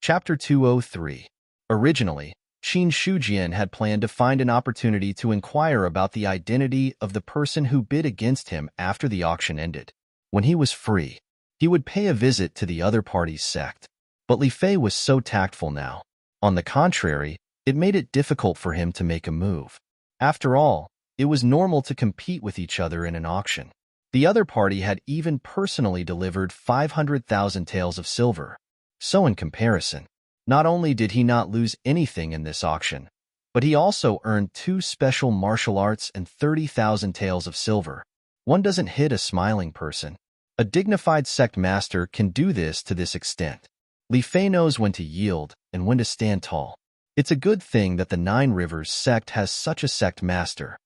Chapter 203. Originally, Qin Shujian had planned to find an opportunity to inquire about the identity of the person who bid against him after the auction ended. When he was free, he would pay a visit to the other party's sect. But Li Fei was so tactful now. On the contrary, it made it difficult for him to make a move. After all, it was normal to compete with each other in an auction. The other party had even personally delivered 500,000 taels of silver. So in comparison, not only did he not lose anything in this auction, but he also earned 2 special martial arts and 30,000 taels of silver. One doesn't hit a smiling person. A dignified sect master can do this to this extent. Li Fei knows when to yield and when to stand tall. It's a good thing that the Nine Rivers sect has such a sect master.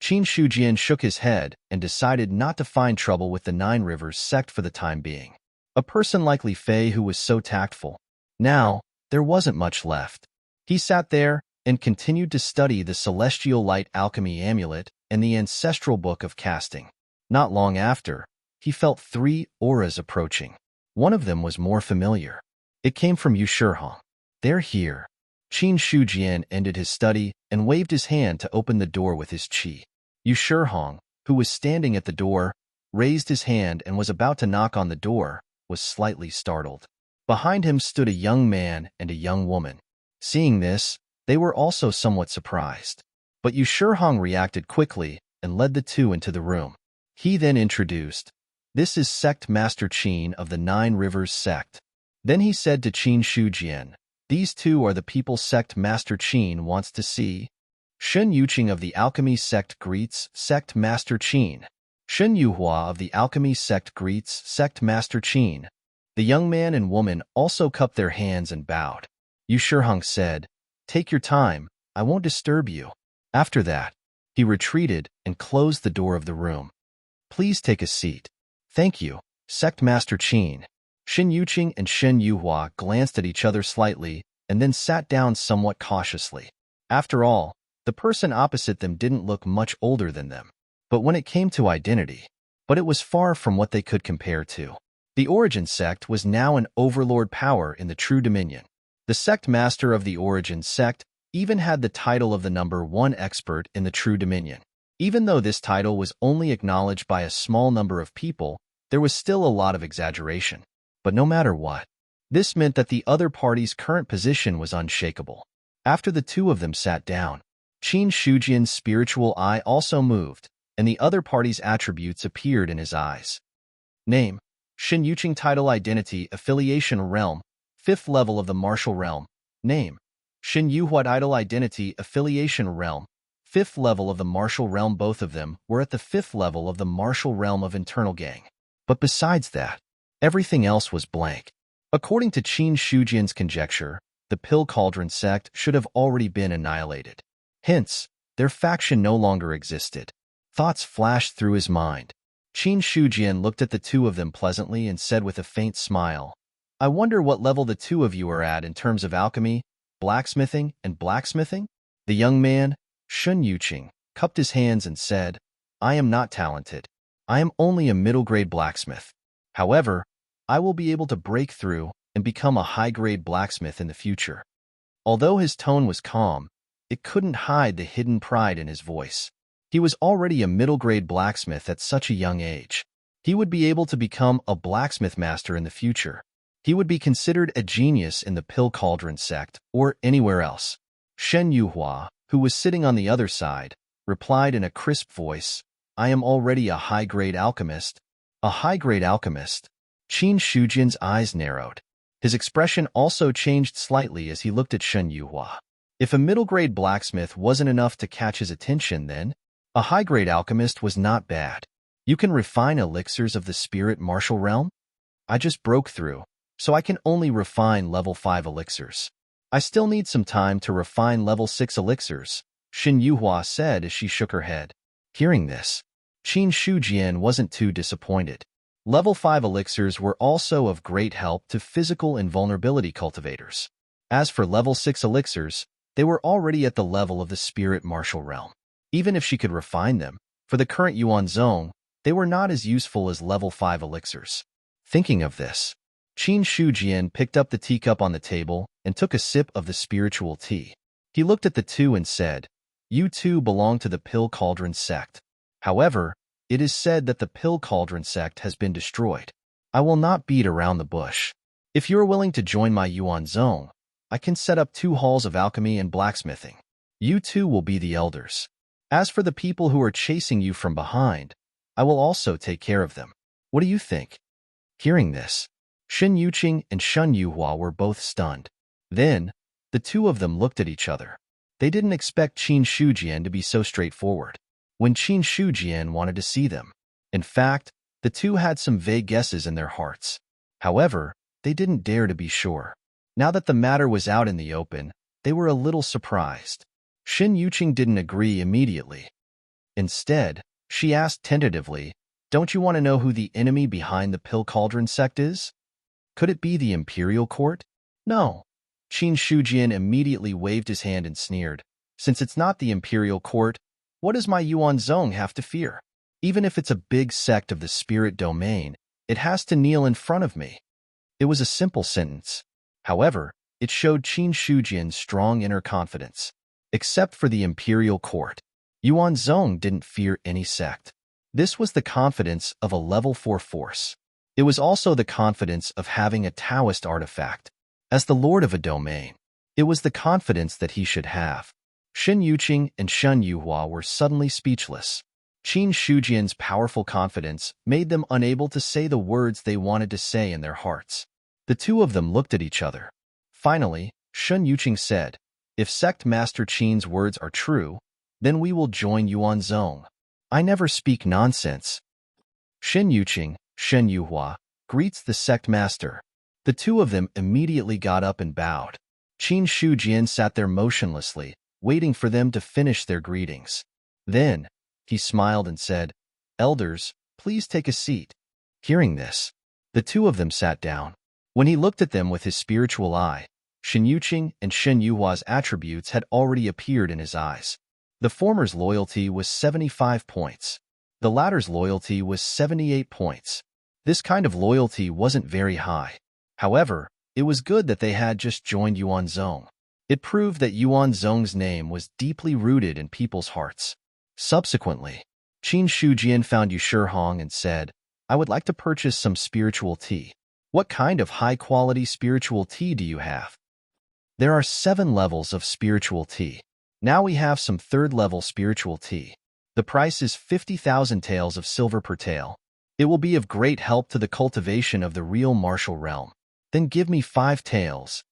Qin Shujian shook his head and decided not to find trouble with the Nine Rivers sect for the time being. A person like Li Fei who was so tactful. Now, there wasn't much left. He sat there and continued to study the Celestial Light Alchemy Amulet and the Ancestral Book of Casting. Not long after, he felt 3 auras approaching. One of them was more familiar. It came from Yu Shihong. They're here. Qin Shujian ended his study and waved his hand to open the door with his qi. Yu Shihong, who was standing at the door, raised his hand and was about to knock on the door, was slightly startled. Behind him stood a young man and a young woman. Seeing this, they were also somewhat surprised. But Yu Shihong reacted quickly and led the two into the room. He then introduced, "This is Sect Master Qin of the Nine Rivers Sect." Then he said to Qin Shujian, "These two are the people Sect Master Qin wants to see." Shen Yuqing of the Alchemy Sect greets Sect Master Qin. Shen Yuhua of the Alchemy Sect greets Sect Master Qin. The young man and woman also cupped their hands and bowed. Yu Shihong said, "Take your time, I won't disturb you." After that, he retreated and closed the door of the room. "Please take a seat." "Thank you, Sect Master Qin." Shen Yuqing and Shen Yuhua glanced at each other slightly and then sat down somewhat cautiously. After all, the person opposite them didn't look much older than them. But when it came to identity, it was far from what they could compare to. The Origin Sect was now an overlord power in the True Dominion. The sect master of the Origin Sect even had the title of the #1 expert in the True Dominion. Even though this title was only acknowledged by a small number of people, there was still a lot of exaggeration. But no matter what, this meant that the other party's current position was unshakable. After the two of them sat down, Qin Shujian's spiritual eye also moved, and the other party's attributes appeared in his eyes. Name: Shen Yuqing. Title: Identity, Affiliation, Realm, 5th level of the Martial Realm. Name: Shen Yuhua. Title: Identity, Affiliation, Realm, 5th level of the Martial Realm. Both of them were at the 5th level of the Martial Realm of Internal Gang. But besides that, everything else was blank. According to Qin Shujian's conjecture, the Pill Cauldron sect should have already been annihilated. Hence, their faction no longer existed. Thoughts flashed through his mind. Qin Shujian looked at the two of them pleasantly and said with a faint smile, "I wonder what level the two of you are at in terms of alchemy, blacksmithing, and blacksmithing?" The young man, Shen Yuqing, cupped his hands and said, "I am not talented. I am only a middle-grade blacksmith. However, I will be able to break through and become a high-grade blacksmith in the future." Although his tone was calm, it couldn't hide the hidden pride in his voice. He was already a middle-grade blacksmith at such a young age. He would be able to become a blacksmith master in the future. He would be considered a genius in the Pill Cauldron sect or anywhere else. Shen Yuhua, who was sitting on the other side, replied in a crisp voice, "I am already a high-grade alchemist." A high-grade alchemist? Qin Shujian's eyes narrowed. His expression also changed slightly as he looked at Shen Yuhua. If a middle-grade blacksmith wasn't enough to catch his attention, then a high-grade alchemist was not bad. "You can refine elixirs of the spirit martial realm? I just broke through, so I can only refine level 5 elixirs. I still need some time to refine level 6 elixirs," Shen Yuhua said as she shook her head. Hearing this, Qin Shujian wasn't too disappointed. Level 5 elixirs were also of great help to physical invulnerability cultivators. As for level 6 elixirs, they were already at the level of the spirit martial realm. Even if she could refine them, for the current Yuan Zone, they were not as useful as level 5 elixirs. Thinking of this, Qin Shujian picked up the teacup on the table and took a sip of the spiritual tea. He looked at the two and said, "You two belong to the Pill Cauldron sect. However, it is said that the Pill Cauldron sect has been destroyed. I will not beat around the bush. If you are willing to join my Yuan Zong, I can set up 2 halls of alchemy and blacksmithing. You two will be the elders. As for the people who are chasing you from behind, I will also take care of them. What do you think?" Hearing this, Shen Yuqing and Shen Yuhua were both stunned. Then, the two of them looked at each other. They didn't expect Qin Shujian to be so straightforward when Qin Shujian wanted to see them. In fact, the two had some vague guesses in their hearts. However, they didn't dare to be sure. Now that the matter was out in the open, they were a little surprised. Shen Yuqing didn't agree immediately. Instead, she asked tentatively, "Don't you want to know who the enemy behind the Pill Cauldron sect is? Could it be the Imperial Court?" "No." Qin Shujian immediately waved his hand and sneered. "Since it's not the Imperial Court, what does my Yuan Zong have to fear? Even if it's a big sect of the spirit domain, it has to kneel in front of me." It was a simple sentence. However, it showed Qin Shujian's strong inner confidence. Except for the Imperial Court, Yuan Zong didn't fear any sect. This was the confidence of a level 4 force. It was also the confidence of having a Taoist artifact. As the lord of a domain, it was the confidence that he should have. Shen Yuqing and Shen Yuhua were suddenly speechless. Qin Shujian's powerful confidence made them unable to say the words they wanted to say in their hearts. The two of them looked at each other. Finally, Shen Yuqing said, "If Sect Master Qin's words are true, then we will join Yuan Zong. I never speak nonsense." Shen Yuqing, Shen Yuhua, greets the Sect Master. The two of them immediately got up and bowed. Qin Shujian sat there motionlessly, waiting for them to finish their greetings. Then, he smiled and said, "Elders, please take a seat." Hearing this, the two of them sat down. When he looked at them with his spiritual eye, Shen Yuqing and Shen Yuhua's attributes had already appeared in his eyes. The former's loyalty was 75 points. The latter's loyalty was 78 points. This kind of loyalty wasn't very high. However, it was good that they had just joined Yuan Zong. It proved that Yuan Zong's name was deeply rooted in people's hearts. Subsequently, Qin Shujian found Yu Shihong and said, "I would like to purchase some spiritual tea. What kind of high-quality spiritual tea do you have?" There are 7 levels of spiritual tea. Now we have some 3rd-level spiritual tea. The price is 50,000 taels of silver per tael. It will be of great help to the cultivation of the real martial realm. Then give me 5 taels.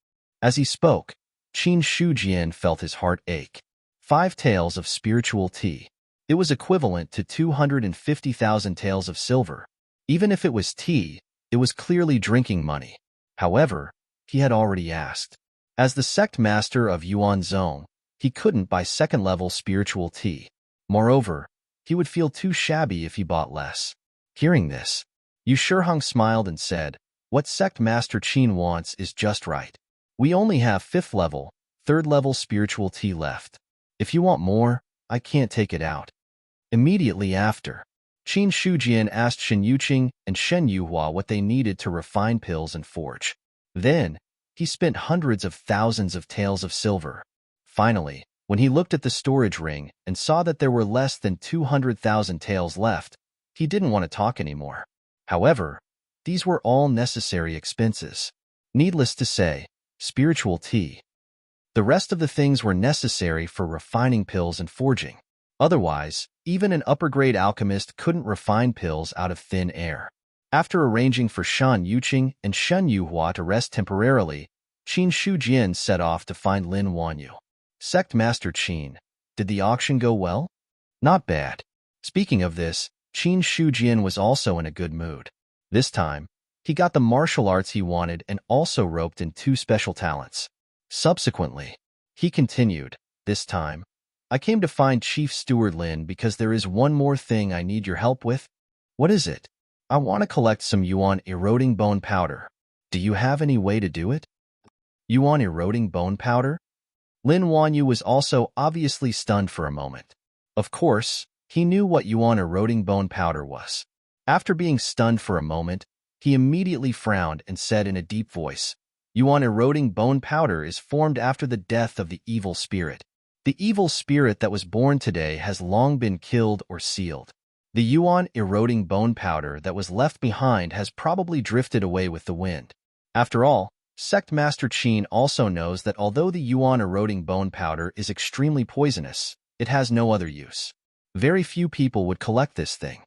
As he spoke, Qin Shujian felt his heart ache. 5 taels of spiritual tea. It was equivalent to 250,000 taels of silver. Even if it was tea, it was clearly drinking money. However, he had already asked. As the sect master of Yuan Zong, he couldn't buy 2nd-level spiritual tea. Moreover, he would feel too shabby if he bought less. Hearing this, Yu Shihong smiled and said, "What sect master Qin wants is just right. We only have 5th-level, 3rd-level spiritual tea left. If you want more, I can't take it out." Immediately after, Qin Shujian asked Shen Yuqing and Shen Yuhua what they needed to refine pills and forge. Then, he spent hundreds of thousands of taels of silver. Finally, when he looked at the storage ring and saw that there were less than 200,000 taels left, he didn't want to talk anymore. However, these were all necessary expenses. Needless to say, spiritual tea. The rest of the things were necessary for refining pills and forging. Otherwise, even an upper-grade alchemist couldn't refine pills out of thin air. After arranging for Shen Yuqing and Shen Yuhua to rest temporarily, Qin Shujian set off to find Lin Wanyu. "Sect Master Qin, did the auction go well?" "Not bad." Speaking of this, Qin Shujian was also in a good mood. This time, he got the martial arts he wanted and also roped in 2 special talents. Subsequently, he continued, "This time, I came to find Chief Steward Lin because there is one more thing I need your help with." "What is it?" "I want to collect some Yuan eroding bone powder. Do you have any way to do it?" "Yuan eroding bone powder?" Lin Wanyu was also obviously stunned for a moment. Of course, he knew what Yuan eroding bone powder was. After being stunned for a moment, He immediately frowned and said in a deep voice, "Yuan eroding bone powder is formed after the death of the evil spirit. The evil spirit that was born today has long been killed or sealed. The yuan eroding bone powder that was left behind has probably drifted away with the wind." After all, Sect Master Qin also knows that although the yuan eroding bone powder is extremely poisonous, it has no other use. Very few people would collect this thing.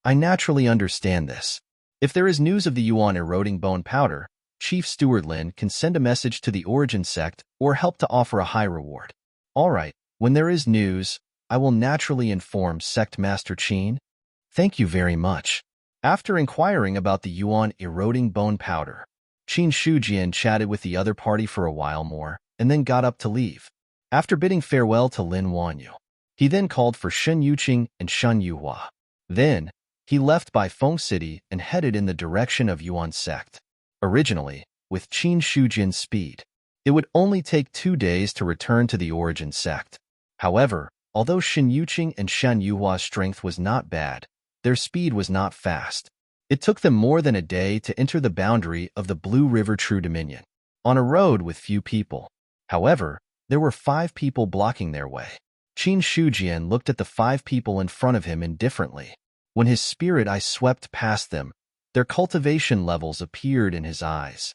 I naturally understand this. If there is news of the yuan eroding bone powder, Chief Steward Lin can send a message to the Origin Sect or help to offer a high reward. All right, when there is news, I will naturally inform Sect Master Qin. Thank you very much. After inquiring about the yuan eroding bone powder, Qin Shujian chatted with the other party for a while more and then got up to leave. After bidding farewell to Lin Wanyu, he then called for Shen Yuqing and Shen Yuhua. Then, he left by Feng City and headed in the direction of Yuan Sect. Originally, with Qin Shujian's speed, it would only take 2 days to return to the Origin Sect. However, although Shen Yuqing and Shen Yuhua's strength was not bad, their speed was not fast. It took them more than a day to enter the boundary of the Blue River True Dominion, on a road with few people. However, there were 5 people blocking their way. Qin Shujian looked at the 5 people in front of him indifferently. When his spirit eye swept past them, their cultivation levels appeared in his eyes.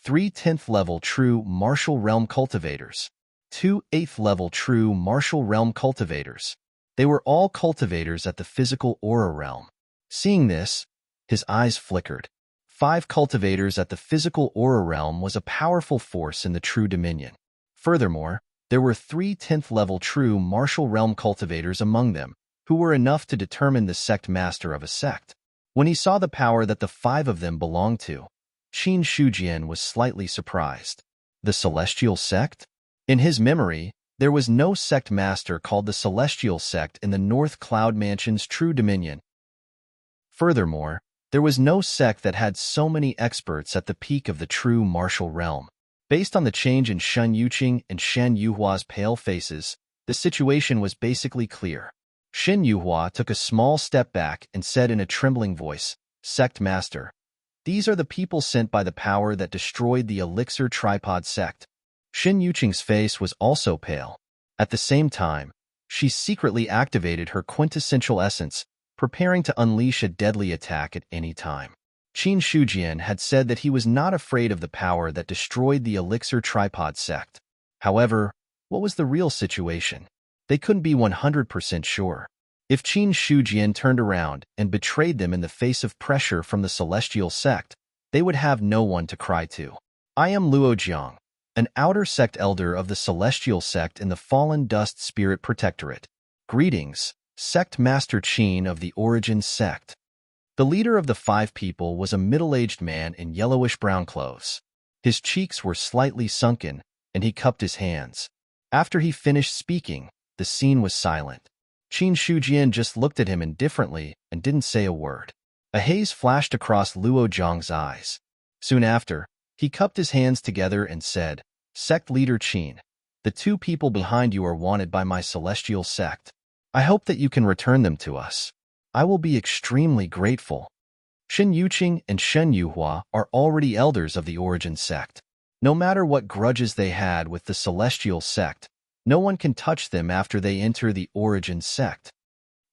3 10th level true martial realm cultivators, 2 8th level true martial realm cultivators. They were all cultivators at the physical aura realm. Seeing this, his eyes flickered. 5 cultivators at the physical aura realm was a powerful force in the True Dominion. Furthermore, there were 3 10th level true martial realm cultivators among them, who were enough to determine the sect master of a sect. When he saw the power that the 5 of them belonged to, Qin Shujian was slightly surprised. The Celestial Sect? In his memory, there was no sect master called the Celestial Sect in the North Cloud Mansion's True Dominion. Furthermore, there was no sect that had so many experts at the peak of the true martial realm. Based on the change in Shen Yuqing and Shen Yuhua's pale faces, the situation was basically clear. Shen Yuhua took a small step back and said in a trembling voice, "Sect Master, these are the people sent by the power that destroyed the Elixir Tripod Sect." Shen Yuqing's face was also pale. At the same time, she secretly activated her quintessential essence, preparing to unleash a deadly attack at any time. Qin Shujian had said that he was not afraid of the power that destroyed the Elixir Tripod Sect. However, what was the real situation? They couldn't be 100% sure. If Qin Shujian turned around and betrayed them in the face of pressure from the Celestial Sect, they would have no one to cry to. I am Luo Jiang, an outer sect elder of the Celestial Sect in the Fallen Dust Spirit Protectorate. Greetings, Sect Master Qin of the Origin Sect. The leader of the 5 people was a middle-aged man in yellowish-brown clothes. His cheeks were slightly sunken, and he cupped his hands. After he finished speaking, the scene was silent. Qin Shujian just looked at him indifferently and didn't say a word. A haze flashed across Luo Zhang's eyes. Soon after, he cupped his hands together and said, "Sect Leader Qin, the 2 people behind you are wanted by my Celestial Sect. I hope that you can return them to us. I will be extremely grateful." Shen Yuqing and Shen Yuhua are already elders of the Origin Sect. No matter what grudges they had with the Celestial Sect, no one can touch them after they enter the Origin Sect.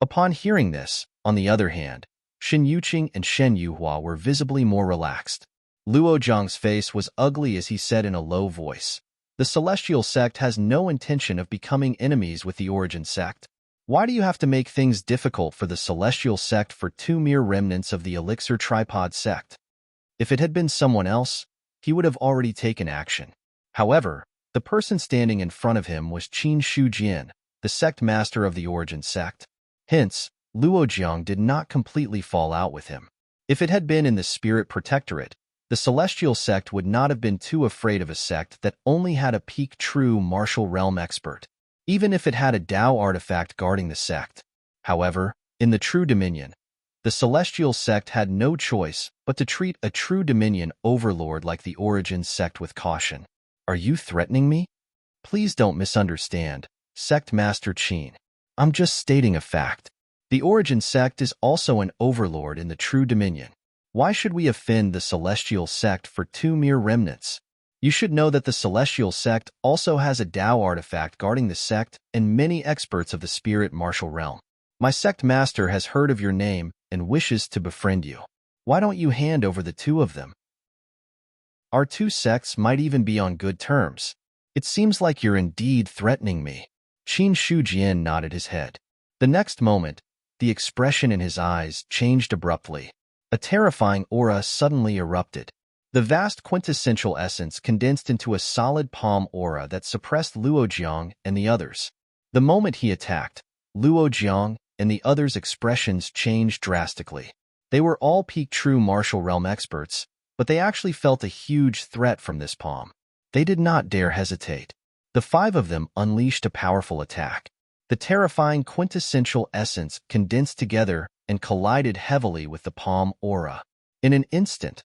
Upon hearing this, on the other hand, Shen Yuqing and Shen Yuhua were visibly more relaxed. Luo Zhang's face was ugly as he said in a low voice, "The Celestial Sect has no intention of becoming enemies with the Origin Sect. Why do you have to make things difficult for the Celestial Sect for 2 mere remnants of the Elixir Tripod Sect?" If it had been someone else, he would have already taken action. However, the person standing in front of him was Qin Shujian, the sect master of the Origin Sect. Hence, Luo Jiang did not completely fall out with him. If it had been in the Spirit Protectorate, the Celestial Sect would not have been too afraid of a sect that only had a peak true martial realm expert, even if it had a Tao artifact guarding the sect. However, in the True Dominion, the Celestial Sect had no choice but to treat a True Dominion overlord like the Origin Sect with caution. Are you threatening me? Please don't misunderstand, Sect Master Qin. I'm just stating a fact. The Origin Sect is also an overlord in the True Dominion. Why should we offend the celestial sect for 2 mere remnants? You should know that the celestial sect also has a Tao artifact guarding the sect and many experts of the spirit martial realm. My sect master has heard of your name and wishes to befriend you. Why don't you hand over the 2 of them? Our 2 sects might even be on good terms. It seems like you're indeed threatening me. Qin Shujian nodded his head. The next moment, the expression in his eyes changed abruptly. A terrifying aura suddenly erupted. The vast quintessential essence condensed into a solid palm aura that suppressed Luo Jiang and the others. The moment he attacked, Luo Jiang and the others' expressions changed drastically. They were all peak true martial realm experts, but they actually felt a huge threat from this palm. They did not dare hesitate. The 5 of them unleashed a powerful attack. The terrifying quintessential essence condensed together and collided heavily with the palm aura. In an instant,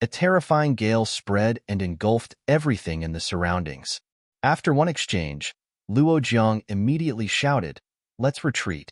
a terrifying gale spread and engulfed everything in the surroundings. After one exchange, Luo Jiang immediately shouted, "Let's retreat."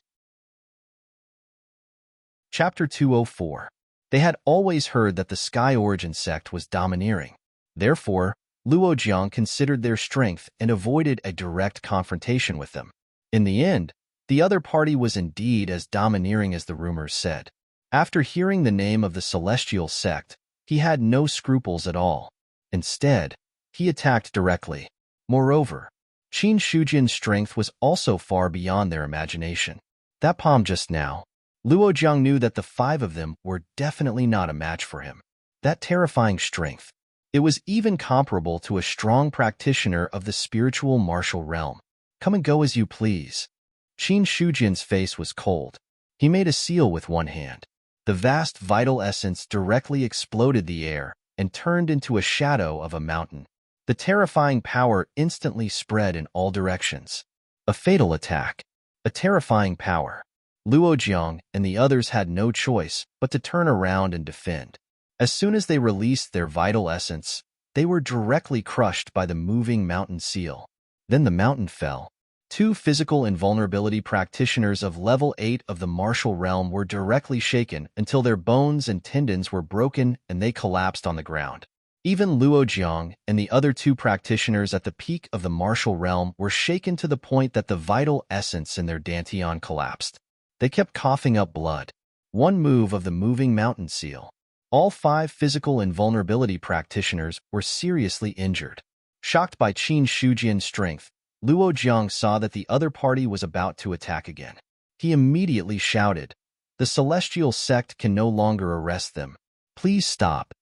Chapter 204. They had always heard that the Sky Origin sect was domineering. Therefore, Luo Jiang considered their strength and avoided a direct confrontation with them. In the end, the other party was indeed as domineering as the rumors said. After hearing the name of the celestial sect, he had no scruples at all. Instead, he attacked directly. Moreover, Qin Shujian's strength was also far beyond their imagination. That palm just now, Luo Jiang knew that the 5 of them were definitely not a match for him. That terrifying strength. It was even comparable to a strong practitioner of the spiritual martial realm. Come and go as you please. Qin Shujian's face was cold. He made a seal with one hand. The vast vital essence directly exploded the air and turned into a shadow of a mountain. The terrifying power instantly spread in all directions. A fatal attack. A terrifying power. Luo Jiang and the others had no choice but to turn around and defend. As soon as they released their vital essence, they were directly crushed by the moving mountain seal. Then the mountain fell. 2 physical invulnerability practitioners of level 8 of the martial realm were directly shaken until their bones and tendons were broken and they collapsed on the ground. Even Luo Jiang and the other 2 practitioners at the peak of the martial realm were shaken to the point that the vital essence in their dantian collapsed. They kept coughing up blood. One move of the moving mountain seal. All 5 physical invulnerability practitioners were seriously injured. Shocked by Qin Shujian's strength, Luo Jiang saw that the other party was about to attack again. He immediately shouted, "The celestial sect can no longer arrest them. Please stop.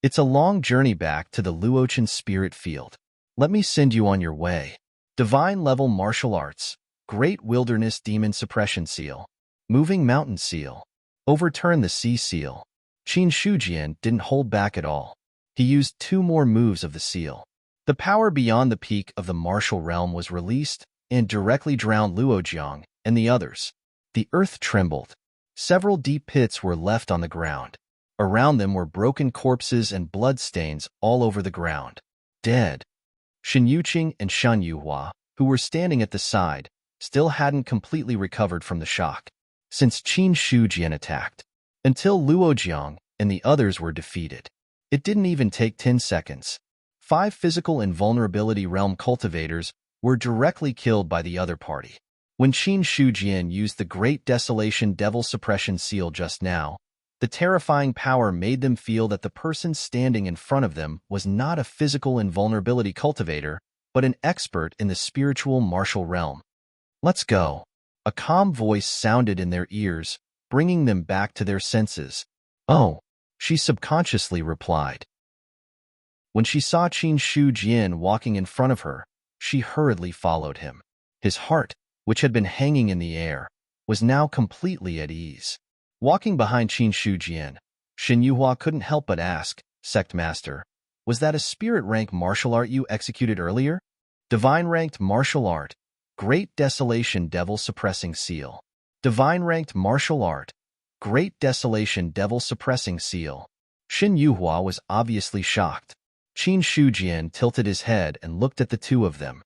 It's a long journey back to the Luochen spirit field. Let me send you on your way." Divine level martial arts. Great wilderness demon suppression seal. Moving mountain seal. Overturn the sea seal. Qin Shujian didn't hold back at all. He used 2 more moves of the seal. The power beyond the peak of the martial realm was released and directly drowned Luo Jiang and the others. The earth trembled. Several deep pits were left on the ground. Around them were broken corpses and bloodstains all over the ground. Dead. Shen Yuqing and Shan Yuhua, who were standing at the side, still hadn't completely recovered from the shock since Qin Shujian attacked. Until Luo Jiang and the others were defeated. It didn't even take 10 seconds. 5 physical invulnerability realm cultivators were directly killed by the other party. When Qin Shujian used the Great Desolation Devil Suppression Seal just now, the terrifying power made them feel that the person standing in front of them was not a physical invulnerability cultivator, but an expert in the spiritual martial realm. "Let's go." A calm voice sounded in their ears, bringing them back to their senses. "Oh," she subconsciously replied. When she saw Qin Shujian walking in front of her, she hurriedly followed him. His heart, which had been hanging in the air, was now completely at ease. Walking behind Qin Shujian, Shen Yuhua couldn't help but ask, "Sect Master, was that a spirit rank martial art you executed earlier?" Divine ranked martial art. Great Desolation Devil Suppressing Seal. Divine ranked martial art. Great Desolation Devil Suppressing Seal. Shen Yuhua was obviously shocked. Qin Shujian tilted his head and looked at the 2 of them.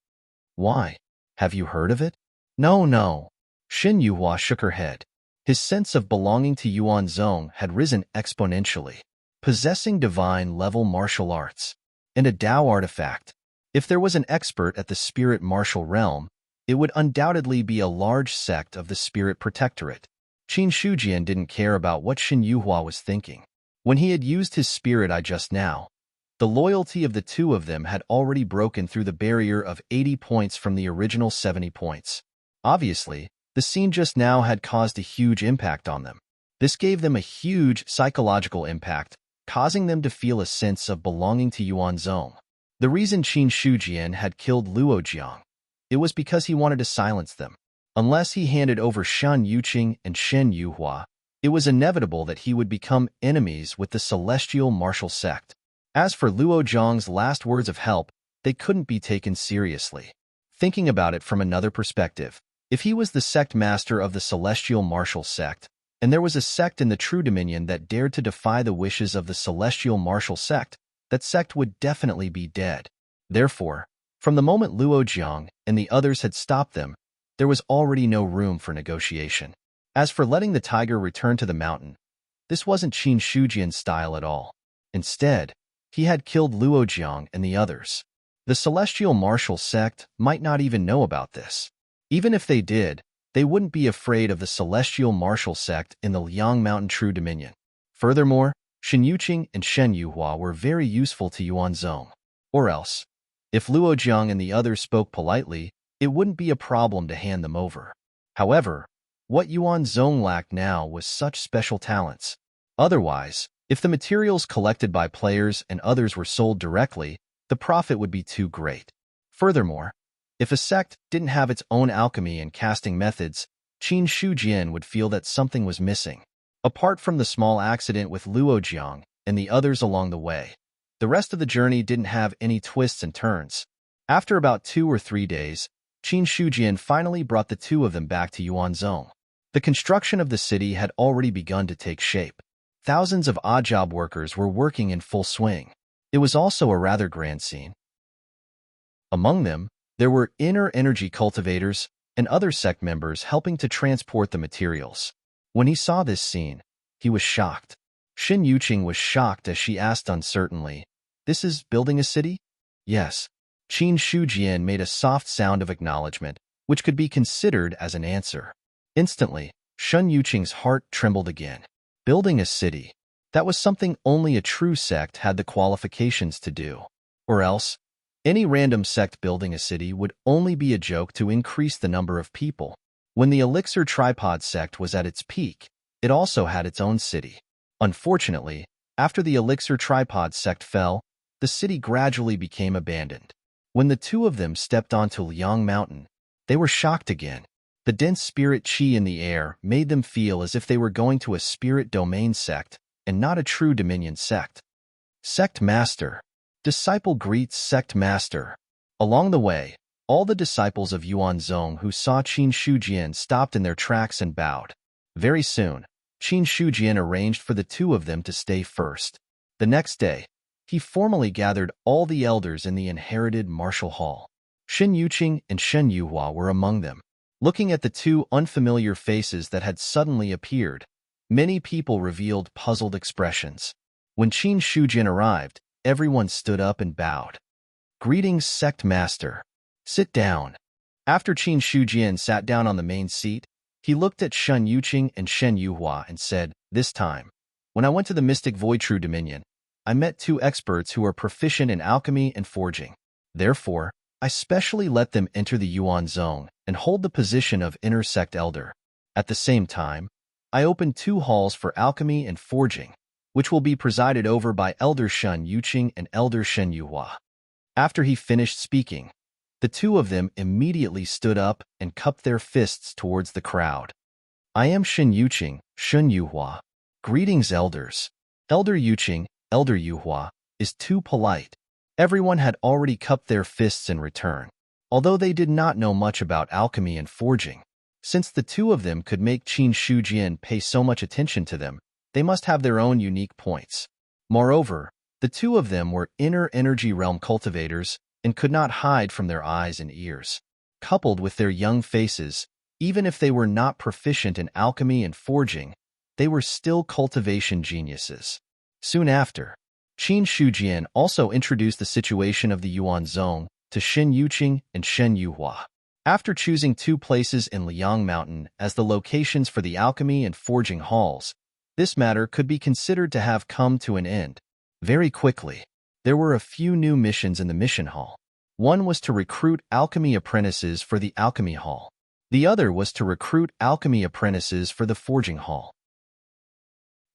"Why? Have you heard of it?" No. Shen Yuhua shook her head. His sense of belonging to Yuan Zhong had risen exponentially, possessing divine-level martial arts and a Dao artifact. If there was an expert at the spirit martial realm, it would undoubtedly be a large sect of the Spirit Protectorate. Qin Shujian didn't care about what Shen Yuhua was thinking. When he had used his spirit eye just now, the loyalty of the two of them had already broken through the barrier of 80 points from the original 70 points. Obviously, the scene just now had caused a huge impact on them. This gave them a huge psychological impact, causing them to feel a sense of belonging to Yuan Zhong. The reason Qin Shujian had killed Luo Jiang, it was because he wanted to silence them. Unless he handed over Shan Yuqing and Shen Yuhua, it was inevitable that he would become enemies with the celestial martial sect. As for Luo Jiang's last words of help, they couldn't be taken seriously. Thinking about it from another perspective, if he was the sect master of the celestial martial sect, and there was a sect in the True Dominion that dared to defy the wishes of the celestial martial sect, that sect would definitely be dead. Therefore, from the moment Luo Jiang and the others had stopped them, there was already no room for negotiation. As for letting the tiger return to the mountain, this wasn't Qin Shujian's style at all. Instead, he had killed Luo Jiang and the others. The celestial martial sect might not even know about this. Even if they did, they wouldn't be afraid of the celestial martial sect in the Liang Mountain True Dominion. Furthermore, Shen Yuqing and Shen Yuhua were very useful to Yuan Zhong. Or else, if Luo Jiang and the others spoke politely, it wouldn't be a problem to hand them over. However, what Yuan Zhong lacked now was such special talents. Otherwise, if the materials collected by players and others were sold directly, the profit would be too great. Furthermore, if a sect didn't have its own alchemy and casting methods, Qin Shujian would feel that something was missing. Apart from the small accident with Luo Jiang and the others along the way, the rest of the journey didn't have any twists and turns. After about 2 or 3 days, Qin Shujian finally brought the two of them back to Yuan Zhong. The construction of the city had already begun to take shape. Thousands of odd job workers were working in full swing. It was also a rather grand scene. Among them, there were inner energy cultivators and other sect members helping to transport the materials. When he saw this scene, he was shocked. Shen Yuqing was shocked as she asked uncertainly, "This is building a city?" "Yes." Qin Shujian made a soft sound of acknowledgement, which could be considered as an answer. Instantly, Shen Yuqing's heart trembled again. Building a city. That was something only a true sect had the qualifications to do. Or else, any random sect building a city would only be a joke to increase the number of people. When the Elixir Tripod sect was at its peak, it also had its own city. Unfortunately, after the Elixir Tripod sect fell, the city gradually became abandoned. When the two of them stepped onto Liang Mountain, they were shocked again. The dense spirit qi in the air made them feel as if they were going to a spirit domain sect and not a true dominion sect. Sect Master. Disciple greets Sect Master. Along the way, all the disciples of Yuan Zhong who saw Qin Shujian stopped in their tracks and bowed. Very soon, Qin Shujian arranged for the two of them to stay first. The next day, he formally gathered all the elders in the inherited martial hall. Shen Yuqing and Shen Yuhua were among them. Looking at the two unfamiliar faces that had suddenly appeared, many people revealed puzzled expressions. When Qin Shujian arrived, everyone stood up and bowed. "Greetings, Sect Master. Sit down." After Qin Shujian sat down on the main seat, he looked at Shen Yuqing and Shen Yuhua and said, "This time, when I went to the Mystic Void True Dominion, I met 2 experts who are proficient in alchemy and forging. Therefore, I specially let them enter the Yuan Zhong and hold the position of inner sect elder. At the same time, I opened 2 halls for alchemy and forging, which will be presided over by Elder Shen Yuqing and Elder Shen Yuhua." After he finished speaking, the two of them immediately stood up and cupped their fists towards the crowd. "I am Shen Yuqing, Shen Yuhua. Greetings, elders." Elder Yuqing, Elder Yuhua, is too polite. Everyone had already cupped their fists in return, although they did not know much about alchemy and forging. Since the two of them could make Qin Shujian pay so much attention to them, they must have their own unique points. Moreover, the two of them were inner energy realm cultivators and could not hide from their eyes and ears. Coupled with their young faces, Even if they were not proficient in alchemy and forging, they were still cultivation geniuses. Soon after, Qin Shujian also introduced the situation of the Yuan Zong to Shen Yuqing and Shen Yuhua. After choosing 2 places in Liang Mountain as the locations for the alchemy and forging halls, this matter could be considered to have come to an end. Very quickly, there were a few new missions in the mission hall. One was to recruit alchemy apprentices for the alchemy hall. The other was to recruit alchemy apprentices for the forging hall.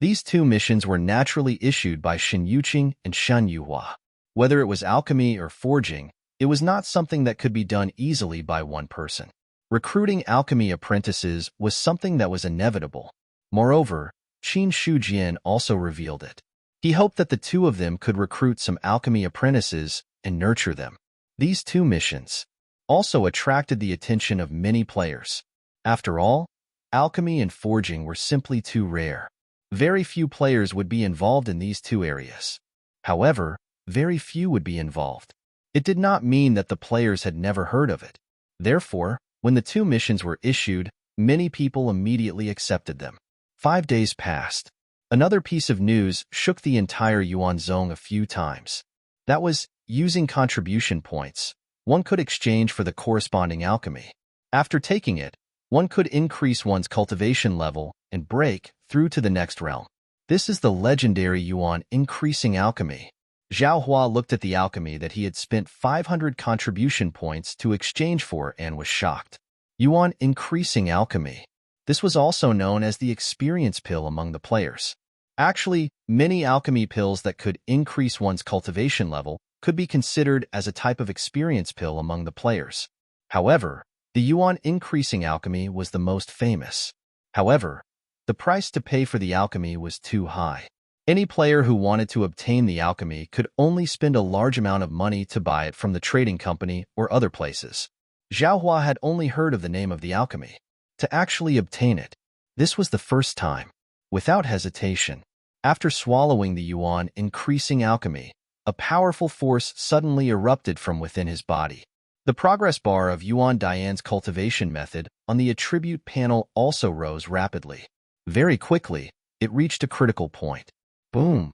These 2 missions were naturally issued by Shen Yuqing and Shen Yuhua. Whether it was alchemy or forging, it was not something that could be done easily by one person. Recruiting alchemy apprentices was something that was inevitable. Moreover, Qin Shujian also revealed it. He hoped that the 2 of them could recruit some alchemy apprentices and nurture them. These 2 missions also attracted the attention of many players. After all, alchemy and forging were simply too rare. Very few players would be involved in these 2 areas. However, very few would be involved. It did not mean that the players had never heard of it. Therefore, when the 2 missions were issued, many people immediately accepted them. 5 days passed. Another piece of news shook the entire Yuan Zong a few times. That was, using contribution points, one could exchange for the corresponding alchemy. After taking it, one could increase one's cultivation level and break through to the next realm. This is the legendary Yuan increasing alchemy. Zhao Hua looked at the alchemy that he had spent 500 contribution points to exchange for and was shocked. Yuan increasing alchemy. This was also known as the experience pill among the players. Actually, many alchemy pills that could increase one's cultivation level could be considered as a type of experience pill among the players. However, the Yuan increasing alchemy was the most famous. However, the price to pay for the alchemy was too high. Any player who wanted to obtain the alchemy could only spend a large amount of money to buy it from the trading company or other places. Zhao Hua had only heard of the name of the alchemy. To actually obtain it, this was the first time. Without hesitation, after swallowing the Yuan increasing alchemy, a powerful force suddenly erupted from within his body. The progress bar of Yuan Dian's cultivation method on the attribute panel also rose rapidly. Very quickly, it reached a critical point. Boom!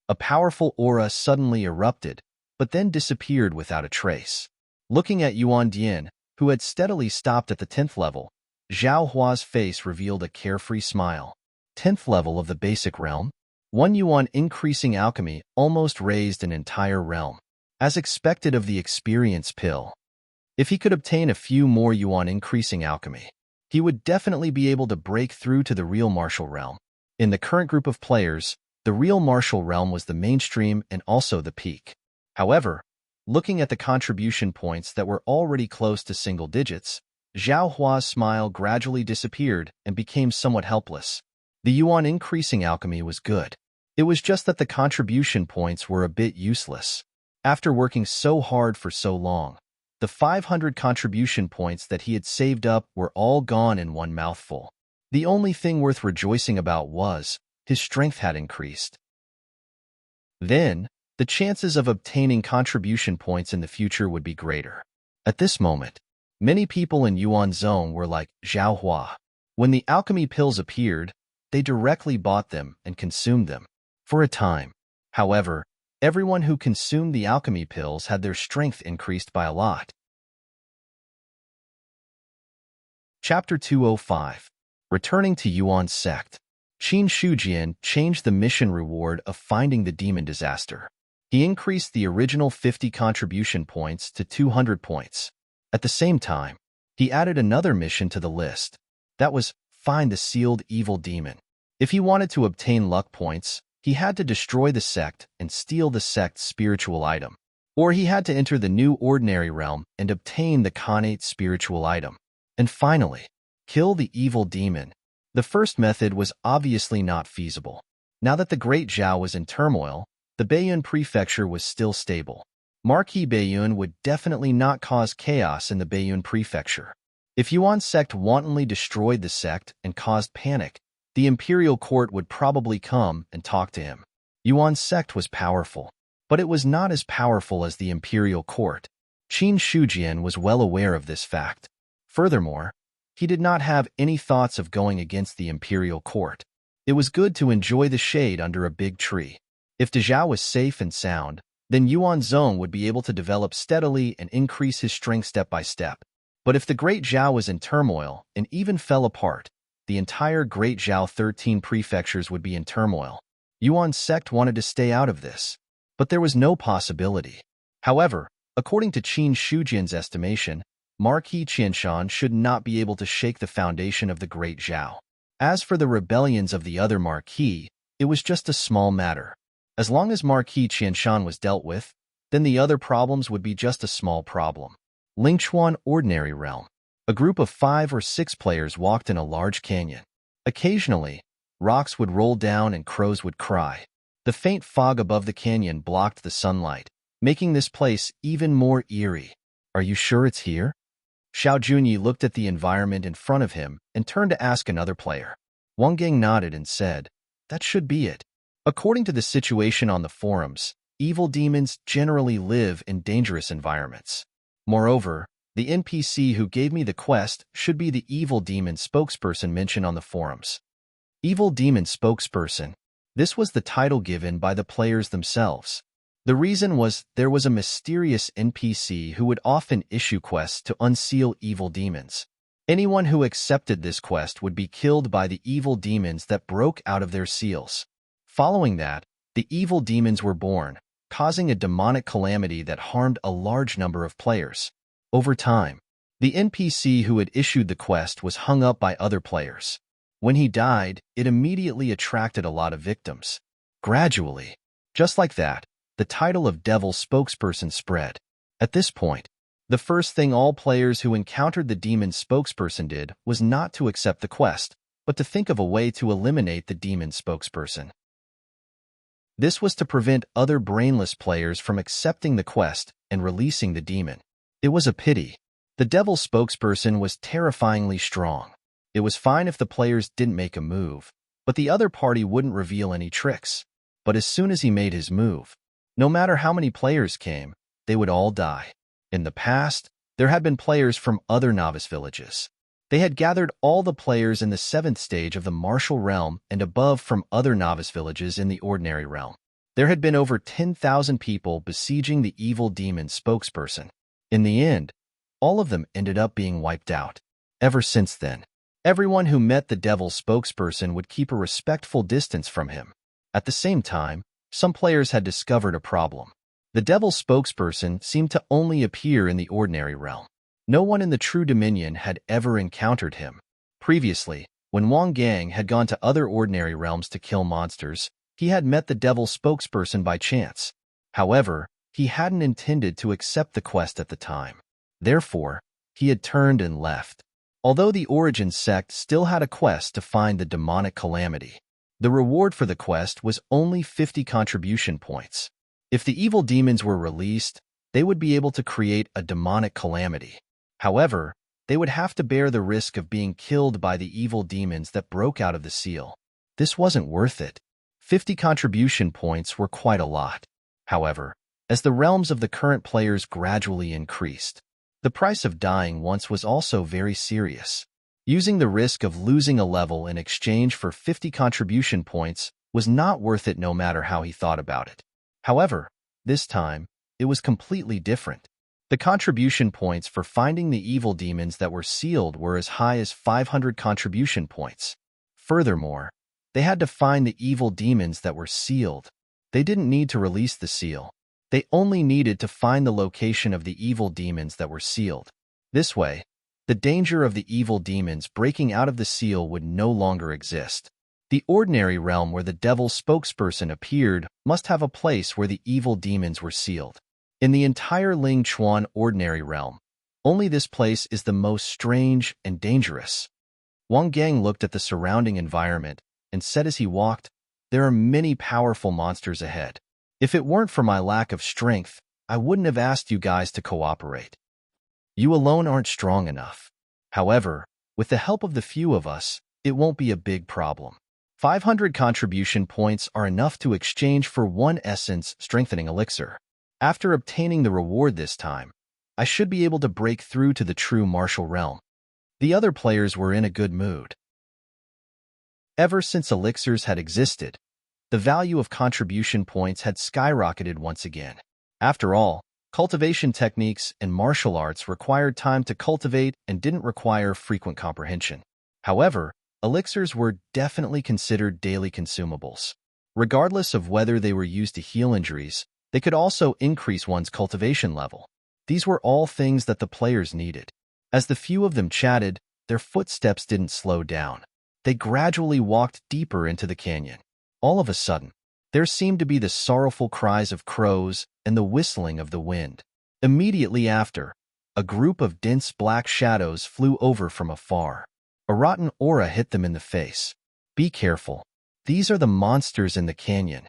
A powerful aura suddenly erupted, but then disappeared without a trace. Looking at Yuan Dian, who had steadily stopped at the 10th level, Zhao Hua's face revealed a carefree smile. 10th level of the basic realm? 1 Yuan increasing alchemy almost raised an entire realm. As expected of the experience pill. If he could obtain a few more Yuan increasing alchemy, he would definitely be able to break through to the real martial realm. In the current group of players, the real martial realm was the mainstream and also the peak. However, looking at the contribution points that were already close to single digits, Zhao Hua's smile gradually disappeared and became somewhat helpless. The Yuan increasing alchemy was good. It was just that the contribution points were a bit useless. After working so hard for so long, the 500 contribution points that he had saved up were all gone in one mouthful. The only thing worth rejoicing about was, his strength had increased. Then, the chances of obtaining contribution points in the future would be greater. At this moment, many people in Yuan Zone were like Zhao Hua. When the alchemy pills appeared, they directly bought them and consumed them. For a time, however, everyone who consumed the alchemy pills had their strength increased by a lot. Chapter 205. Returning to Yuan's sect. Qin Shujian changed the mission reward of finding the demon disaster. He increased the original 50 contribution points to 200 points. At the same time, he added another mission to the list. That was, find the sealed evil demon. If he wanted to obtain luck points, he had to destroy the sect and steal the sect's spiritual item. Or he had to enter the new ordinary realm and obtain the Khanate spiritual item. And finally, kill the evil demon. The first method was obviously not feasible. Now that the Great Zhao was in turmoil, the Baiyun prefecture was still stable. Marquis Baiyun would definitely not cause chaos in the Baiyun prefecture. If Yuan's sect wantonly destroyed the sect and caused panic, the imperial court would probably come and talk to him. Yuan's sect was powerful, but it was not as powerful as the imperial court. Qin Shujian was well aware of this fact. Furthermore, He did not have any thoughts of going against the imperial court. It was good to enjoy the shade under a big tree. If Dezhao was safe and sound, then Yuan Zhong would be able to develop steadily and increase his strength step by step. But if the Great Zhao was in turmoil and even fell apart, the entire Great Zhao 13 prefectures would be in turmoil. Yuan's sect wanted to stay out of this, but there was no possibility. However, according to Qin Shujian's estimation, Marquis Qianshan should not be able to shake the foundation of the Great Zhao. As for the rebellions of the other Marquis, it was just a small matter. As long as Marquis Qianshan was dealt with, then the other problems would be just a small problem. Lingchuan Ordinary Realm. A group of 5 or 6 players walked in a large canyon. Occasionally, rocks would roll down and crows would cry. The faint fog above the canyon blocked the sunlight, making this place even more eerie. Are you sure it's here? Xiao Junyi looked at the environment in front of him and turned to ask another player. Wang Gang nodded and said, "That should be it." According to the situation on the forums, evil demons generally live in dangerous environments. Moreover, the NPC who gave me the quest should be the evil demon spokesperson mentioned on the forums. Evil demon spokesperson. This was the title given by the players themselves. The reason was there was a mysterious NPC who would often issue quests to unseal evil demons. Anyone who accepted this quest would be killed by the evil demons that broke out of their seals. Following that, the evil demons were born, causing a demonic calamity that harmed a large number of players. Over time, the NPC who had issued the quest was hung up by other players. When he died, it immediately attracted a lot of victims. Gradually, just like that, the title of Devil Spokesperson spread. At this point, the first thing all players who encountered the demon spokesperson did was not to accept the quest, but to think of a way to eliminate the demon spokesperson. This was to prevent other brainless players from accepting the quest and releasing the demon. It was a pity. The devil spokesperson was terrifyingly strong. It was fine if the players didn't make a move, but the other party wouldn't reveal any tricks. But as soon as he made his move, no matter how many players came, they would all die. In the past, there had been players from other novice villages. They had gathered all the players in the 7th stage of the martial realm and above from other novice villages in the ordinary realm. There had been over 10,000 people besieging the evil demon spokesperson. In the end, all of them ended up being wiped out. Ever since then, everyone who met the devil spokesperson would keep a respectful distance from him. At the same time, some players had discovered a problem. The devil spokesperson seemed to only appear in the ordinary realm. No one in the True Dominion had ever encountered him. Previously, when Wang Gang had gone to other ordinary realms to kill monsters, he had met the devil spokesperson by chance. However, he hadn't intended to accept the quest at the time. Therefore, he had turned and left. Although the Origin sect still had a quest to find the demonic calamity, the reward for the quest was only 50 contribution points. If the evil demons were released, they would be able to create a demonic calamity. However, they would have to bear the risk of being killed by the evil demons that broke out of the seal. This wasn't worth it. 50 contribution points were quite a lot. However, as the realms of the current players gradually increased, the price of dying once was also very serious. Using the risk of losing a level in exchange for 50 contribution points was not worth it no matter how he thought about it. However, this time, it was completely different. The contribution points for finding the evil demons that were sealed were as high as 500 contribution points. Furthermore, they had to find the evil demons that were sealed. They didn't need to release the seal. They only needed to find the location of the evil demons that were sealed. This way, the danger of the evil demons breaking out of the seal would no longer exist. The ordinary realm where the devil spokesperson appeared must have a place where the evil demons were sealed. In the entire Lingchuan ordinary realm, only this place is the most strange and dangerous. Wang Gang looked at the surrounding environment and said as he walked, "There are many powerful monsters ahead. If it weren't for my lack of strength, I wouldn't have asked you guys to cooperate. You alone aren't strong enough. However, with the help of the few of us, it won't be a big problem. 500 contribution points are enough to exchange for 1 essence strengthening elixir. After obtaining the reward this time, I should be able to break through to the true martial realm." The other players were in a good mood. Ever since elixirs had existed, the value of contribution points had skyrocketed once again. After all, cultivation techniques and martial arts required time to cultivate and didn't require frequent comprehension. However, elixirs were definitely considered daily consumables. Regardless of whether they were used to heal injuries, they could also increase one's cultivation level. These were all things that the players needed. As the few of them chatted, their footsteps didn't slow down. They gradually walked deeper into the canyon. All of a sudden, there seemed to be the sorrowful cries of crows and the whistling of the wind. Immediately after, a group of dense black shadows flew over from afar. A rotten aura hit them in the face. "Be careful. These are the monsters in the canyon,"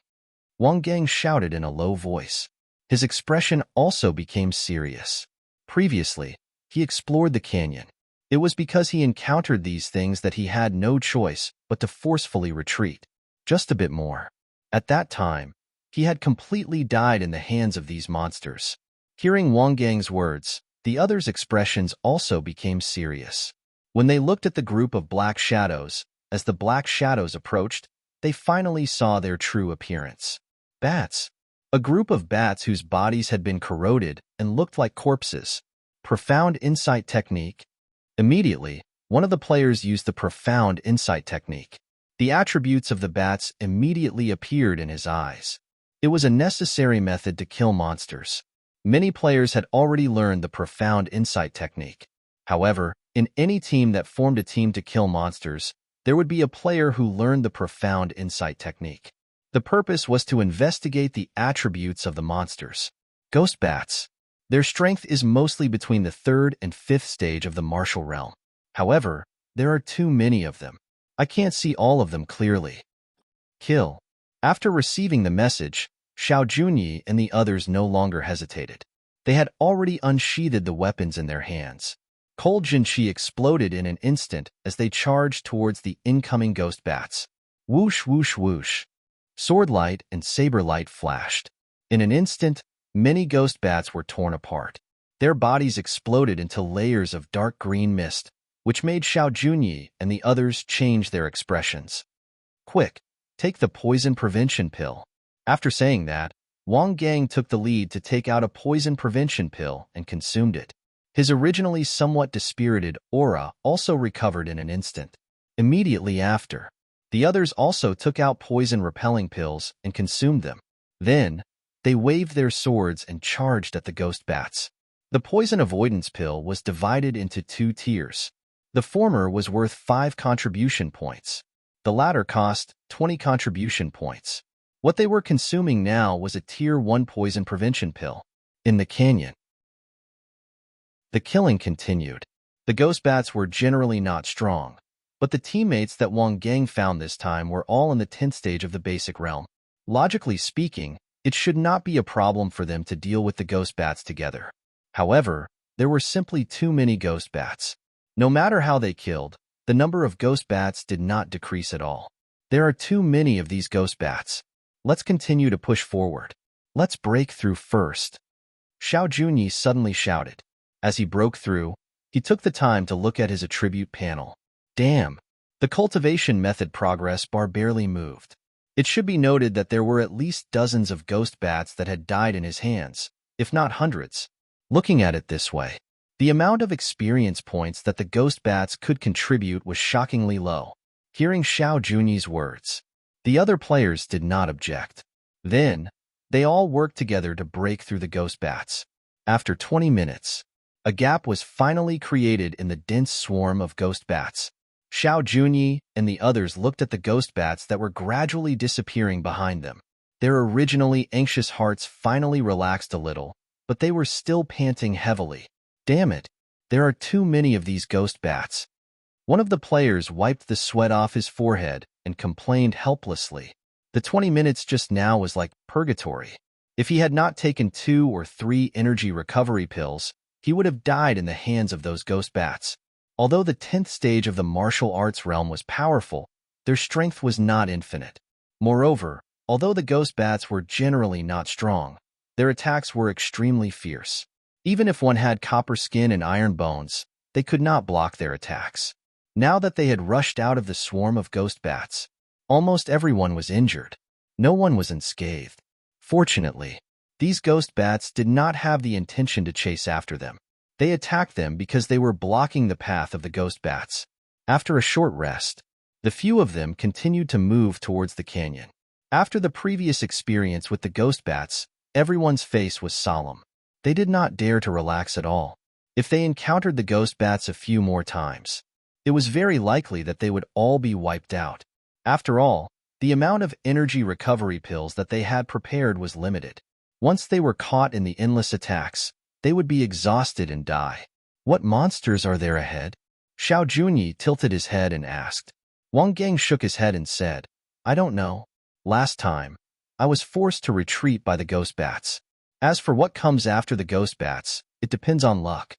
Wang Gang shouted in a low voice. His expression also became serious. Previously, he explored the canyon. It was because he encountered these things that he had no choice but to forcefully retreat. Just a bit more. At that time, he had completely died in the hands of these monsters. Hearing Wang Gang's words, the others' expressions also became serious. When they looked at the group of black shadows, as the black shadows approached, they finally saw their true appearance. Bats. A group of bats whose bodies had been corroded and looked like corpses. Profound insight technique. Immediately, one of the players used the profound insight technique. The attributes of the bats immediately appeared in his eyes. It was a necessary method to kill monsters. Many players had already learned the profound insight technique. However, in any team that formed a team to kill monsters, there would be a player who learned the profound insight technique. The purpose was to investigate the attributes of the monsters. Ghost bats. Their strength is mostly between the 3rd and 5th stage of the martial realm. However, there are too many of them. I can't see all of them clearly. Kill. After receiving the message, Xiao Junyi and the others no longer hesitated. They had already unsheathed the weapons in their hands. Cold Jinqi exploded in an instant as they charged towards the incoming ghost bats. Whoosh, whoosh, whoosh. Sword light and saber light flashed. In an instant, many ghost bats were torn apart. Their bodies exploded into layers of dark green mist, which made Xiao Junyi and the others change their expressions. Quick, take the poison prevention pill. After saying that, Wang Gang took the lead to take out a poison prevention pill and consumed it. His originally somewhat dispirited aura also recovered in an instant. Immediately after, the others also took out poison-repelling pills and consumed them. Then, they waved their swords and charged at the ghost bats. The poison avoidance pill was divided into 2 tiers. The former was worth 5 contribution points. The latter cost 20 contribution points. What they were consuming now was a Tier 1 poison prevention pill. In the canyon, the killing continued. The ghost bats were generally not strong, but the teammates that Wang Gang found this time were all in the 10th stage of the basic realm. Logically speaking, it should not be a problem for them to deal with the ghost bats together. However, there were simply too many ghost bats. No matter how they killed, the number of ghost bats did not decrease at all. There are too many of these ghost bats. Let's continue to push forward. Let's break through first. Xiao Junyi suddenly shouted. As he broke through, he took the time to look at his attribute panel. Damn! The cultivation method progress bar barely moved. It should be noted that there were at least dozens of ghost bats that had died in his hands, if not hundreds. Looking at it this way, the amount of experience points that the ghost bats could contribute was shockingly low. Hearing Xiao Junyi's words, the other players did not object. Then, they all worked together to break through the ghost bats. After 20 minutes, a gap was finally created in the dense swarm of ghost bats. Xiao Junyi and the others looked at the ghost bats that were gradually disappearing behind them. Their originally anxious hearts finally relaxed a little, but they were still panting heavily. Damn it, there are too many of these ghost bats. One of the players wiped the sweat off his forehead and complained helplessly. The 20 minutes just now was like purgatory. If he had not taken 2 or 3 energy recovery pills, he would have died in the hands of those ghost bats. Although the 10th stage of the martial arts realm was powerful, their strength was not infinite. Moreover, although the ghost bats were generally not strong, their attacks were extremely fierce. Even if one had copper skin and iron bones, They could not block their attacks. Now that they had rushed out of the swarm of ghost bats, almost everyone was injured. No one was unscathed. Fortunately, these ghost bats did not have the intention to chase after them. They attacked them because they were blocking the path of the ghost bats. After a short rest, the few of them continued to move towards the canyon. After the previous experience with the ghost bats, everyone's face was solemn. They did not dare to relax at all. If they encountered the ghost bats a few more times, it was very likely that they would all be wiped out. After all, the amount of energy recovery pills that they had prepared was limited. Once they were caught in the endless attacks, they would be exhausted and die. What monsters are there ahead? Xiao Junyi tilted his head and asked. Wang Gang shook his head and said, I don't know. Last time, I was forced to retreat by the ghost bats. As for what comes after the ghost bats, it depends on luck.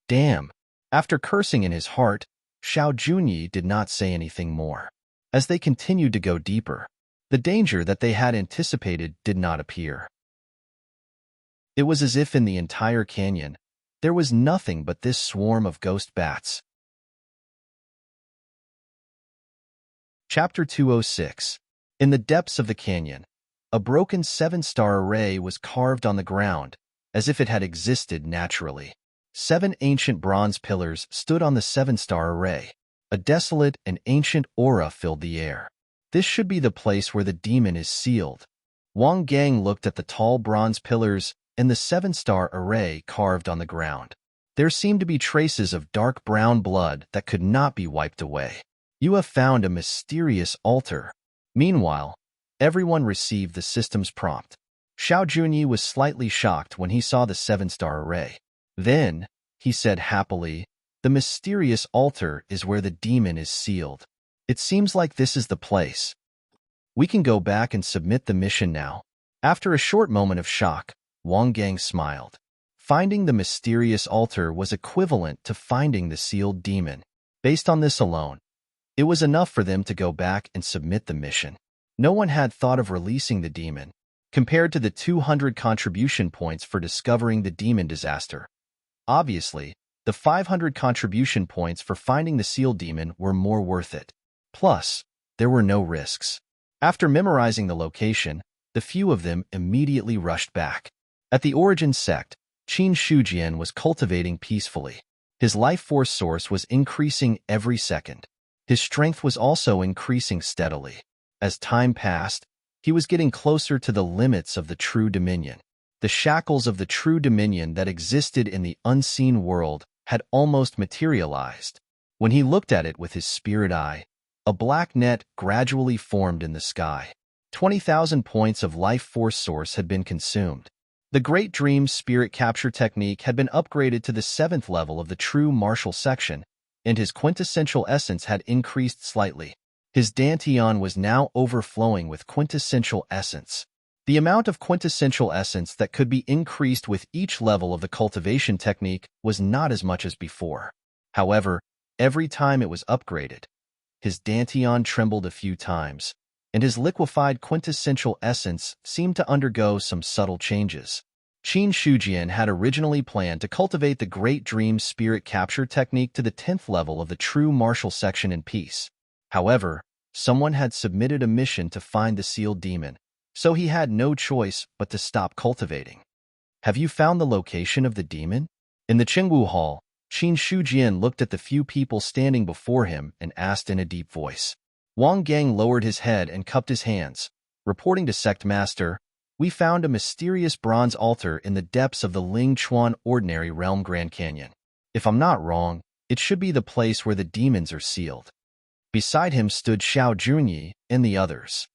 Damn. After cursing in his heart, Xiao Junyi did not say anything more. As they continued to go deeper, the danger that they had anticipated did not appear. It was as if in the entire canyon, there was nothing but this swarm of ghost bats. Chapter 206. In the depths of the canyon, a broken 7-star array was carved on the ground, as if it had existed naturally. 7 ancient bronze pillars stood on the 7-star array. A desolate and ancient aura filled the air. This should be the place where the demon is sealed. Wang Gang looked at the tall bronze pillars and the 7-star array carved on the ground. There seemed to be traces of dark brown blood that could not be wiped away. You have found a mysterious altar. Meanwhile, everyone received the system's prompt. Xiao Junyi was slightly shocked when he saw the 7-star array. Then, he said happily, the mysterious altar is where the demon is sealed. It seems like this is the place. We can go back and submit the mission now. After a short moment of shock, Wang Gang smiled. Finding the mysterious altar was equivalent to finding the sealed demon. Based on this alone, it was enough for them to go back and submit the mission. No one had thought of releasing the demon. Compared to the 200 contribution points for discovering the demon disaster, obviously, the 500 contribution points for finding the sealed demon were more worth it. Plus, there were no risks. After memorizing the location, the few of them immediately rushed back. At the origin sect, Qin Shujian was cultivating peacefully. His life force source was increasing every second. His strength was also increasing steadily. As time passed, he was getting closer to the limits of the true dominion. The shackles of the true dominion that existed in the unseen world had almost materialized. When he looked at it with his spirit eye, a black net gradually formed in the sky. 20,000 points of life force source had been consumed. The Great Dream spirit capture technique had been upgraded to the 7th level of the true martial section, and his quintessential essence had increased slightly. His dantian was now overflowing with quintessential essence. The amount of quintessential essence that could be increased with each level of the cultivation technique was not as much as before. However, every time it was upgraded, his dantian trembled a few times, and his liquefied quintessential essence seemed to undergo some subtle changes. Qin Shujian had originally planned to cultivate the Great Dream spirit capture technique to the 10th level of the true martial section in peace. However, someone had submitted a mission to find the sealed demon, so he had no choice but to stop cultivating. Have you found the location of the demon? In the Qingwu Hall, Qin Shujian looked at the few people standing before him and asked in a deep voice. Wang Gang lowered his head and cupped his hands, reporting to Sect Master, "We found a mysterious bronze altar in the depths of the Ling Chuan Ordinary Realm Grand Canyon. If I'm not wrong, it should be the place where the demons are sealed." Beside him stood Xiao Junyi and the others.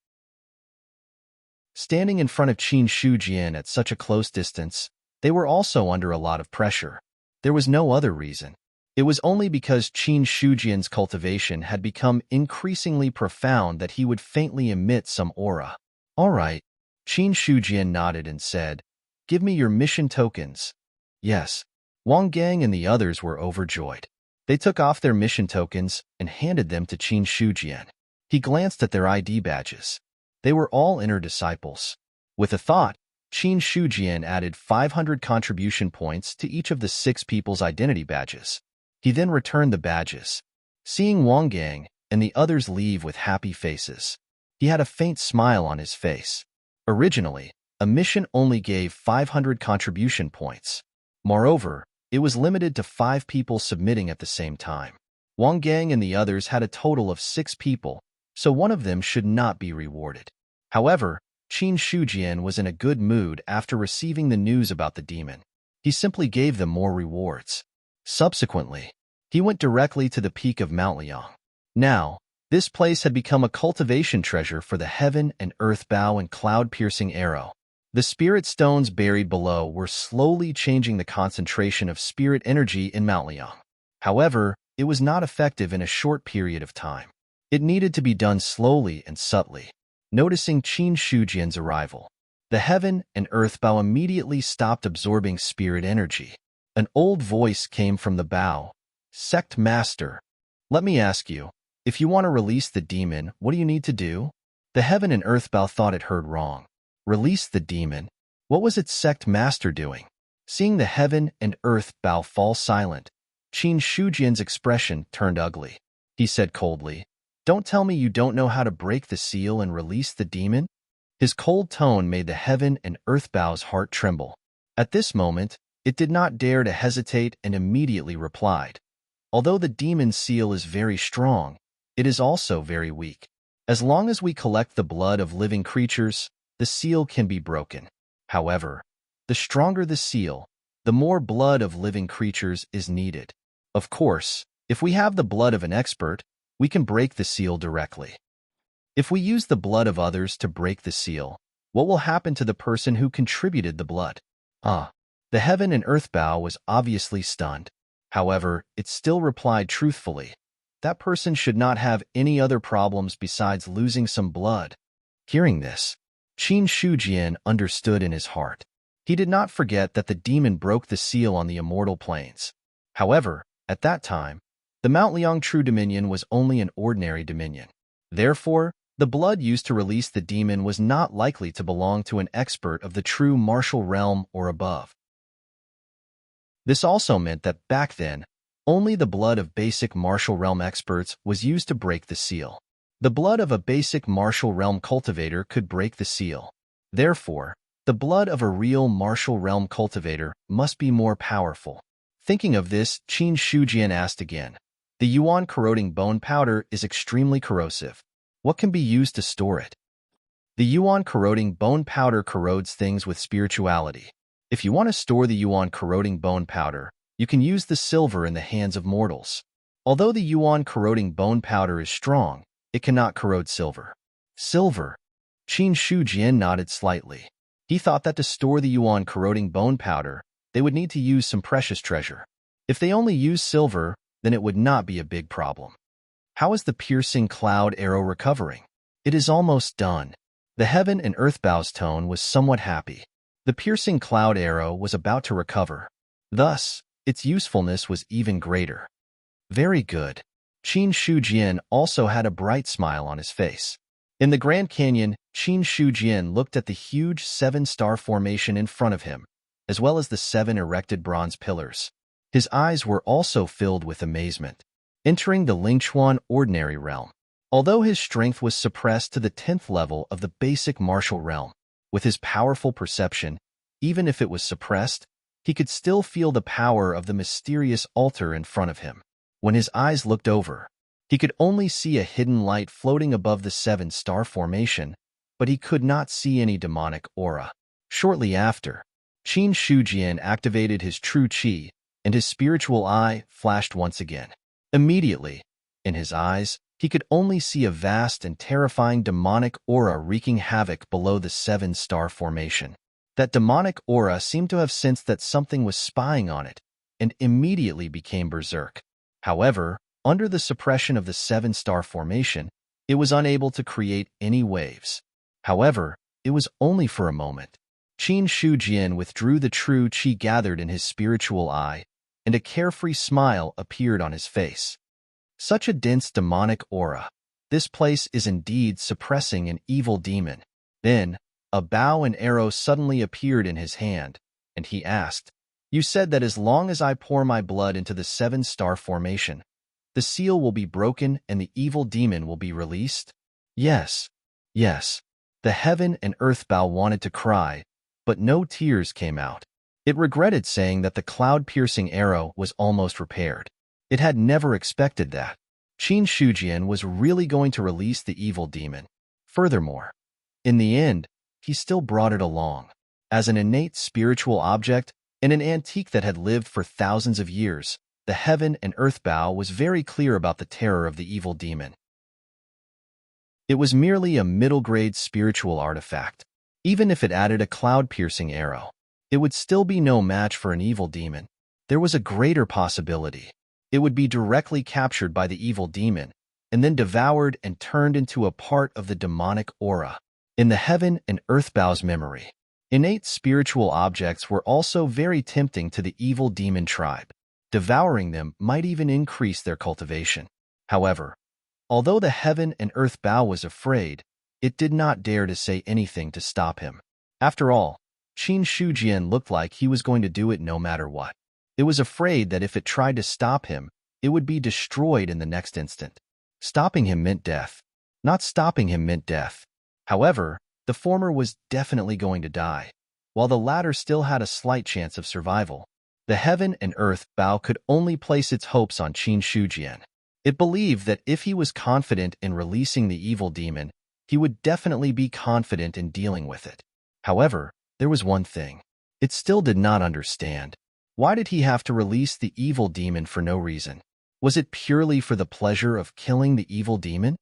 Standing in front of Qin Shujian at such a close distance, they were also under a lot of pressure. There was no other reason. It was only because Qin Shujian's cultivation had become increasingly profound that he would faintly emit some aura. All right. Qin Shujian nodded and said, "Give me your mission tokens." Yes. Wang Gang and the others were overjoyed. They took off their mission tokens and handed them to Qin Shujian. He glanced at their ID badges. They were all inner disciples. With a thought, Qin Shujian added 500 contribution points to each of the 6 people's identity badges. He then returned the badges. Seeing Wang Gang and the others leave with happy faces, he had a faint smile on his face. Originally, a mission only gave 500 contribution points. Moreover, it was limited to 5 people submitting at the same time. Wang Gang and the others had a total of 6 people, so one of them should not be rewarded. However, Qin Shujian was in a good mood after receiving the news about the demon. He simply gave them more rewards. Subsequently, he went directly to the peak of Mount Liang. Now, this place had become a cultivation treasure for the heaven and earth bow and cloud-piercing arrow. The spirit stones buried below were slowly changing the concentration of spirit energy in Mount Liang. However, it was not effective in a short period of time. It needed to be done slowly and subtly. Noticing Qin Shujian's arrival, the heaven and earth bow immediately stopped absorbing spirit energy. An old voice came from the bow. Sect Master, let me ask you, if you want to release the demon, what do you need to do? The heaven and earth bow thought it heard wrong. Release the demon? What was its sect master doing? Seeing the heaven and earth bow fall silent, Qin Shujian's expression turned ugly. He said coldly, "Don't tell me you don't know how to break the seal and release the demon?" His cold tone made the heaven and earth bow's heart tremble. At this moment, it did not dare to hesitate and immediately replied, "Although the demon's seal is very strong, it is also very weak. As long as we collect the blood of living creatures, the seal can be broken. However, the stronger the seal, the more blood of living creatures is needed. Of course, if we have the blood of an expert, we can break the seal directly. If we use the blood of others to break the seal, what will happen to the person who contributed the blood?" The heaven and earth bow was obviously stunned. However, it still replied truthfully, "That person should not have any other problems besides losing some blood." Hearing this, Qin Shujian understood in his heart. He did not forget that the demon broke the seal on the immortal plains. However, at that time, the Mount Liang True Dominion was only an ordinary dominion. Therefore, the blood used to release the demon was not likely to belong to an expert of the true martial realm or above. This also meant that back then, only the blood of basic martial realm experts was used to break the seal. The blood of a basic martial realm cultivator could break the seal. Therefore, the blood of a real martial realm cultivator must be more powerful. Thinking of this, Qin Shujian asked again, "The yuan corroding bone powder is extremely corrosive. What can be used to store it?" The yuan corroding bone powder corrodes things with spirituality. If you want to store the yuan corroding bone powder, you can use the silver in the hands of mortals. Although the yuan corroding bone powder is strong, it cannot corrode silver. Silver? Qin Shujian nodded slightly. He thought that to store the yuan corroding bone powder, they would need to use some precious treasure. If they only use silver, then it would not be a big problem. How is the piercing cloud arrow recovering? It is almost done. The heaven and earth bow's tone was somewhat happy. The piercing cloud arrow was about to recover. Thus, its usefulness was even greater. Very good. Qin Shujian also had a bright smile on his face. In the Grand Canyon, Qin Shujian looked at the huge 7-star formation in front of him, as well as the 7 erected bronze pillars. His eyes were also filled with amazement. Entering the Lingchuan ordinary realm. Although his strength was suppressed to the 10th level of the basic martial realm, with his powerful perception, even if it was suppressed, he could still feel the power of the mysterious altar in front of him. When his eyes looked over, he could only see a hidden light floating above the 7-star formation, but he could not see any demonic aura. Shortly after, Qin Shujian activated his true qi, and his spiritual eye flashed once again. Immediately, in his eyes, he could only see a vast and terrifying demonic aura wreaking havoc below the 7-star formation. That demonic aura seemed to have sensed that something was spying on it, and immediately became berserk. However, under the suppression of the 7-star formation, it was unable to create any waves. However, it was only for a moment. Qin Shujian withdrew the true qi gathered in his spiritual eye, and a carefree smile appeared on his face. Such a dense demonic aura. This place is indeed suppressing an evil demon. Then, a bow and arrow suddenly appeared in his hand, and he asked, You said that as long as I pour my blood into the seven-star formation, the seal will be broken and the evil demon will be released? Yes, yes. The heaven and earth bow wanted to cry, but no tears came out. It regretted saying that the cloud-piercing arrow was almost repaired. It had never expected that Qin Shujian was really going to release the evil demon. Furthermore, in the end, he still brought it along. As an innate spiritual object and an antique that had lived for thousands of years, the heaven and earth bow was very clear about the terror of the evil demon. It was merely a middle-grade spiritual artifact. Even if it added a cloud-piercing arrow, it would still be no match for an evil demon. There was a greater possibility. It would be directly captured by the evil demon, and then devoured and turned into a part of the demonic aura. In the heaven and earth bow's memory, innate spiritual objects were also very tempting to the evil demon tribe. Devouring them might even increase their cultivation. However, although the heaven and earth bow was afraid, it did not dare to say anything to stop him. After all, Qin Shujian looked like he was going to do it no matter what. It was afraid that if it tried to stop him, it would be destroyed in the next instant. Stopping him meant death. Not stopping him meant death. However, the former was definitely going to die, while the latter still had a slight chance of survival. The heaven and earth bow could only place its hopes on Qin Shujian. It believed that if he was confident in releasing the evil demon, he would definitely be confident in dealing with it. However, there was one thing. It still did not understand. Why did he have to release the evil demon for no reason? Was it purely for the pleasure of killing the evil demon?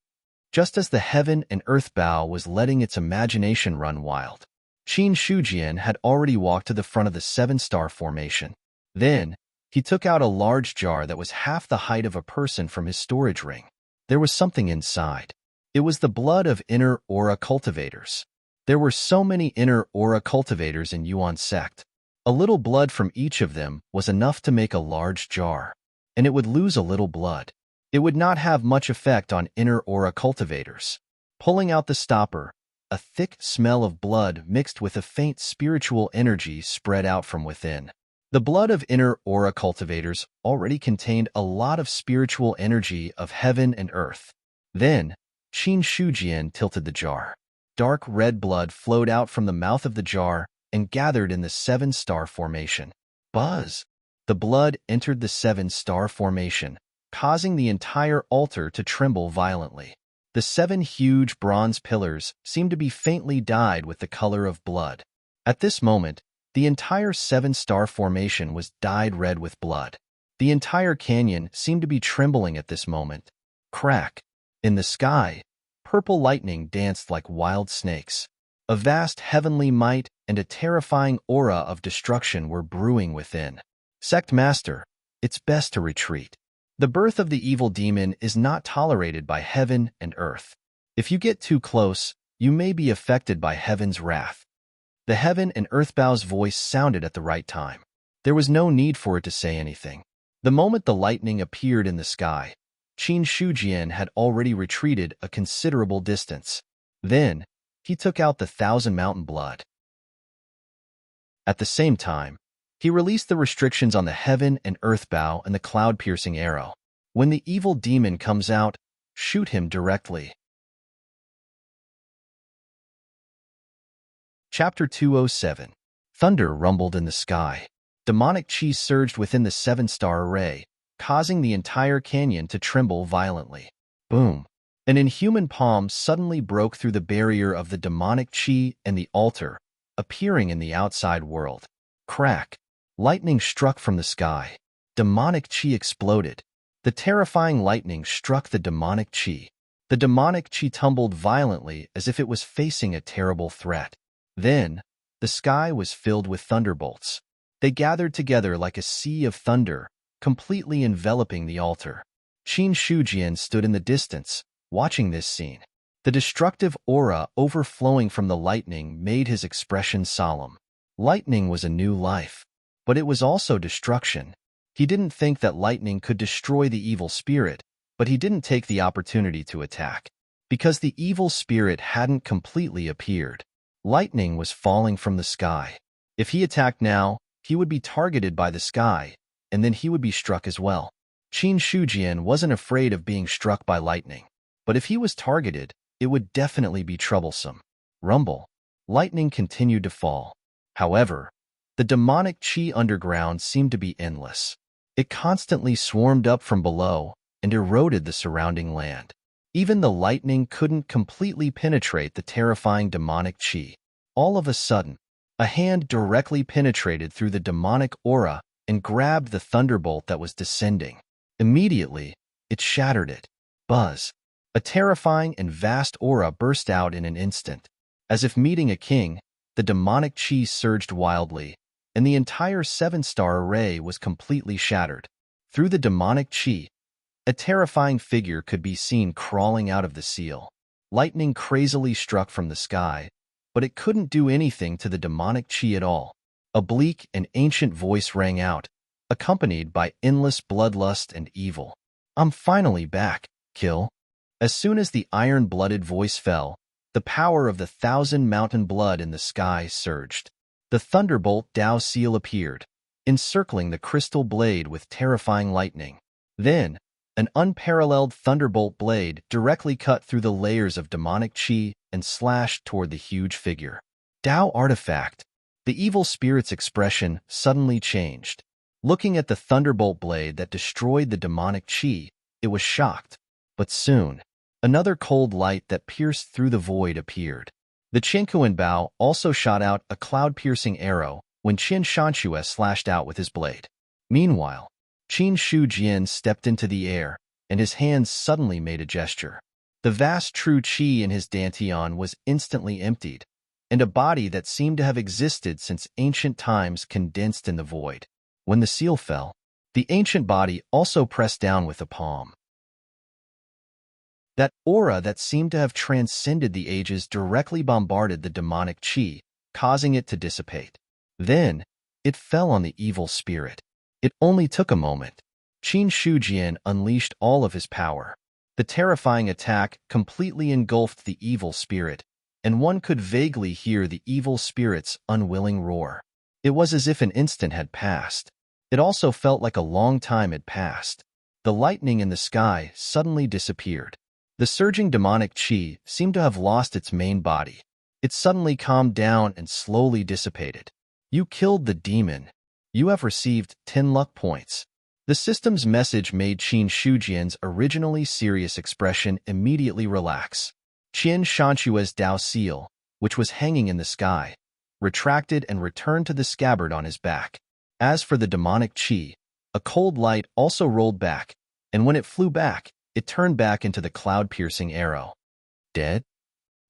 Just as the heaven and earth bow was letting its imagination run wild, Qin Shujian had already walked to the front of the seven-star formation. Then, he took out a large jar that was half the height of a person from his storage ring. There was something inside. It was the blood of inner aura cultivators. There were so many inner aura cultivators in Yuan sect. A little blood from each of them was enough to make a large jar, and it would lose a little blood. It would not have much effect on inner aura cultivators. Pulling out the stopper, a thick smell of blood mixed with a faint spiritual energy spread out from within. The blood of inner aura cultivators already contained a lot of spiritual energy of heaven and earth. Then, Qin Shujian tilted the jar. Dark red blood flowed out from the mouth of the jar and gathered in the seven-star formation. Buzz! The blood entered the seven-star formation, causing the entire altar to tremble violently. The 7 huge bronze pillars seemed to be faintly dyed with the color of blood. At this moment, the entire seven-star formation was dyed red with blood. The entire canyon seemed to be trembling at this moment. Crack! In the sky, purple lightning danced like wild snakes. A vast heavenly might and a terrifying aura of destruction were brewing within. Sect Master, it's best to retreat. The birth of the evil demon is not tolerated by heaven and earth. If you get too close, you may be affected by heaven's wrath. The heaven and earth bow's voice sounded at the right time. There was no need for it to say anything. The moment the lightning appeared in the sky, Qin Shujian had already retreated a considerable distance. Then, he took out the 1,000 mountain blood. At the same time, he released the restrictions on the heaven and earth bow and the cloud-piercing arrow. When the evil demon comes out, shoot him directly. Chapter 207. Thunder rumbled in the sky. Demonic chi surged within the seven-star array, causing the entire canyon to tremble violently. Boom! An inhuman palm suddenly broke through the barrier of the demonic chi and the altar, appearing in the outside world. Crack! Lightning struck from the sky. Demonic chi exploded. The terrifying lightning struck the demonic chi. The demonic chi tumbled violently as if it was facing a terrible threat. Then, the sky was filled with thunderbolts. They gathered together like a sea of thunder, completely enveloping the altar. Qin Shujian stood in the distance, watching this scene. The destructive aura overflowing from the lightning made his expression solemn. Lightning was a new life, but it was also destruction. He didn't think that lightning could destroy the evil spirit, but he didn't take the opportunity to attack, because the evil spirit hadn't completely appeared. Lightning was falling from the sky. If he attacked now, he would be targeted by the sky, and then he would be struck as well. Qin Shujian wasn't afraid of being struck by lightning, but if he was targeted, it would definitely be troublesome. Rumble. Lightning continued to fall. However, the demonic qi underground seemed to be endless. It constantly swarmed up from below and eroded the surrounding land. Even the lightning couldn't completely penetrate the terrifying demonic qi. All of a sudden, a hand directly penetrated through the demonic aura and grabbed the thunderbolt that was descending. Immediately, it shattered it. Buzz. A terrifying and vast aura burst out in an instant. As if meeting a king, the demonic qi surged wildly, and the entire seven-star array was completely shattered. Through the demonic qi, a terrifying figure could be seen crawling out of the seal. Lightning crazily struck from the sky, but it couldn't do anything to the demonic qi at all. A bleak and ancient voice rang out, accompanied by endless bloodlust and evil. "I'm finally back, kill." As soon as the iron-blooded voice fell, the power of the 1,000 mountain blood in the sky surged. The thunderbolt Dao seal appeared, encircling the crystal blade with terrifying lightning. Then, an unparalleled thunderbolt blade directly cut through the layers of demonic qi and slashed toward the huge figure. Dao artifact. The evil spirit's expression suddenly changed. Looking at the thunderbolt blade that destroyed the demonic qi, it was shocked. But soon, another cold light that pierced through the void appeared. The Chenkuan Bao also shot out a cloud-piercing arrow when Qin Shanxue slashed out with his blade. Meanwhile, Qin Shujian stepped into the air, and his hands suddenly made a gesture. The vast true qi in his dantian was instantly emptied, and a body that seemed to have existed since ancient times condensed in the void. When the seal fell, the ancient body also pressed down with a palm. That aura that seemed to have transcended the ages directly bombarded the demonic qi, causing it to dissipate. Then, it fell on the evil spirit. It only took a moment. Qin Shujian unleashed all of his power. The terrifying attack completely engulfed the evil spirit, and one could vaguely hear the evil spirit's unwilling roar. It was as if an instant had passed. It also felt like a long time had passed. The lightning in the sky suddenly disappeared. The surging demonic qi seemed to have lost its main body. It suddenly calmed down and slowly dissipated. "You killed the demon. You have received 10 luck points." The system's message made Qin Shujian's originally serious expression immediately relax. Qin Shanxue's Dao seal, which was hanging in the sky, retracted and returned to the scabbard on his back. As for the demonic qi, a cold light also rolled back, and when it flew back, it turned back into the cloud-piercing arrow. Dead?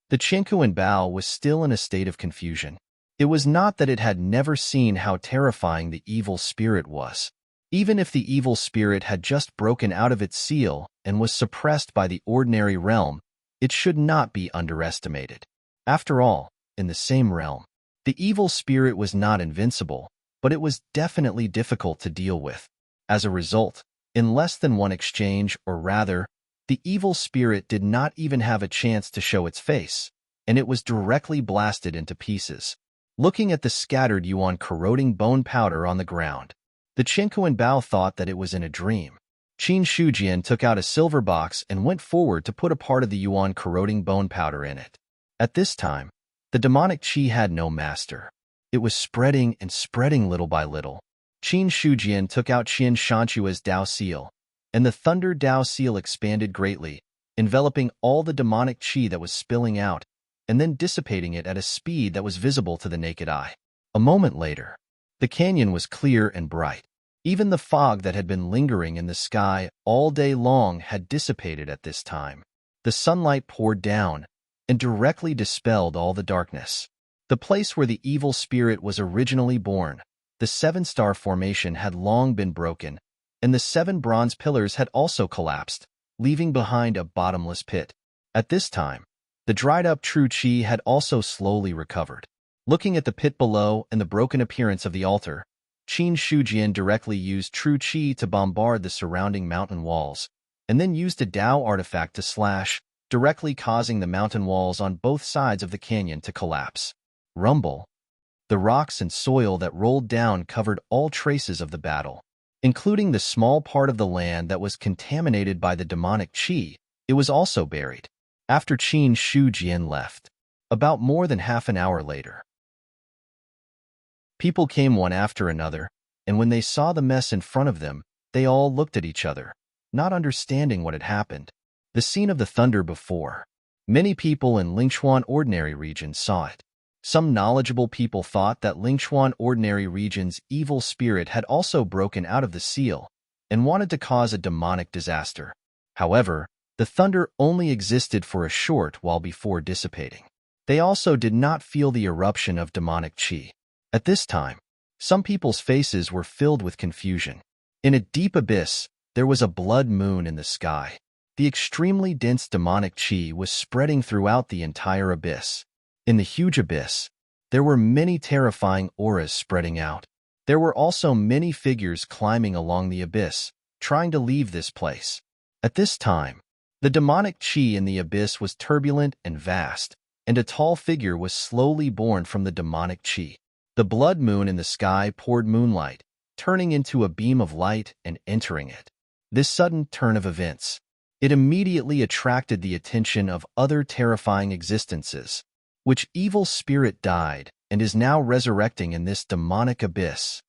The Chenkuan Bao was still in a state of confusion. It was not that it had never seen how terrifying the evil spirit was. Even if the evil spirit had just broken out of its seal and was suppressed by the ordinary realm, it should not be underestimated. After all, in the same realm, the evil spirit was not invincible, but it was definitely difficult to deal with. As a result, in less than one exchange, or rather, the evil spirit did not even have a chance to show its face, and it was directly blasted into pieces. Looking at the scattered yuan corroding bone powder on the ground, the Chenkuan Bao thought that it was in a dream. Qin Shujian took out a silver box and went forward to put a part of the yuan corroding bone powder in it. At this time, the demonic qi had no master. It was spreading and spreading little by little. Qin Shujian took out Qin Shanxue's Dao seal, and the Thunder Dao seal expanded greatly, enveloping all the demonic qi that was spilling out, and then dissipating it at a speed that was visible to the naked eye. A moment later, the canyon was clear and bright. Even the fog that had been lingering in the sky all day long had dissipated at this time. The sunlight poured down and directly dispelled all the darkness. The place where the evil spirit was originally born, the seven-star formation, had long been broken, and the 7 bronze pillars had also collapsed, leaving behind a bottomless pit. At this time, the dried-up true qi had also slowly recovered. Looking at the pit below and the broken appearance of the altar, Qin Shujian directly used true qi to bombard the surrounding mountain walls, and then used a Dao artifact to slash, directly causing the mountain walls on both sides of the canyon to collapse. Rumble. The rocks and soil that rolled down covered all traces of the battle, including the small part of the land that was contaminated by the demonic qi. It was also buried. After Qin Shujian left, about more than half an hour later, people came one after another, and when they saw the mess in front of them, they all looked at each other, not understanding what had happened. The scene of the thunder before. Many people in Lingchuan Ordinary Region saw it. Some knowledgeable people thought that Lingchuan Ordinary Region's evil spirit had also broken out of the seal and wanted to cause a demonic disaster. However, the thunder only existed for a short while before dissipating. They also did not feel the eruption of demonic qi. At this time, some people's faces were filled with confusion. In a deep abyss, there was a blood moon in the sky. The extremely dense demonic qi was spreading throughout the entire abyss. In the huge abyss, there were many terrifying auras spreading out. There were also many figures climbing along the abyss, trying to leave this place. At this time, the demonic qi in the abyss was turbulent and vast, and a tall figure was slowly born from the demonic qi. The blood moon in the sky poured moonlight, turning into a beam of light and entering it. This sudden turn of events, it immediately attracted the attention of other terrifying existences, which evil spirit died and is now resurrecting in this demonic abyss.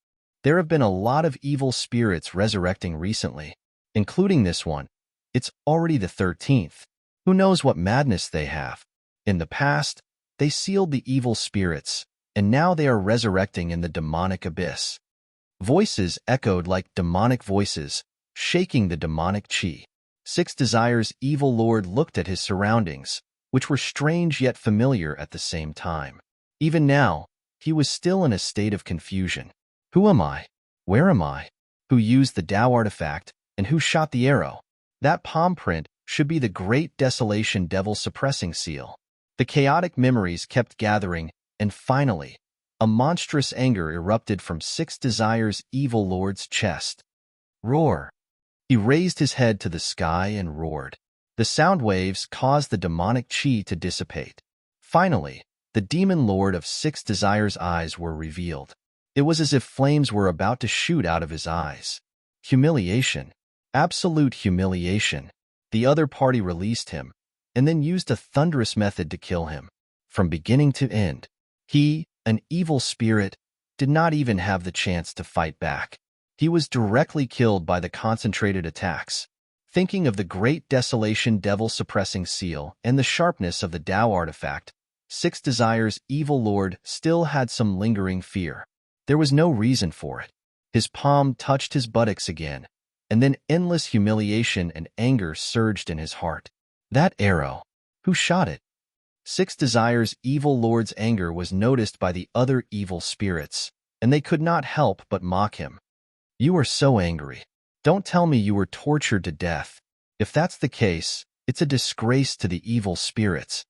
There have been a lot of evil spirits resurrecting recently, including this one. It's already the 13th. Who knows what madness they have? In the past, they sealed the evil spirits, and now they are resurrecting in the demonic abyss. Voices echoed like demonic voices, shaking the demonic qi. Six Desires' evil lord looked at his surroundings, which were strange yet familiar at the same time. Even now, he was still in a state of confusion. Who am I? Where am I? Who used the Tao artifact, and who shot the arrow? That palm print should be the Great Desolation Devil Suppressing Seal. The chaotic memories kept gathering, and finally, a monstrous anger erupted from Six Desires' evil lord's chest. Roar! He raised his head to the sky and roared. The sound waves caused the demonic qi to dissipate. Finally, the demon lord of Six Desires' eyes were revealed. It was as if flames were about to shoot out of his eyes. Humiliation. Absolute humiliation. The other party released him, and then used a thunderous method to kill him. From beginning to end, he, an evil spirit, did not even have the chance to fight back. He was directly killed by the concentrated attacks. Thinking of the Great Desolation Devil Suppressing Seal and the sharpness of the Tao artifact, Six Desires' evil lord still had some lingering fear. There was no reason for it. His palm touched his buttocks again, and then endless humiliation and anger surged in his heart. That arrow. Who shot it? Six Desires' evil lord's anger was noticed by the other evil spirits, and they could not help but mock him. You are so angry. Don't tell me you were tortured to death. If that's the case, it's a disgrace to the evil spirits.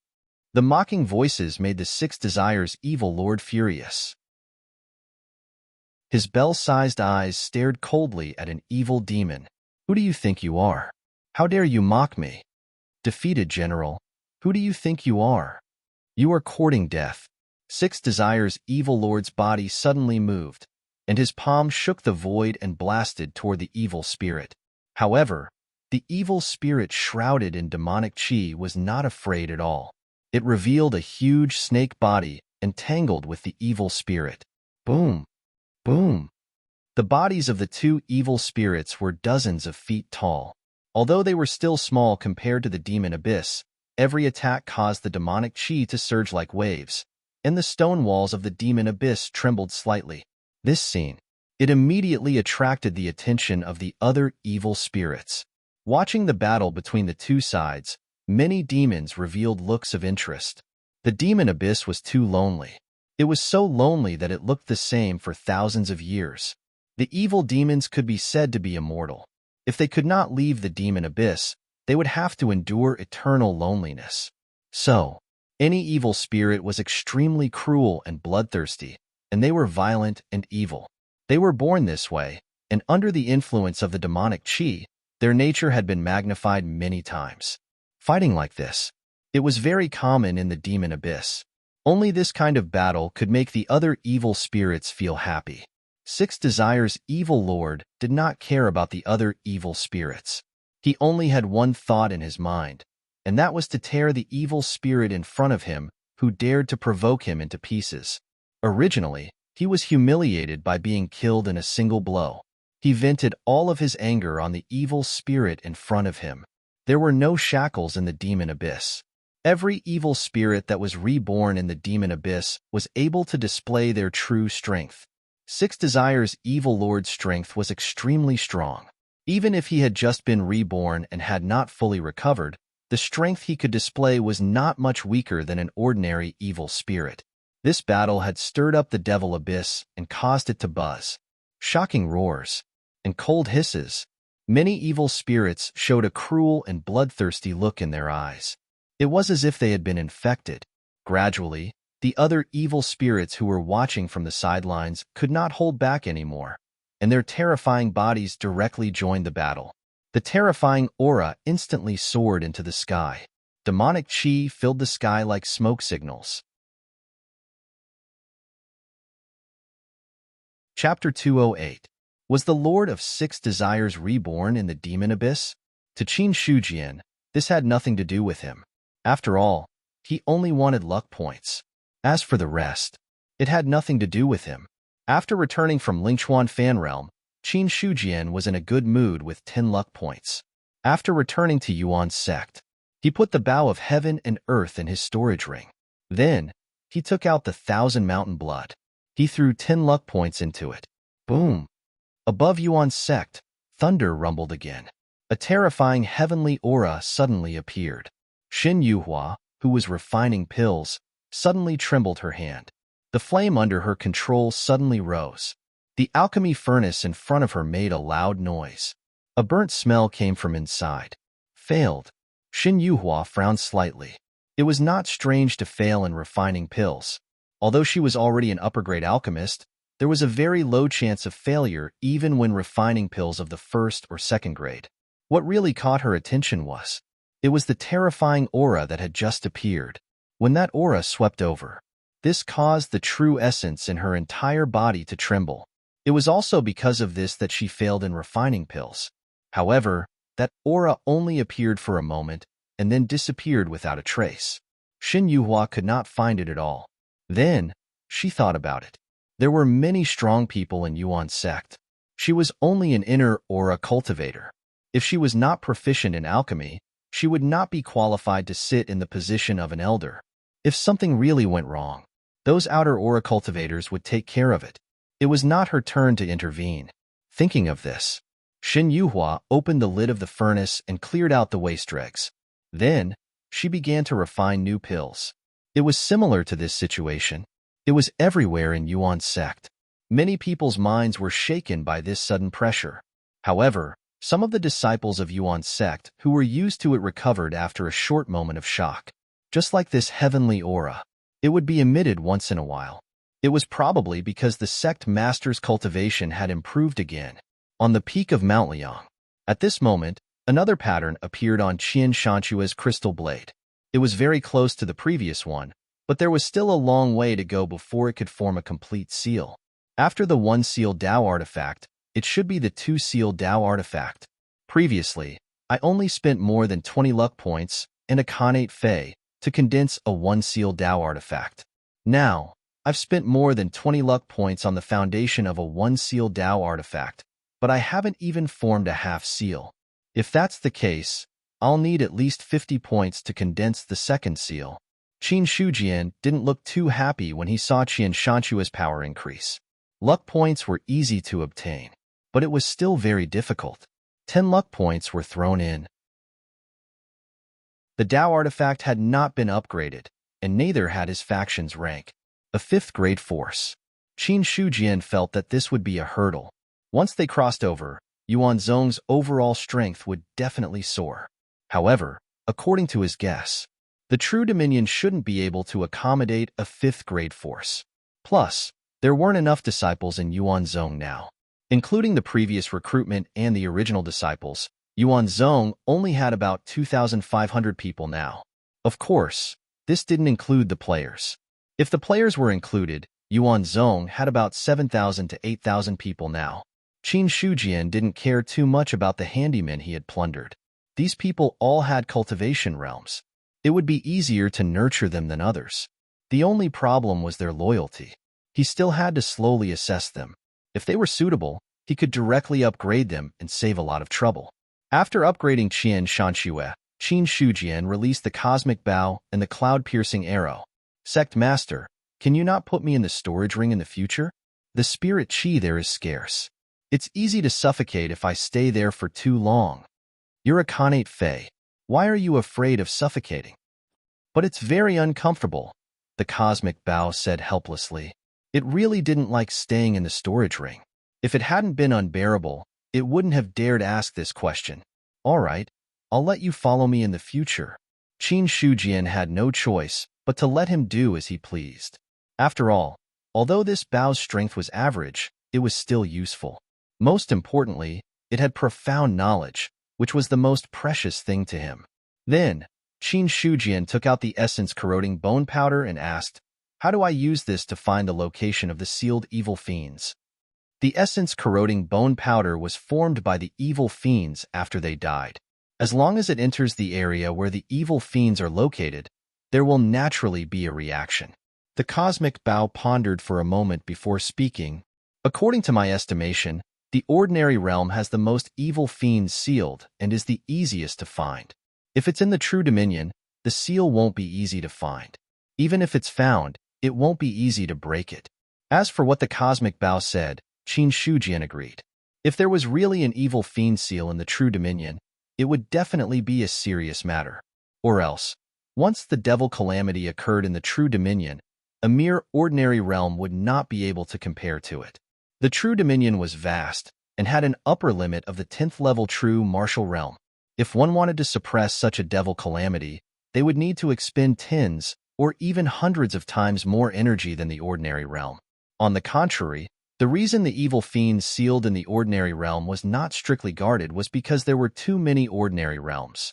The mocking voices made the Six Desires' evil lord furious. His bell-sized eyes stared coldly at an evil demon. Who do you think you are? How dare you mock me? Defeated general, who do you think you are? You are courting death. Six Desires' evil lord's body suddenly moved, and his palm shook the void and blasted toward the evil spirit. However, the evil spirit shrouded in demonic qi was not afraid at all. It revealed a huge snake body entangled with the evil spirit. Boom! Boom! The bodies of the two evil spirits were dozens of feet tall. Although they were still small compared to the demon abyss, every attack caused the demonic qi to surge like waves, and the stone walls of the demon abyss trembled slightly. This scene, it immediately attracted the attention of the other evil spirits. Watching the battle between the two sides, many demons revealed looks of interest. The demon abyss was too lonely. It was so lonely that it looked the same for thousands of years. The evil demons could be said to be immortal. If they could not leave the demon abyss, they would have to endure eternal loneliness. So, any evil spirit was extremely cruel and bloodthirsty, and they were violent and evil. They were born this way, and under the influence of the demonic qi, their nature had been magnified many times. Fighting like this, it was very common in the demon abyss. Only this kind of battle could make the other evil spirits feel happy. Six Desire's evil lord did not care about the other evil spirits. He only had one thought in his mind, and that was to tear the evil spirit in front of him who dared to provoke him into pieces. Originally, he was humiliated by being killed in a single blow. He vented all of his anger on the evil spirit in front of him. There were no shackles in the demon abyss. Every evil spirit that was reborn in the demon abyss was able to display their true strength. Six Desire's evil lord's strength was extremely strong. Even if he had just been reborn and had not fully recovered, the strength he could display was not much weaker than an ordinary evil spirit. This battle had stirred up the devil abyss and caused it to buzz. Shocking roars and cold hisses. Many evil spirits showed a cruel and bloodthirsty look in their eyes. It was as if they had been infected. Gradually, the other evil spirits who were watching from the sidelines could not hold back anymore, and their terrifying bodies directly joined the battle. The terrifying aura instantly soared into the sky. Demonic chi filled the sky like smoke signals. Chapter 208. Was the Lord of Six Desires reborn in the demon abyss? To Qin Shujian, this had nothing to do with him. After all, he only wanted luck points. As for the rest, it had nothing to do with him. After returning from Lingchuan Fan Realm, Qin Shujian was in a good mood with 10 luck points. After returning to Yuan's sect, he put the bow of heaven and earth in his storage ring. Then, he took out the 1,000 mountain blood. He threw 10 luck points into it. Boom! Above Yuan's sect, thunder rumbled again. A terrifying heavenly aura suddenly appeared. Xin Yuhua, who was refining pills, suddenly trembled her hand. The flame under her control suddenly rose. The alchemy furnace in front of her made a loud noise. A burnt smell came from inside. Failed. Xin Yuhua frowned slightly. It was not strange to fail in refining pills. Although she was already an upper-grade alchemist, there was a very low chance of failure even when refining pills of the first or second grade. What really caught her attention was, it was the terrifying aura that had just appeared. When that aura swept over, this caused the true essence in her entire body to tremble. It was also because of this that she failed in refining pills. However, that aura only appeared for a moment and then disappeared without a trace. Xin Yuhua could not find it at all. Then, she thought about it. There were many strong people in Yuan's sect. She was only an inner aura cultivator. If she was not proficient in alchemy, she would not be qualified to sit in the position of an elder. If something really went wrong, those outer aura cultivators would take care of it. It was not her turn to intervene. Thinking of this, Xin Yuhua opened the lid of the furnace and cleared out the waste dregs. Then, she began to refine new pills. It was similar to this situation. It was everywhere in Yuan's sect. Many people's minds were shaken by this sudden pressure. However, some of the disciples of Yuan's sect who were used to it recovered after a short moment of shock. Just like this heavenly aura, it would be emitted once in a while. It was probably because the sect master's cultivation had improved again. On the peak of Mount Liang, at this moment, another pattern appeared on Qian Shanchua's crystal blade. It was very close to the previous one, but there was still a long way to go before it could form a complete seal. After the 1-seal Dao artifact, it should be the 2-seal Dao artifact. Previously, I only spent more than 20 luck points and a Khanate Fei to condense a 1-seal Dao artifact. Now, I've spent more than 20 luck points on the foundation of a 1-seal Dao artifact, but I haven't even formed a half-seal. If that's the case, I'll need at least 50 points to condense the second seal. Qin Shujian didn't look too happy when he saw Qian Shanchua's power increase. Luck points were easy to obtain, but it was still very difficult. 10 luck points were thrown in. The Dao artifact had not been upgraded, and neither had his faction's rank. A 5th-grade force. Qin Shujian felt that this would be a hurdle. Once they crossed over, Yuan Zhong's overall strength would definitely soar. However, according to his guess, the true Dominion shouldn't be able to accommodate a 5th-grade force. Plus, there weren't enough disciples in Yuan Zhong now. Including the previous recruitment and the original disciples, Yuan Zhong only had about 2,500 people now. Of course, this didn't include the players. If the players were included, Yuan Zhong had about 7,000 to 8,000 people now. Qin Shujian didn't care too much about the handymen he had plundered. These people all had cultivation realms. It would be easier to nurture them than others. The only problem was their loyalty. He still had to slowly assess them. If they were suitable, he could directly upgrade them and save a lot of trouble. After upgrading Qian Shanxue, Qin Shujian released the Cosmic Bow and the Cloud-Piercing Arrow. Sect Master, can you not put me in the storage ring in the future? The spirit chi there is scarce. It's easy to suffocate if I stay there for too long. You're a Khanate Fey. Why are you afraid of suffocating? But it's very uncomfortable, the Cosmic Bow said helplessly. It really didn't like staying in the storage ring. If it hadn't been unbearable, it wouldn't have dared ask this question. All right, I'll let you follow me in the future. Qin Shujian had no choice but to let him do as he pleased. After all, although this bow's strength was average, it was still useful. Most importantly, it had profound knowledge, which was the most precious thing to him. Then, Qin Shujian took out the essence-corroding bone powder and asked, "How do I use this to find the location of the sealed evil fiends?" The essence-corroding bone powder was formed by the evil fiends after they died. As long as it enters the area where the evil fiends are located, there will naturally be a reaction. The Cosmic Bow pondered for a moment before speaking. According to my estimation, the ordinary realm has the most evil fiends sealed and is the easiest to find. If it's in the True Dominion, the seal won't be easy to find. Even if it's found, it won't be easy to break it. As for what the Cosmic Bow said, Qin Shujian agreed. If there was really an evil fiend seal in the True Dominion, it would definitely be a serious matter. Or else, once the devil calamity occurred in the True Dominion, a mere ordinary realm would not be able to compare to it. The True Dominion was vast and had an upper limit of the 10th level True Martial Realm. If one wanted to suppress such a devil calamity, they would need to expend tens or even hundreds of times more energy than the ordinary realm. On the contrary, the reason the evil fiends sealed in the ordinary realm was not strictly guarded was because there were too many ordinary realms.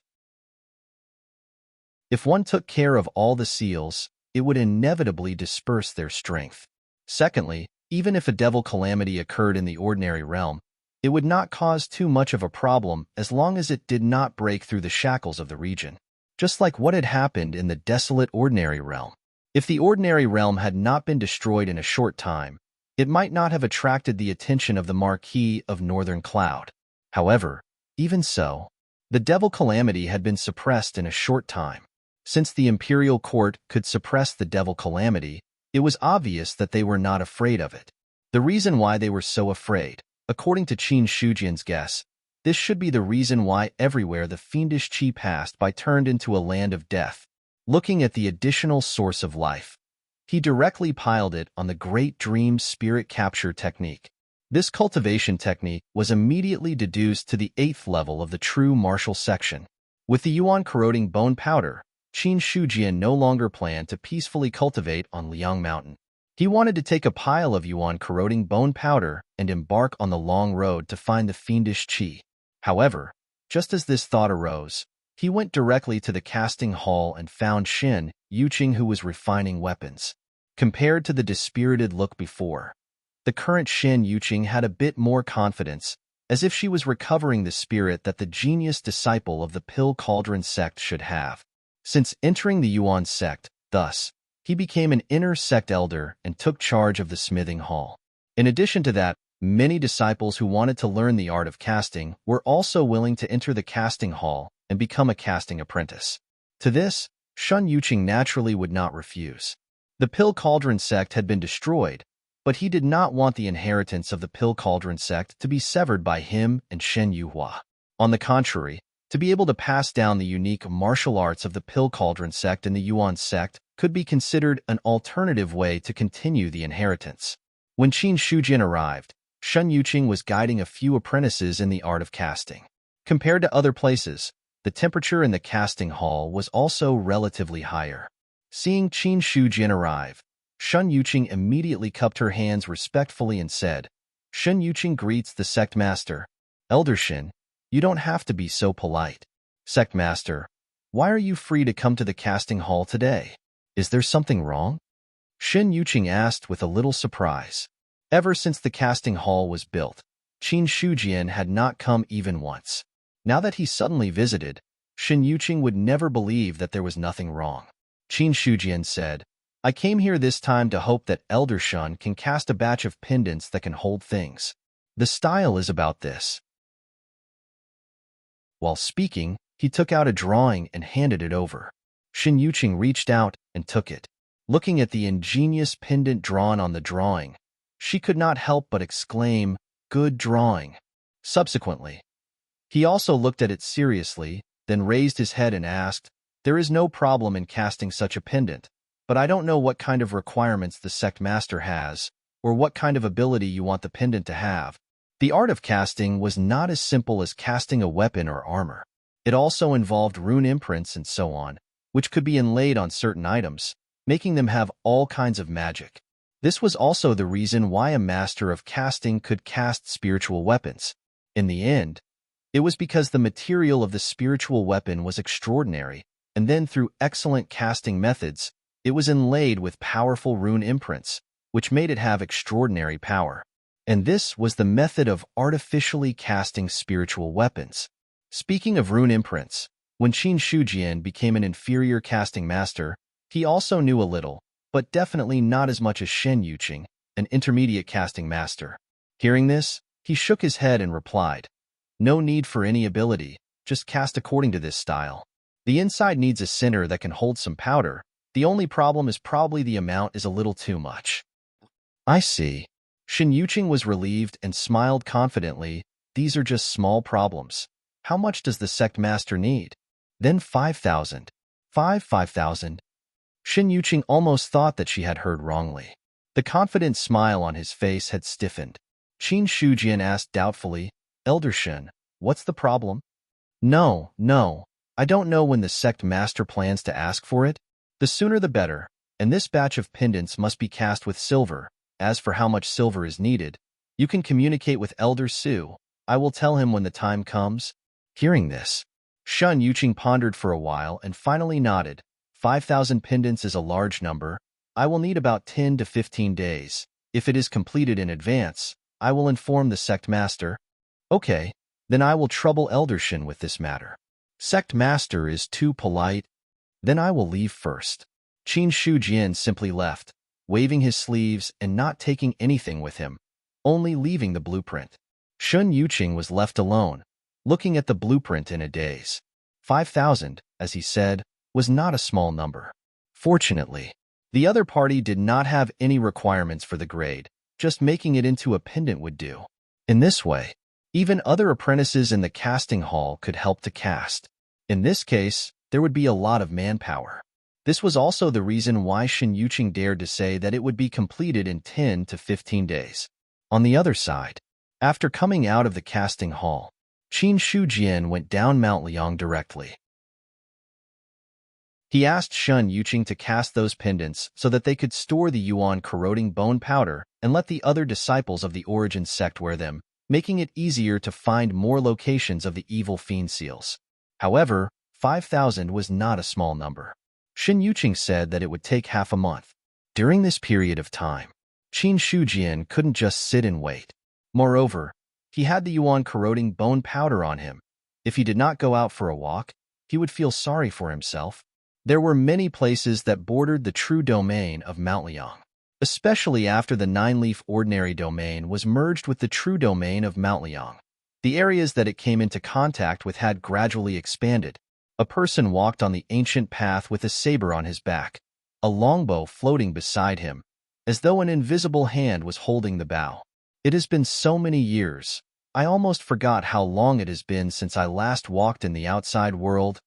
If one took care of all the seals, it would inevitably disperse their strength. Secondly, even if a devil calamity occurred in the ordinary realm, it would not cause too much of a problem as long as it did not break through the shackles of the region. Just like what had happened in the desolate ordinary realm. If the ordinary realm had not been destroyed in a short time, it might not have attracted the attention of the Marquis of Northern Cloud. However, even so, the devil calamity had been suppressed in a short time. Since the imperial court could suppress the devil calamity, it was obvious that they were not afraid of it. The reason why they were so afraid, according to Qin Shujian's guess, this should be the reason why everywhere the fiendish qi passed by turned into a land of death. Looking at the additional source of life, he directly piled it on the Great Dream Spirit Capture technique. This cultivation technique was immediately deduced to the 8th level of the True Martial section. With the Yuan corroding bone powder, Qin Shujian no longer planned to peacefully cultivate on Liang Mountain. He wanted to take a pile of Yuan corroding bone powder and embark on the long road to find the fiendish qi. However, just as this thought arose, he went directly to the casting hall and found Shen Yuqing, who was refining weapons. Compared to the dispirited look before, the current Shen Yuqing had a bit more confidence, as if she was recovering the spirit that the genius disciple of the Pill Cauldron sect should have. Since entering the Yuan sect, thus, he became an inner sect elder and took charge of the smithing hall. In addition to that, many disciples who wanted to learn the art of casting were also willing to enter the casting hall and become a casting apprentice. To this, Shen Yuqing naturally would not refuse. The Pill Cauldron sect had been destroyed, but he did not want the inheritance of the Pill Cauldron sect to be severed by him and Shen Yuhua. On the contrary, to be able to pass down the unique martial arts of the Pill Cauldron sect and the Yuan sect could be considered an alternative way to continue the inheritance. When Qin Shujian arrived, Shen Yuqing was guiding a few apprentices in the art of casting. Compared to other places, the temperature in the casting hall was also relatively higher. Seeing Qin Shujian arrive, Shen Yuqing immediately cupped her hands respectfully and said, "Shen Yuqing greets the sect master. Elder Shen, you don't have to be so polite. Sect master, why are you free to come to the casting hall today? Is there something wrong?" Shen Yuqing asked with a little surprise. Ever since the casting hall was built, Qin Shujian had not come even once. Now that he suddenly visited, Shen Yuqing would never believe that there was nothing wrong. Qin Shujian said, I came here this time to hope that Elder Shun can cast a batch of pendants that can hold things. The style is about this. While speaking, he took out a drawing and handed it over. Shen Yuqing reached out and took it. Looking at the ingenious pendant drawn on the drawing, she could not help but exclaim, good drawing. Subsequently, he also looked at it seriously, then raised his head and asked, there is no problem in casting such a pendant, but I don't know what kind of requirements the sect master has, or what kind of ability you want the pendant to have. The art of casting was not as simple as casting a weapon or armor. It also involved rune imprints and so on, which could be inlaid on certain items, making them have all kinds of magic. This was also the reason why a master of casting could cast spiritual weapons. In the end, it was because the material of the spiritual weapon was extraordinary, and then through excellent casting methods, it was inlaid with powerful rune imprints, which made it have extraordinary power. And this was the method of artificially casting spiritual weapons. Speaking of rune imprints, when Qin Shujian became an inferior casting master, he also knew a little, but definitely not as much as Shen Yuqing, an intermediate casting master. Hearing this, he shook his head and replied, no need for any ability, just cast according to this style. The inside needs a center that can hold some powder. The only problem is probably the amount is a little too much. I see. Shen Yuqing was relieved and smiled confidently. These are just small problems. How much does the sect master need? Then 5,000. 5,000. Shen Yuqing almost thought that she had heard wrongly. The confident smile on his face had stiffened. Qin Shujian asked doubtfully, Elder Shen, what's the problem? No, I don't know when the sect master plans to ask for it. The sooner the better, and this batch of pendants must be cast with silver. As for how much silver is needed, you can communicate with Elder Su. I will tell him when the time comes. Hearing this, Shen Yuqing pondered for a while and finally nodded. 5,000 pendants is a large number. I will need about 10 to 15 days. If it is completed in advance, I will inform the sect master. Okay, then I will trouble Elder Shen with this matter. Sect master is too polite. Then I will leave first. Qin Shujian simply left, waving his sleeves and not taking anything with him, only leaving the blueprint. Shen Yuqing was left alone, looking at the blueprint in a daze. 5,000, as he said, was not a small number. Fortunately, the other party did not have any requirements for the grade, just making it into a pendant would do. In this way, even other apprentices in the casting hall could help to cast. In this case, there would be a lot of manpower. This was also the reason why Shen Yuqing dared to say that it would be completed in 10 to 15 days. On the other side, after coming out of the casting hall, Qin Shujian went down Mount Liang directly. He asked Shen Yuqing to cast those pendants so that they could store the yuan-corroding bone powder and let the other disciples of the Origin sect wear them, making it easier to find more locations of the evil fiend seals. However, 5,000 was not a small number. Shen Yuqing said that it would take half a month. During this period of time, Qin Shujian couldn't just sit and wait. Moreover, he had the yuan-corroding bone powder on him. If he did not go out for a walk, he would feel sorry for himself. There were many places that bordered the true domain of Mount Liang, especially after the nine-leaf ordinary domain was merged with the true domain of Mount Liang. The areas that it came into contact with had gradually expanded. A person walked on the ancient path with a saber on his back, a longbow floating beside him, as though an invisible hand was holding the bow. It has been so many years. I almost forgot how long it has been since I last walked in the outside world.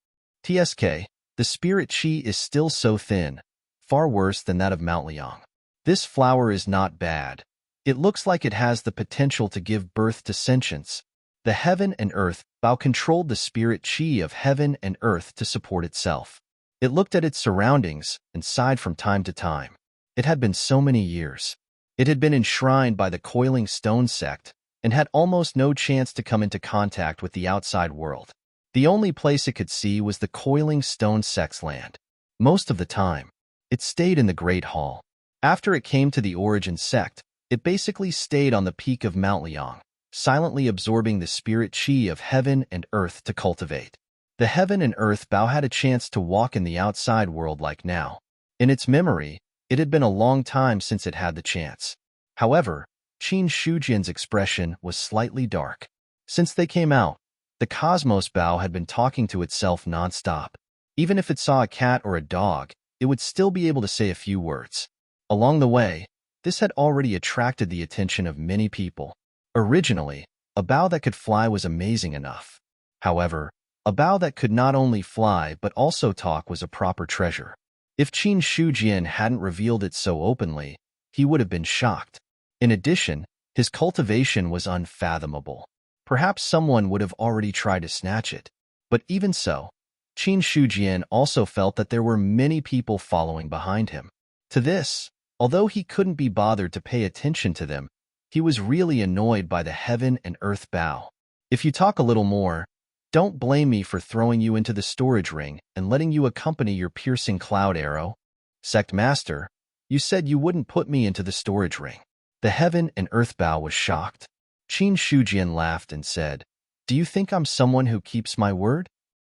TSK. The spirit chi is still so thin, far worse than that of Mount Liang. This flower is not bad. It looks like it has the potential to give birth to sentience. The heaven and earth bow controlled the spirit chi of heaven and earth to support itself. It looked at its surroundings and sighed from time to time. It had been so many years. It had been enshrined by the Coiling Stone sect and had almost no chance to come into contact with the outside world. The only place it could see was the Coiling Stone sect's land. Most of the time, it stayed in the Great Hall. After it came to the origin sect, it basically stayed on the peak of Mount Liang, silently absorbing the spirit chi of heaven and earth to cultivate. The heaven and earth Bao had a chance to walk in the outside world like now. In its memory, it had been a long time since it had the chance. However, Qin Shujian's expression was slightly dark. Since they came out, the Cosmos Bao had been talking to itself non-stop. Even if it saw a cat or a dog, it would still be able to say a few words. Along the way, this had already attracted the attention of many people. Originally, a Bao that could fly was amazing enough. However, a Bao that could not only fly but also talk was a proper treasure. If Qin Shujian hadn't revealed it so openly, he would have been shocked. In addition, his cultivation was unfathomable. Perhaps someone would have already tried to snatch it. But even so, Qin Shujian also felt that there were many people following behind him. To this, although he couldn't be bothered to pay attention to them, he was really annoyed by the heaven and earth Bao. If you talk a little more, don't blame me for throwing you into the storage ring and letting you accompany your piercing cloud arrow. Sect Master, you said you wouldn't put me into the storage ring. The heaven and earth Bao was shocked. Qin Shujian laughed and said, "Do you think I'm someone who keeps my word?"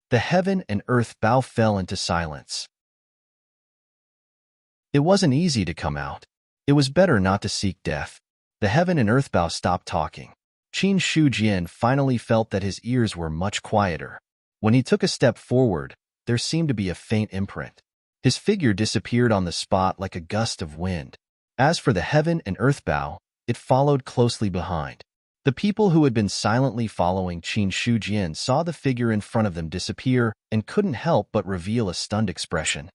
The heaven and earth Bao fell into silence. It wasn't easy to come out. It was better not to seek death. The heaven and earth Bao stopped talking. Qin Shujian finally felt that his ears were much quieter. When he took a step forward, there seemed to be a faint imprint. His figure disappeared on the spot like a gust of wind. As for the heaven and earth Bao, it followed closely behind. The people who had been silently following Qin Shujian saw the figure in front of them disappear and couldn't help but reveal a stunned expression.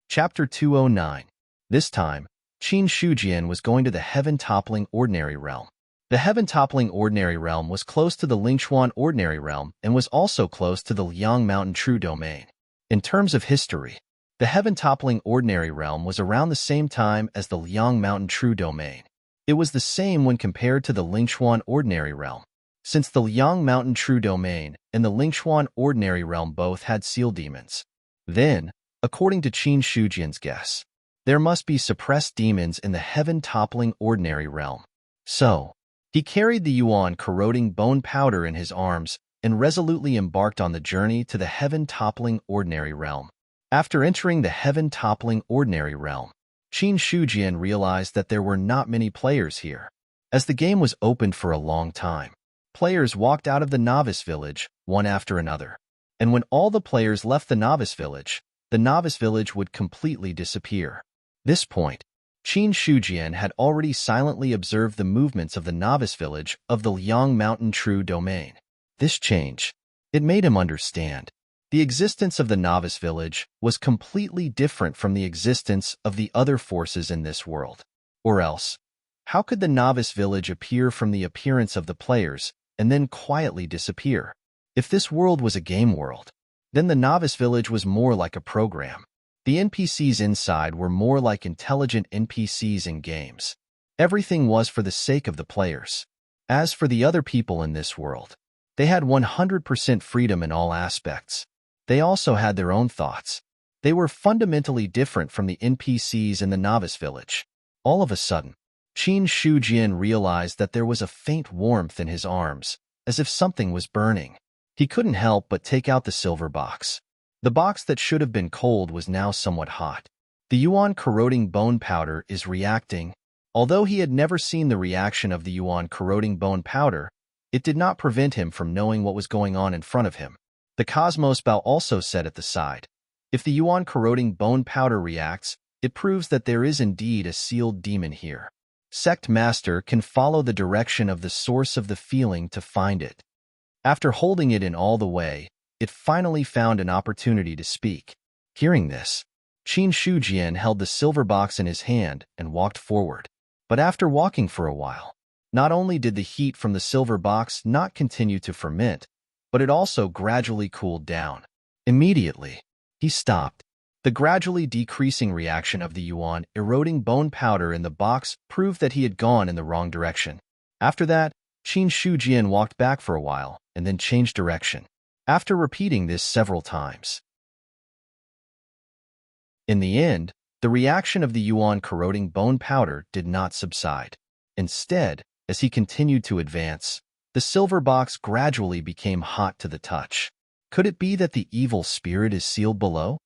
Chapter 209. This time, Qin Shujian was going to the heaven-toppling ordinary realm. The heaven-toppling ordinary realm was close to the Lingchuan ordinary realm and was also close to the Liang Mountain True Domain. In terms of history, the heaven-toppling ordinary realm was around the same time as the Liang Mountain True Domain. It was the same when compared to the Lingchuan ordinary realm. Since the Liang Mountain True Domain and the Lingchuan ordinary realm both had seal demons. Then, according to Qin Shujian's guess, there must be suppressed demons in the heaven-toppling ordinary realm. So, he carried the yuan corroding bone powder in his arms and resolutely embarked on the journey to the heaven-toppling ordinary realm. After entering the heaven-toppling ordinary realm, Qin Shujian realized that there were not many players here. As the game was opened for a long time, players walked out of the novice village, one after another. And when all the players left the novice village would completely disappear. This point, Qin Shujian had already silently observed the movements of the novice village of the Liang Mountain True Domain. This change, it made him understand. The existence of the novice village was completely different from the existence of the other forces in this world. Or else, how could the novice village appear from the appearance of the players and then quietly disappear? If this world was a game world, then the novice village was more like a program. The NPCs inside were more like intelligent NPCs in games. Everything was for the sake of the players. As for the other people in this world, they had 100% freedom in all aspects. They also had their own thoughts. They were fundamentally different from the NPCs in the novice village. All of a sudden, Qin Shujian realized that there was a faint warmth in his arms, as if something was burning. He couldn't help but take out the silver box. The box that should have been cold was now somewhat hot. The yuan corroding bone powder is reacting. Although he had never seen the reaction of the yuan corroding bone powder, it did not prevent him from knowing what was going on in front of him. The Cosmos Bao also said at the side, "If the yuan corroding bone powder reacts, it proves that there is indeed a sealed demon here. Sect Master can follow the direction of the source of the feeling to find it." After holding it in all the way, it finally found an opportunity to speak. Hearing this, Qin Shujian held the silver box in his hand and walked forward. But after walking for a while, not only did the heat from the silver box not continue to ferment, but it also gradually cooled down. Immediately, he stopped. The gradually decreasing reaction of the yuan eroding bone powder in the box proved that he had gone in the wrong direction. After that, Qin Shujian walked back for a while and then changed direction. After repeating this several times, In the end, the reaction of the yuan corroding bone powder did not subside. Instead, as he continued to advance, the silver box gradually became hot to the touch. Could it be that the evil spirit is sealed below?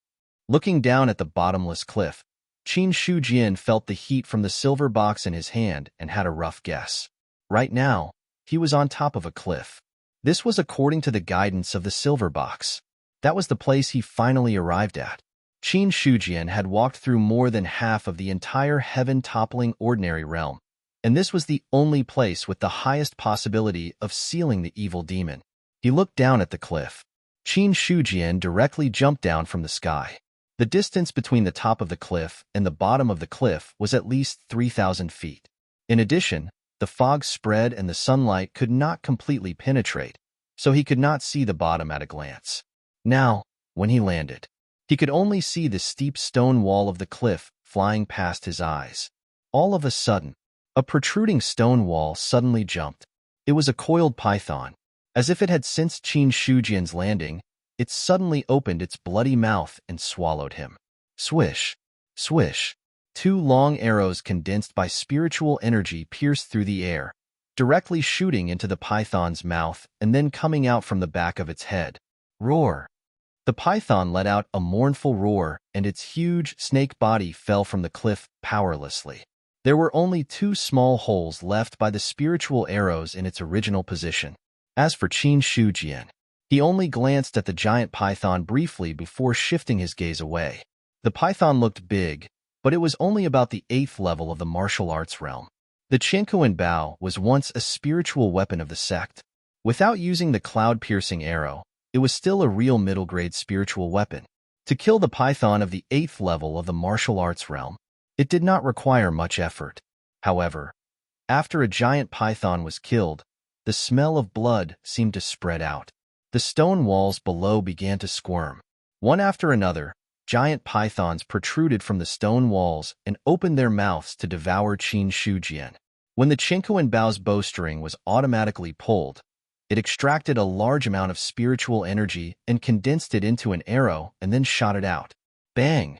Looking down at the bottomless cliff, Qin Shujian felt the heat from the silver box in his hand and had a rough guess. Right now, he was on top of a cliff. This was according to the guidance of the silver box. That was the place he finally arrived at. Qin Shujian had walked through more than half of the entire heaven-toppling ordinary realm, and this was the only place with the highest possibility of sealing the evil demon. He looked down at the cliff. Qin Shujian directly jumped down from the sky. The distance between the top of the cliff and the bottom of the cliff was at least 3,000 feet. In addition, the fog spread and the sunlight could not completely penetrate, so he could not see the bottom at a glance. Now, when he landed, he could only see the steep stone wall of the cliff flying past his eyes. All of a sudden, a protruding stone wall suddenly jumped. It was a coiled python. As if it had sensed Qin Shujian's landing, it suddenly opened its bloody mouth and swallowed him. Swish, swish. 2 long arrows condensed by spiritual energy pierced through the air, directly shooting into the python's mouth and then coming out from the back of its head. Roar! The python let out a mournful roar, and its huge snake body fell from the cliff powerlessly. There were only 2 small holes left by the spiritual arrows in its original position. As for Qin Shujian, he only glanced at the giant python briefly before shifting his gaze away. The python looked big, but it was only about the 8th level of the martial arts realm. The Chenkuan Bao was once a spiritual weapon of the sect. Without using the cloud-piercing arrow, it was still a real middle-grade spiritual weapon. To kill the python of the 8th level of the martial arts realm, it did not require much effort. However, after a giant python was killed, the smell of blood seemed to spread out. The stone walls below began to squirm. One after another, giant pythons protruded from the stone walls and opened their mouths to devour Qin Shujian. When the Chenkuan Bao's bowstring was automatically pulled, it extracted a large amount of spiritual energy and condensed it into an arrow and then shot it out. Bang!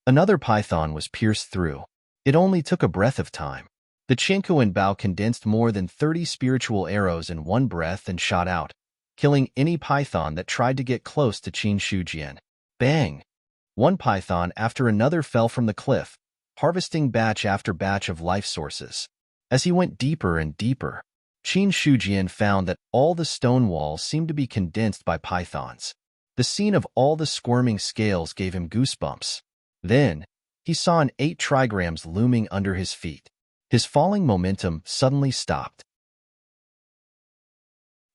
Another python was pierced through. It only took a breath of time. The Chenkuan Bao condensed more than 30 spiritual arrows in one breath and shot out, killing any python that tried to get close to Qin Shujian. Bang! One python after another fell from the cliff, harvesting batch after batch of life sources. As he went deeper and deeper, Qin Shujian found that all the stone walls seemed to be condensed by pythons. The scene of all the squirming scales gave him goosebumps. Then, he saw an 8 trigrams looming under his feet. His falling momentum suddenly stopped.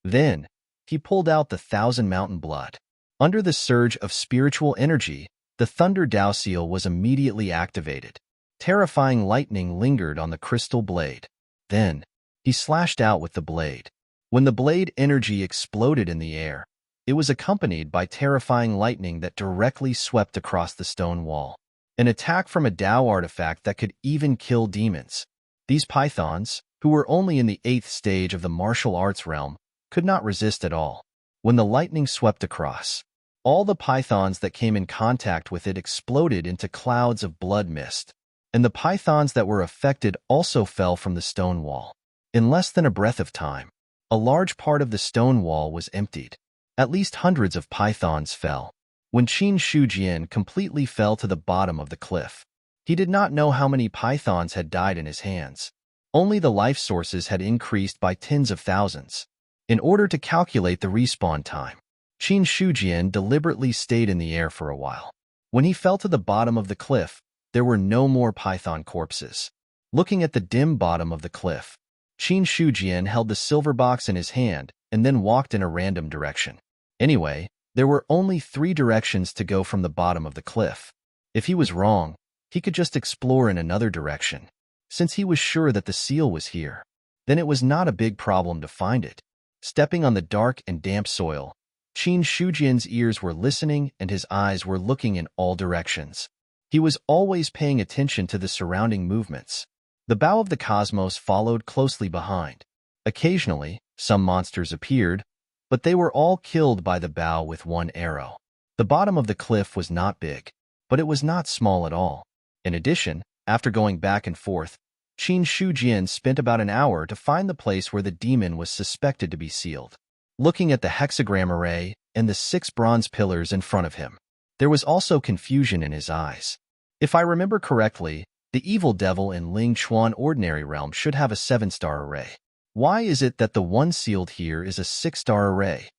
Then, he pulled out the 1,000 mountain blood. Under the surge of spiritual energy, the Thunder Dao Seal was immediately activated. Terrifying lightning lingered on the crystal blade. Then, he slashed out with the blade. When the blade energy exploded in the air, it was accompanied by terrifying lightning that directly swept across the stone wall. An attack from a Dao artifact that could even kill demons. These pythons, who were only in the 8th stage of the martial arts realm, could not resist at all. When the lightning swept across, all the pythons that came in contact with it exploded into clouds of blood mist, and the pythons that were affected also fell from the stone wall. In less than a breath of time, a large part of the stone wall was emptied. At least hundreds of pythons fell. When Qin Shujian completely fell to the bottom of the cliff, he did not know how many pythons had died in his hands. Only the life sources had increased by tens of thousands. In order to calculate the respawn time, Qin Shujian deliberately stayed in the air for a while. When he fell to the bottom of the cliff, there were no more python corpses. Looking at the dim bottom of the cliff, Qin Shujian held the silver box in his hand and then walked in a random direction. Anyway, there were only 3 directions to go from the bottom of the cliff. If he was wrong, he could just explore in another direction. Since he was sure that the seal was here, then it was not a big problem to find it. Stepping on the dark and damp soil, Qin Shujian's ears were listening and his eyes were looking in all directions. He was always paying attention to the surrounding movements. The Bao of the cosmos followed closely behind. Occasionally, some monsters appeared, but they were all killed by the Bao with one arrow. The bottom of the cliff was not big. but it was not small at all. In addition, after going back and forth, Qin Shujian spent about an hour to find the place where the demon was suspected to be sealed. Looking at the hexagram array and the 6 bronze pillars in front of him, there was also confusion in his eyes. If I remember correctly, the evil devil in Ling Chuan Ordinary Realm should have a 7-star array. Why is it that the one sealed here is a 6-star array?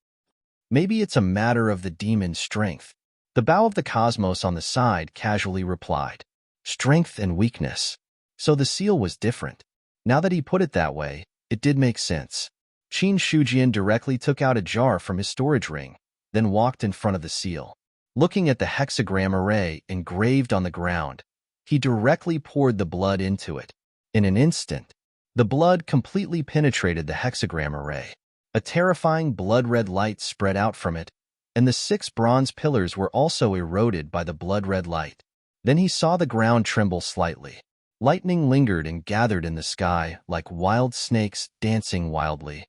Maybe it's a matter of the demon's strength. The Bow of the Cosmos on the side casually replied, "Strength and weakness." So the seal was different. Now that he put it that way, it did make sense. Qin Shujian directly took out a jar from his storage ring, then walked in front of the seal. Looking at the hexagram array engraved on the ground, he directly poured the blood into it. In an instant, the blood completely penetrated the hexagram array. A terrifying blood-red light spread out from it, and the 6 bronze pillars were also eroded by the blood-red light. Then he saw the ground tremble slightly. Lightning lingered and gathered in the sky like wild snakes dancing wildly.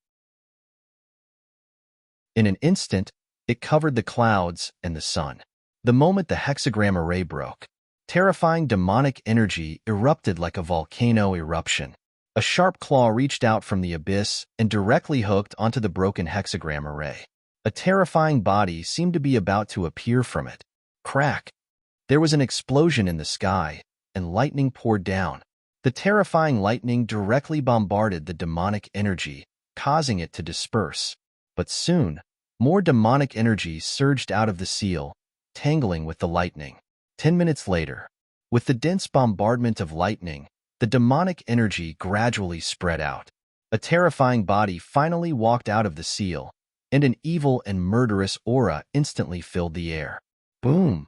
In an instant, it covered the clouds and the sun. The moment the hexagram array broke, terrifying demonic energy erupted like a volcano eruption. A sharp claw reached out from the abyss and directly hooked onto the broken hexagram array. A terrifying body seemed to be about to appear from it. Crack! There was an explosion in the sky, and lightning poured down. The terrifying lightning directly bombarded the demonic energy, causing it to disperse. But soon, more demonic energy surged out of the seal, tangling with the lightning. 10 minutes later, with the dense bombardment of lightning, the demonic energy gradually spread out. A terrifying body finally walked out of the seal, and an evil and murderous aura instantly filled the air. Boom!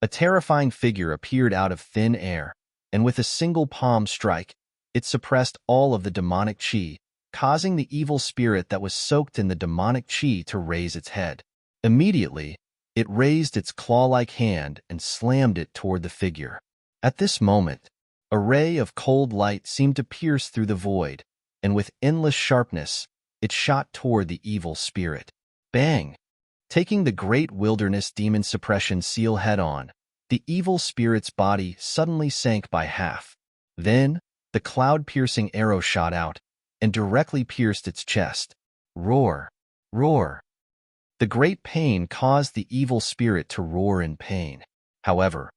A terrifying figure appeared out of thin air, and with a single palm strike, it suppressed all of the demonic chi, causing the evil spirit that was soaked in the demonic chi to raise its head. Immediately, it raised its claw-like hand and slammed it toward the figure. At this moment, a ray of cold light seemed to pierce through the void, and with endless sharpness, it shot toward the evil spirit. Bang! Taking the great wilderness demon suppression seal head-on, the evil spirit's body suddenly sank by half. Then, the cloud-piercing arrow shot out and directly pierced its chest. Roar! Roar! The great pain caused the evil spirit to roar in pain. However,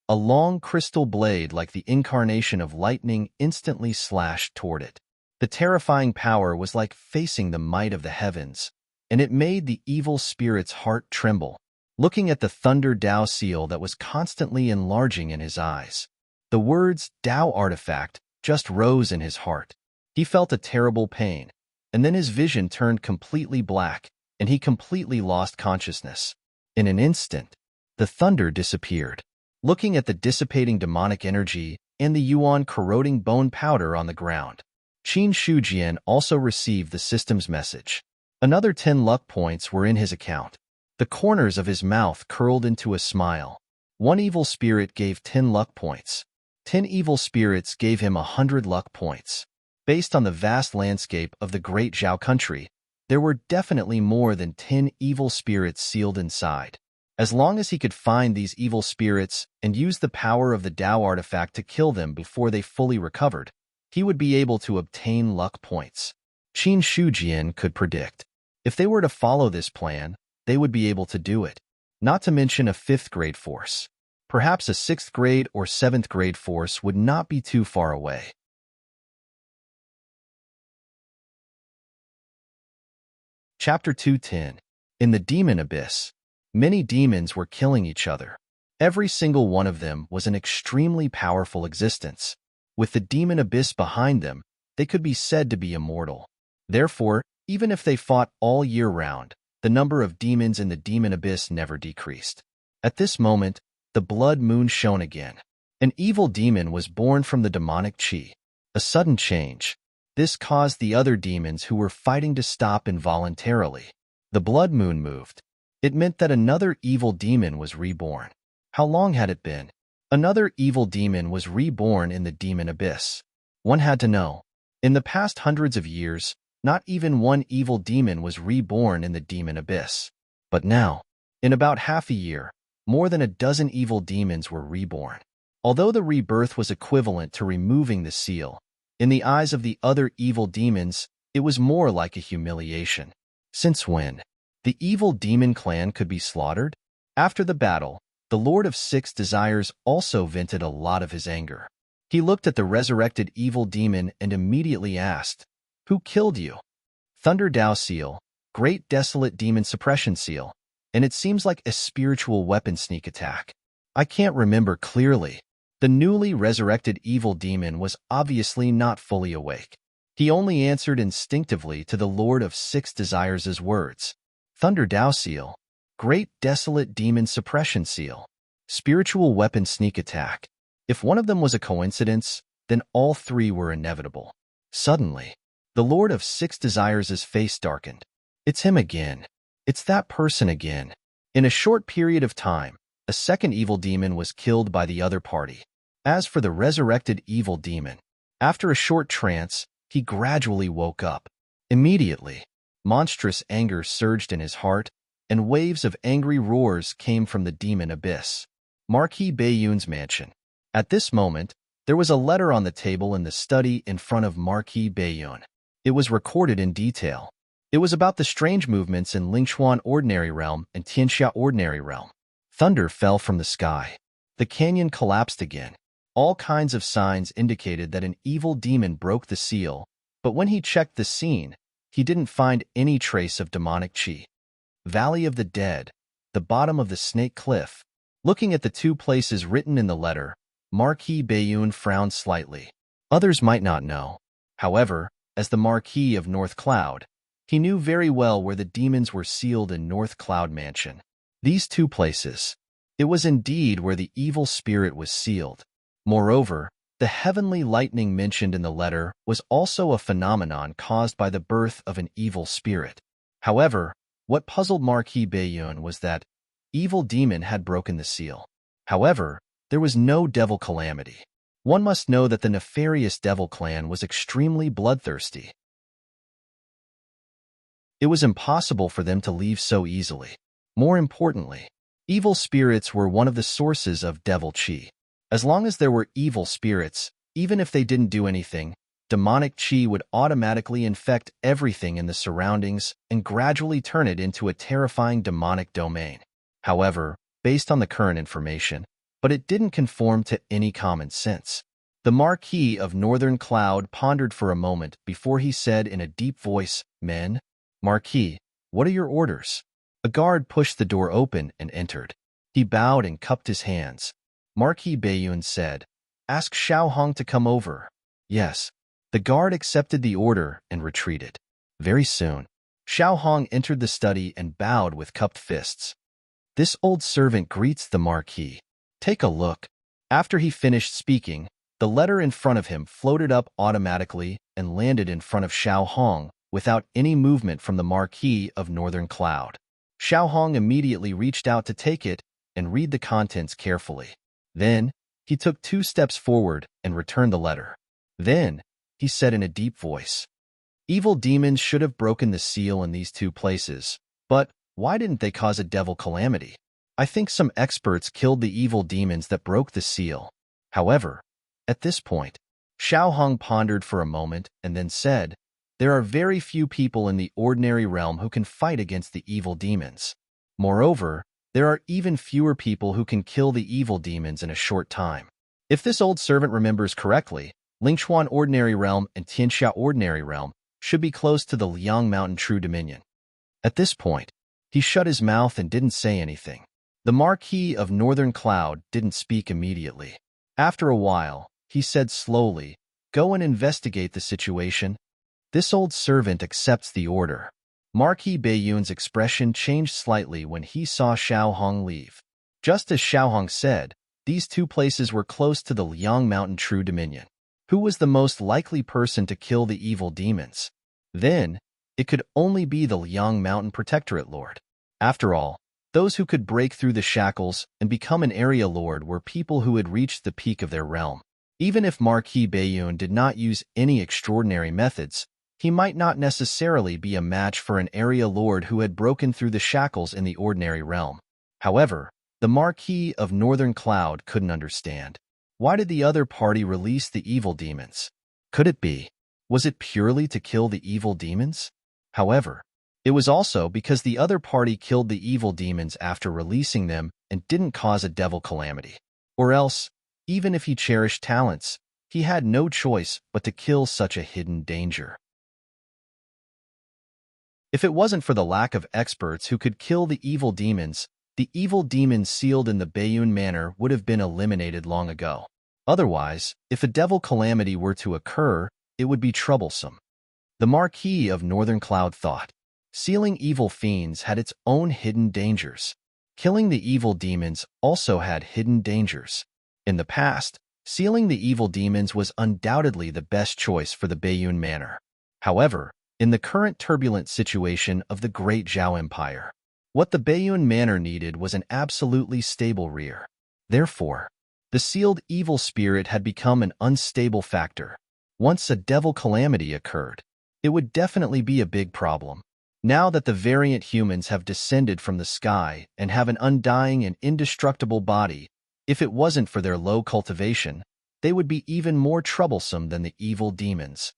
a long crystal blade like the incarnation of lightning instantly slashed toward it. The terrifying power was like facing the might of the heavens, and it made the evil spirit's heart tremble. Looking at the Thunder Dao seal that was constantly enlarging in his eyes, the words Dao artifact just rose in his heart. He felt a terrible pain, and then his vision turned completely black, and he completely lost consciousness. In an instant, the thunder disappeared. Looking at the dissipating demonic energy and the yuan corroding bone powder on the ground, Qin Shujian also received the system's message. Another 10 luck points were in his account. The corners of his mouth curled into a smile. One evil spirit gave 10 luck points. 10 evil spirits gave him 100 luck points. Based on the vast landscape of the Great Zhao country, there were definitely more than 10 evil spirits sealed inside. As long as he could find these evil spirits and use the power of the Dao artifact to kill them before they fully recovered, he would be able to obtain luck points. Qin Shujian could predict. If they were to follow this plan, they would be able to do it. Not to mention a 5th grade force. Perhaps a 6th grade or 7th grade force would not be too far away. Chapter 210. In the Demon Abyss, many demons were killing each other. Every single one of them was an extremely powerful existence. With the Demon Abyss behind them, they could be said to be immortal. Therefore, even if they fought all year round, the number of demons in the Demon Abyss never decreased. At this moment, the blood moon shone again. An evil demon was born from the demonic chi. A sudden change. This caused the other demons who were fighting to stop involuntarily. The blood moon moved. It meant that another evil demon was reborn. How long had it been? Another evil demon was reborn in the Demon Abyss. One had to know. In the past hundreds of years, not even one evil demon was reborn in the Demon Abyss. But now, in about half a year, more than a dozen evil demons were reborn. Although the rebirth was equivalent to removing the seal, in the eyes of the other evil demons, it was more like a humiliation. Since when? The evil demon clan could be slaughtered? After the battle, the Lord of Six Desires also vented a lot of his anger. He looked at the resurrected evil demon and immediately asked, "Who killed you?" Thunder Dao Seal, Great Desolate Demon Suppression Seal, and it seems like a spiritual weapon sneak attack. I can't remember clearly. The newly resurrected evil demon was obviously not fully awake. He only answered instinctively to the Lord of Six Desires' words. Thunder Dao Seal, Great Desolate Demon Suppression Seal, Spiritual Weapon Sneak Attack. If one of them was a coincidence, then all three were inevitable. Suddenly, the Lord of Six Desires' face darkened. It's him again. It's that person again. In a short period of time, a second evil demon was killed by the other party. As for the resurrected evil demon, after a short trance, he gradually woke up. Immediately, monstrous anger surged in his heart, and waves of angry roars came from the demon abyss. Marquis Bayun's mansion. At this moment, there was a letter on the table in the study in front of Marquis Bayun. It was recorded in detail. It was about the strange movements in Lingchuan Ordinary Realm and Tianxia Ordinary Realm. Thunder fell from the sky. The canyon collapsed again. All kinds of signs indicated that an evil demon broke the seal, but when he checked the scene, he didn't find any trace of demonic chi. Valley of the Dead, the bottom of the Snake Cliff. Looking at the two places written in the letter, Marquis Bayun frowned slightly. Others might not know. However, as the Marquis of North Cloud, he knew very well where the demons were sealed in North Cloud Mansion. These two places. It was indeed where the evil spirit was sealed. Moreover, the heavenly lightning mentioned in the letter was also a phenomenon caused by the birth of an evil spirit. However, what puzzled Marquis Bayun was that evil demon had broken the seal. However, there was no devil calamity. One must know that the nefarious devil clan was extremely bloodthirsty. It was impossible for them to leave so easily. More importantly, evil spirits were one of the sources of devil chi. As long as there were evil spirits, even if they didn't do anything, demonic chi would automatically infect everything in the surroundings and gradually turn it into a terrifying demonic domain. However, based on the current information, but it didn't conform to any common sense. The Marquis of Northern Cloud pondered for a moment before he said in a deep voice, "Men, Marquis, what are your orders?" A guard pushed the door open and entered. He bowed and cupped his hands. Marquis Bayun said, "Ask Xiao Hong to come over." Yes. The guard accepted the order and retreated. Very soon, Xiao Hong entered the study and bowed with cupped fists. This old servant greets the Marquis. Take a look. After he finished speaking, the letter in front of him floated up automatically and landed in front of Xiao Hong without any movement from the Marquis of Northern Cloud. Xiao Hong immediately reached out to take it and read the contents carefully. Then, he took 2 steps forward and returned the letter. Then, he said in a deep voice, "Evil demons should have broken the seal in these 2 places, but why didn't they cause a devil calamity? I think some experts killed the evil demons that broke the seal." However, at this point, Xiao Hong pondered for a moment and then said, "There are very few people in the ordinary realm who can fight against the evil demons. Moreover, there are even fewer people who can kill the evil demons in a short time. If this old servant remembers correctly, Lingchuan Ordinary Realm and Tianxia Ordinary Realm should be close to the Liang Mountain True Dominion." At this point, he shut his mouth and didn't say anything. The Marquis of Northern Cloud didn't speak immediately. After a while, he said slowly, "Go and investigate the situation." This old servant accepts the order. Marquis Bayun's expression changed slightly when he saw Xiao Hong leave. Just as Xiao Hong said, these 2 places were close to the Liang Mountain True Dominion. Who was the most likely person to kill the evil demons? Then, it could only be the Liang Mountain Protectorate Lord. After all, those who could break through the shackles and become an area lord were people who had reached the peak of their realm. Even if Marquis Bayun did not use any extraordinary methods, he might not necessarily be a match for an area lord who had broken through the shackles in the ordinary realm. However, The Marquis of Northern Cloud couldn't understand. Why did the other party release the evil demons? Could it be? Was it purely to kill the evil demons? However, it was also because the other party killed the evil demons after releasing them and didn't cause a devil calamity. Or else, even if he cherished talents, he had no choice but to kill such a hidden danger. If it wasn't for the lack of experts who could kill the evil demons sealed in the Bayun Manor would have been eliminated long ago. Otherwise, if a devil calamity were to occur, it would be troublesome. The Marquis of Northern Cloud thought. Sealing evil fiends had its own hidden dangers. Killing the evil demons also had hidden dangers. In the past, sealing the evil demons was undoubtedly the best choice for the Bayun Manor. However, in the current turbulent situation of the Great Zhao Empire, what the Bayun Manor needed was an absolutely stable rear. Therefore, the sealed evil spirit had become an unstable factor. Once a devil calamity occurred, it would definitely be a big problem. Now that the variant humans have descended from the sky and have an undying and indestructible body, if it wasn't for their low cultivation, they would be even more troublesome than the evil demons.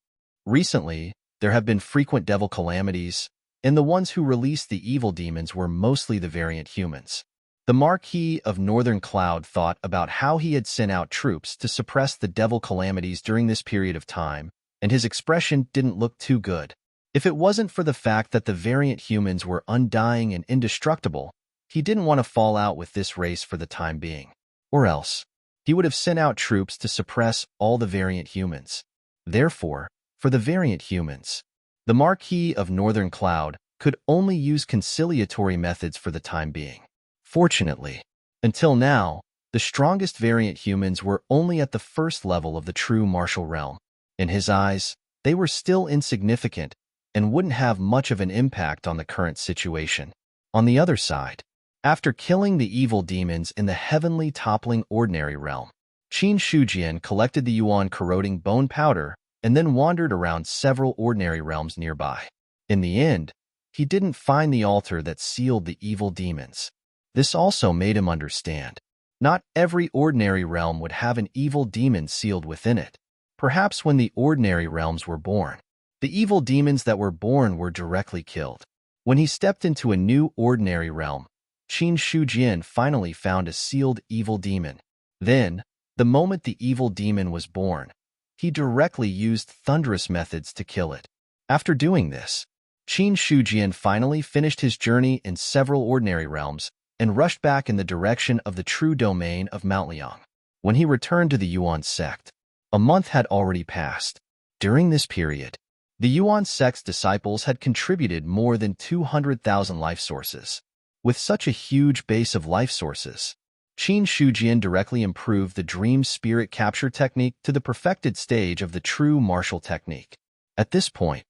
Recently, there have been frequent devil calamities, and the ones who released the evil demons were mostly the variant humans. The Marquis of Northern Cloud thought about how he had sent out troops to suppress the devil calamities during this period of time, and his expression didn't look too good. If it wasn't for the fact that the variant humans were undying and indestructible, he didn't want to fall out with this race for the time being. Or else, he would have sent out troops to suppress all the variant humans. Therefore, for the variant humans, the Marquis of Northern Cloud could only use conciliatory methods for the time being. Fortunately, until now, the strongest variant humans were only at the first level of the true martial realm. In his eyes, they were still insignificant and wouldn't have much of an impact on the current situation. On the other side, after killing the evil demons in the heavenly toppling ordinary realm, Qin Shujian collected the yuan-corroding bone powder and then wandered around several ordinary realms nearby. In the end, he didn't find the altar that sealed the evil demons. This also made him understand. Not every ordinary realm would have an evil demon sealed within it. Perhaps when the ordinary realms were born, the evil demons that were born were directly killed. When he stepped into a new ordinary realm, Qin Shujian finally found a sealed evil demon. Then, the moment the evil demon was born, he directly used thunderous methods to kill it. After doing this, Qin Shujian finally finished his journey in several ordinary realms and rushed back in the direction of the true domain of Mount Liang. When he returned to the Yuan sect, a month had already passed. During this period, the Yuan sect's disciples had contributed more than 200,000 life sources. With such a huge base of life sources, Qin Shujian directly improved the dream spirit capture technique to the perfected stage of the true martial technique. At this point,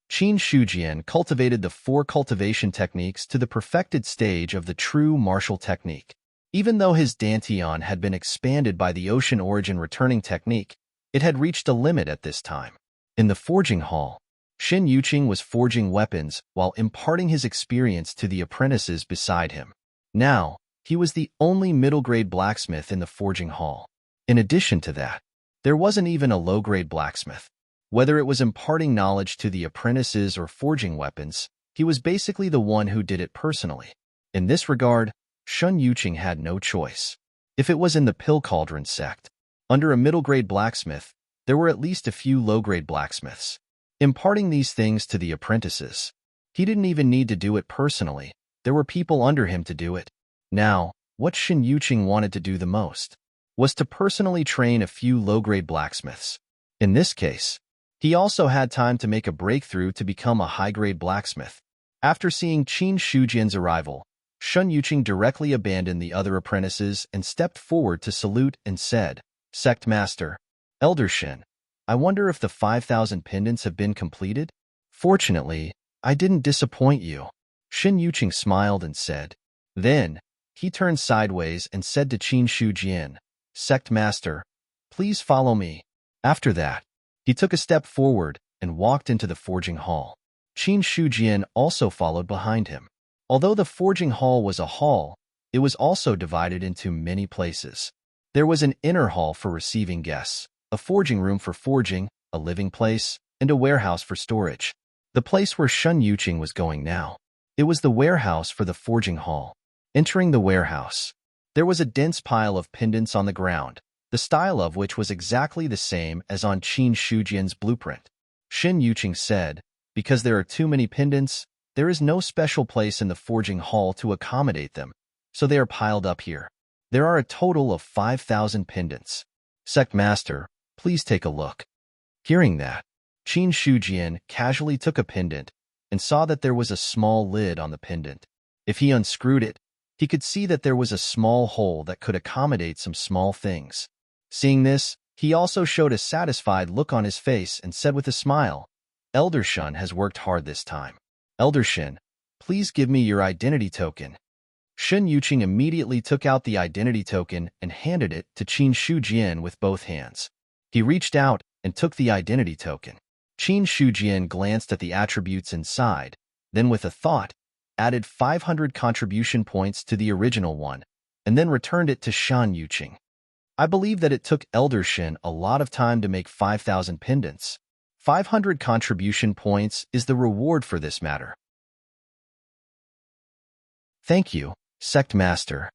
Qin Shujian cultivated the 4 cultivation techniques to the perfected stage of the true martial technique. Even though his dantian had been expanded by the ocean origin returning technique, it had reached a limit at this time. In the forging hall, Shen Yuqing was forging weapons while imparting his experience to the apprentices beside him. Now, he was the only middle-grade blacksmith in the forging hall. In addition to that, there wasn't even a low-grade blacksmith. Whether it was imparting knowledge to the apprentices or forging weapons, he was basically the one who did it personally. In this regard, Shen Yuqing had no choice. If it was in the Pill Cauldron sect, under a middle-grade blacksmith, there were at least a few low-grade blacksmiths. Imparting these things to the apprentices, he didn't even need to do it personally. There were people under him to do it. Now, what Shen Yuqing wanted to do the most was to personally train a few low-grade blacksmiths. In this case, he also had time to make a breakthrough to become a high-grade blacksmith. After seeing Qin Shujian's arrival, Shen Yuqing directly abandoned the other apprentices and stepped forward to salute and said, "Sect Master, Elder Shen, I wonder if the 5,000 pendants have been completed? Fortunately, I didn't disappoint you." Shen Yuqing smiled and said. Then, he turned sideways and said to Qin Shujian, "Sect Master, please follow me." After that, he took a step forward and walked into the forging hall. Qin Shujian also followed behind him. Although the forging hall was a hall, it was also divided into many places. There was an inner hall for receiving guests, a forging room for forging, a living place, and a warehouse for storage. The place where Shun Yuqing was going now. It was the warehouse for the forging hall. Entering the warehouse, there was a dense pile of pendants on the ground, the style of which was exactly the same as on Qin Shujian's blueprint. Shin Yuqing said, "Because there are too many pendants, there is no special place in the forging hall to accommodate them, so they are piled up here. There are a total of 5,000 pendants. Sect Master, please take a look." Hearing that, Qin Shujian casually took a pendant and saw that there was a small lid on the pendant. If he unscrewed it, he could see that there was a small hole that could accommodate some small things. Seeing this, he also showed a satisfied look on his face and said with a smile, "Elder Shun has worked hard this time. Elder Shin, please give me your identity token." Shin Yuqing immediately took out the identity token and handed it to Qin Shujian with both hands. He reached out and took the identity token. Qin Shujian glanced at the attributes inside, then with a thought, added 500 contribution points to the original one, and then returned it to Shan Yuqing. "I believe that it took Elder Shin a lot of time to make 5,000 pendants. 500 contribution points is the reward for this matter." "Thank you, Sect Master."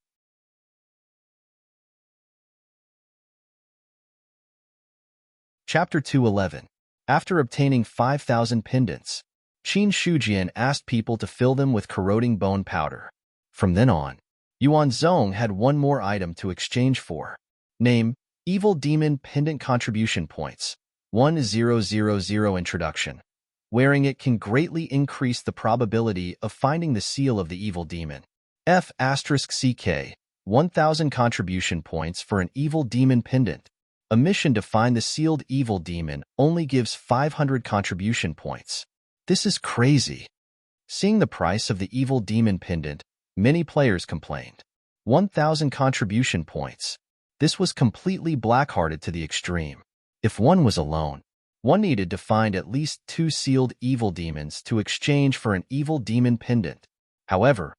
Chapter 211. After obtaining 5,000 pendants, Qin Shujian asked people to fill them with corroding bone powder. From then on, Yuan Zong had one more item to exchange for. Name, Evil Demon Pendant Contribution Points. 1000 Introduction. Wearing it can greatly increase the probability of finding the seal of the evil demon. F***CK. 1000 contribution points for an evil demon pendant. A mission to find the sealed evil demon only gives 500 contribution points. This is crazy. Seeing the price of the evil demon pendant, many players complained. 1000 contribution points. This was completely black-hearted to the extreme. If one was alone, one needed to find at least 2 sealed evil demons to exchange for an evil demon pendant. However,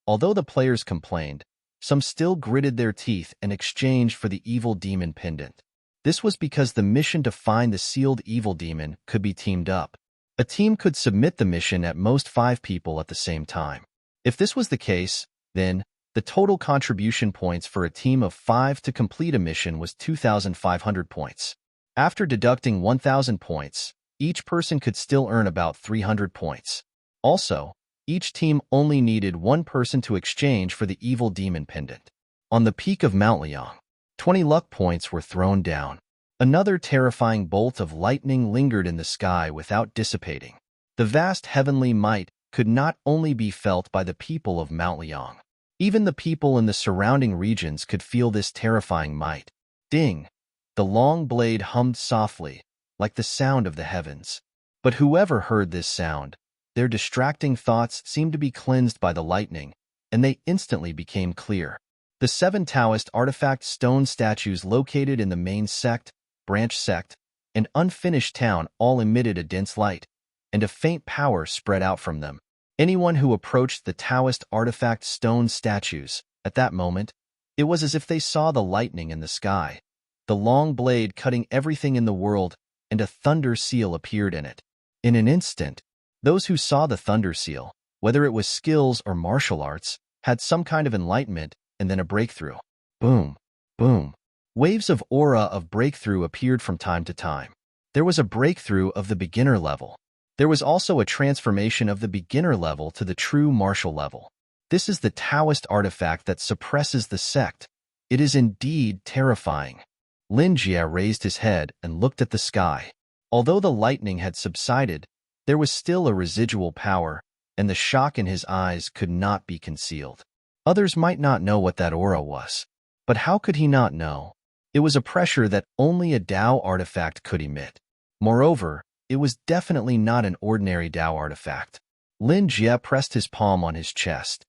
although the players complained, some still gritted their teeth and exchanged for the evil demon pendant. This was because the mission to find the sealed evil demon could be teamed up. A team could submit the mission at most 5 people at the same time. If this was the case, then the total contribution points for a team of 5 to complete a mission was 2,500 points. After deducting 1,000 points, each person could still earn about 300 points. Also, each team only needed one person to exchange for the evil demon pendant. On the peak of Mount Liang, 20 luck points were thrown down. Another terrifying bolt of lightning lingered in the sky without dissipating. The vast heavenly might could not only be felt by the people of Mount Liang. Even the people in the surrounding regions could feel this terrifying might. Ding! The long blade hummed softly, like the sound of the heavens. But whoever heard this sound, their distracting thoughts seemed to be cleansed by the lightning, and they instantly became clear. The 7 Taoist artifact stone statues located in the main sect, branch sect, and unfinished town all emitted a dense light, and a faint power spread out from them. Anyone who approached the Taoist artifact stone statues, at that moment, it was as if they saw the lightning in the sky, the long blade cutting everything in the world, and a thunder seal appeared in it. In an instant, those who saw the thunder seal, whether it was skills or martial arts, had some kind of enlightenment and then a breakthrough. Boom, boom. Waves of aura of breakthrough appeared from time to time. There was a breakthrough of the beginner level. There was also a transformation of the beginner level to the true martial level. This is the Taoist artifact that suppresses the sect. It is indeed terrifying. Lin Jie raised his head and looked at the sky. Although the lightning had subsided, there was still a residual power, and the shock in his eyes could not be concealed. Others might not know what that aura was. But how could he not know? It was a pressure that only a Dao artifact could emit. Moreover, it was definitely not an ordinary Dao artifact. Lin Jie pressed his palm on his chest.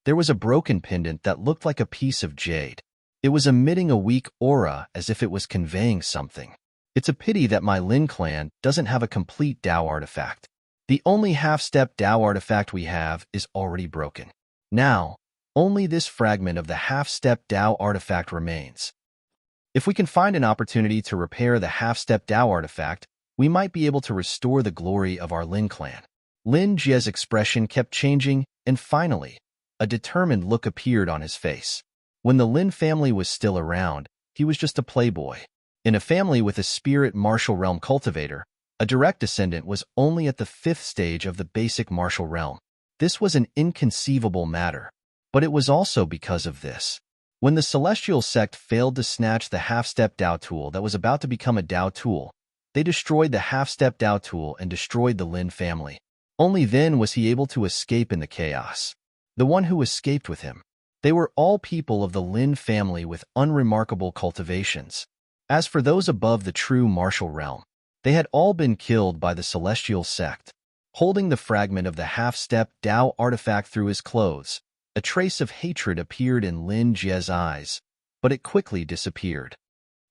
There was a broken pendant that looked like a piece of jade. It was emitting a weak aura as if it was conveying something. It's a pity that my Lin clan doesn't have a complete Dao artifact. The only half-step Tao artifact we have is already broken. Now, only this fragment of the half-step Tao artifact remains. If we can find an opportunity to repair the half-step Tao artifact, we might be able to restore the glory of our Lin clan. Lin Jie's expression kept changing, and finally, a determined look appeared on his face. When the Lin family was still around, he was just a playboy. In a family with a spirit martial realm cultivator, a direct descendant was only at the 5th stage of the basic martial realm. This was an inconceivable matter, but it was also because of this. When the Celestial Sect failed to snatch the half-step Tao tool that was about to become a Tao tool, they destroyed the half-step Tao tool and destroyed the Lin family. Only then was he able to escape in the chaos. The one who escaped with him. They were all people of the Lin family with unremarkable cultivations. As for those above the true martial realm, they had all been killed by the Celestial Sect. Holding the fragment of the half-step Tao artifact through his clothes, a trace of hatred appeared in Lin Jie's eyes, but it quickly disappeared.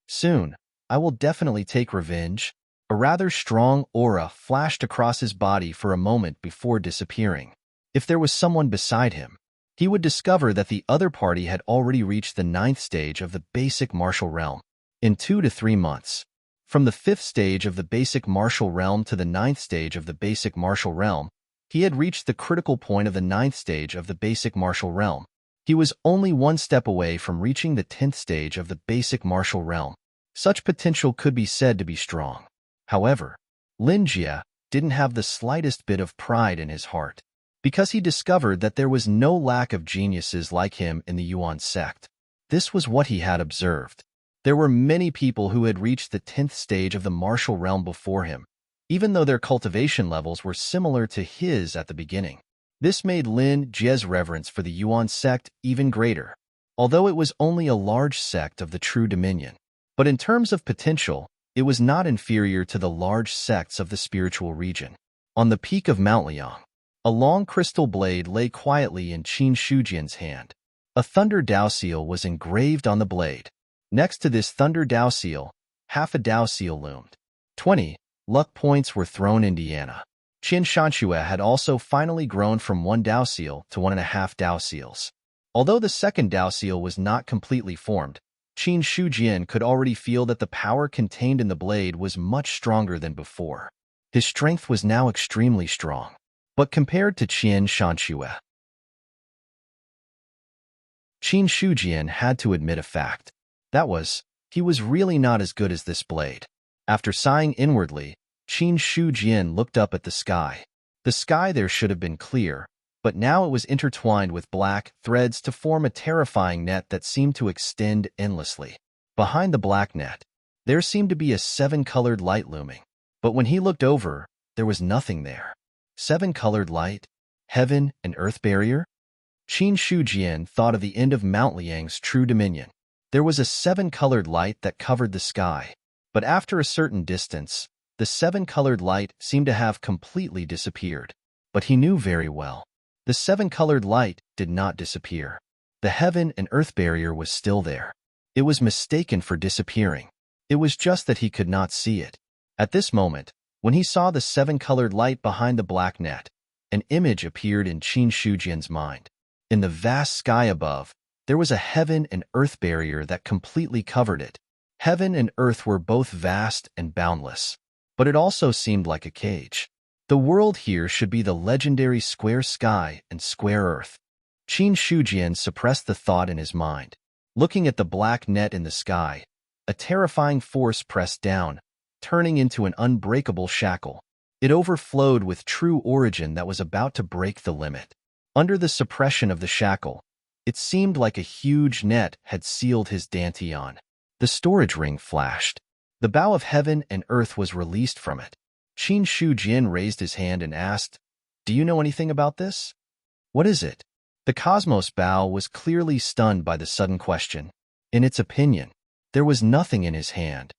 Soon, I will definitely take revenge. A rather strong aura flashed across his body for a moment before disappearing. If there was someone beside him, he would discover that the other party had already reached the 9th stage of the basic martial realm. In 2 to 3 months. From the 5th stage of the basic martial realm to the 9th stage of the basic martial realm, he had reached the critical point of the 9th stage of the basic martial realm. He was only 1 step away from reaching the 10th stage of the basic martial realm. Such potential could be said to be strong. However, Lin Jie didn't have the slightest bit of pride in his heart, because he discovered that there was no lack of geniuses like him in the Yuan sect. This was what he had observed. There were many people who had reached the 10th stage of the martial realm before him, even though their cultivation levels were similar to his at the beginning. This made Lin Jie's reverence for the Yuan sect even greater, although it was only a large sect of the True Dominion. But in terms of potential, it was not inferior to the large sects of the spiritual region. On the peak of Mount Liang, a long crystal blade lay quietly in Qin Shujian's hand. A thunder Dao seal was engraved on the blade. Next to this thunder Dao seal, half a Dao seal loomed. 20 luck points were thrown Indiana. Qin Shanxue had also finally grown from 1 Dao seal to 1.5 Dao seals. Although the second Dao seal was not completely formed, Qin Shujian could already feel that the power contained in the blade was much stronger than before. His strength was now extremely strong. But compared to Qin Shanxue, Qin Shujian had to admit a fact. That was, he was really not as good as this blade. After sighing inwardly, Qin Shujian looked up at the sky. The sky there should have been clear, but now it was intertwined with black threads to form a terrifying net that seemed to extend endlessly. Behind the black net, there seemed to be a 7-colored light looming. But when he looked over, there was nothing there. 7-colored light? Heaven and earth barrier? Qin Shujian thought of the end of Mount Liang's true dominion. There was a 7-colored light that covered the sky, but after a certain distance, the 7-colored light seemed to have completely disappeared. But he knew very well. The 7-colored light did not disappear. The heaven and earth barrier was still there. It was mistaken for disappearing. It was just that he could not see it. At this moment, when he saw the 7-colored light behind the black net, an image appeared in Qin Shujian's mind. In the vast sky above, there was a heaven and earth barrier that completely covered it. Heaven and earth were both vast and boundless, but it also seemed like a cage. The world here should be the legendary square sky and square earth. Qin Shujian suppressed the thought in his mind. Looking at the black net in the sky, a terrifying force pressed down, turning into an unbreakable shackle. It overflowed with true origin that was about to break the limit. Under the suppression of the shackle, it seemed like a huge net had sealed his dantian. The storage ring flashed. The bow of heaven and earth was released from it. Qin Shujian raised his hand and asked, "Do you know anything about this?" "What is it?" The Cosmos bow was clearly stunned by the sudden question. In its opinion, there was nothing in his hand.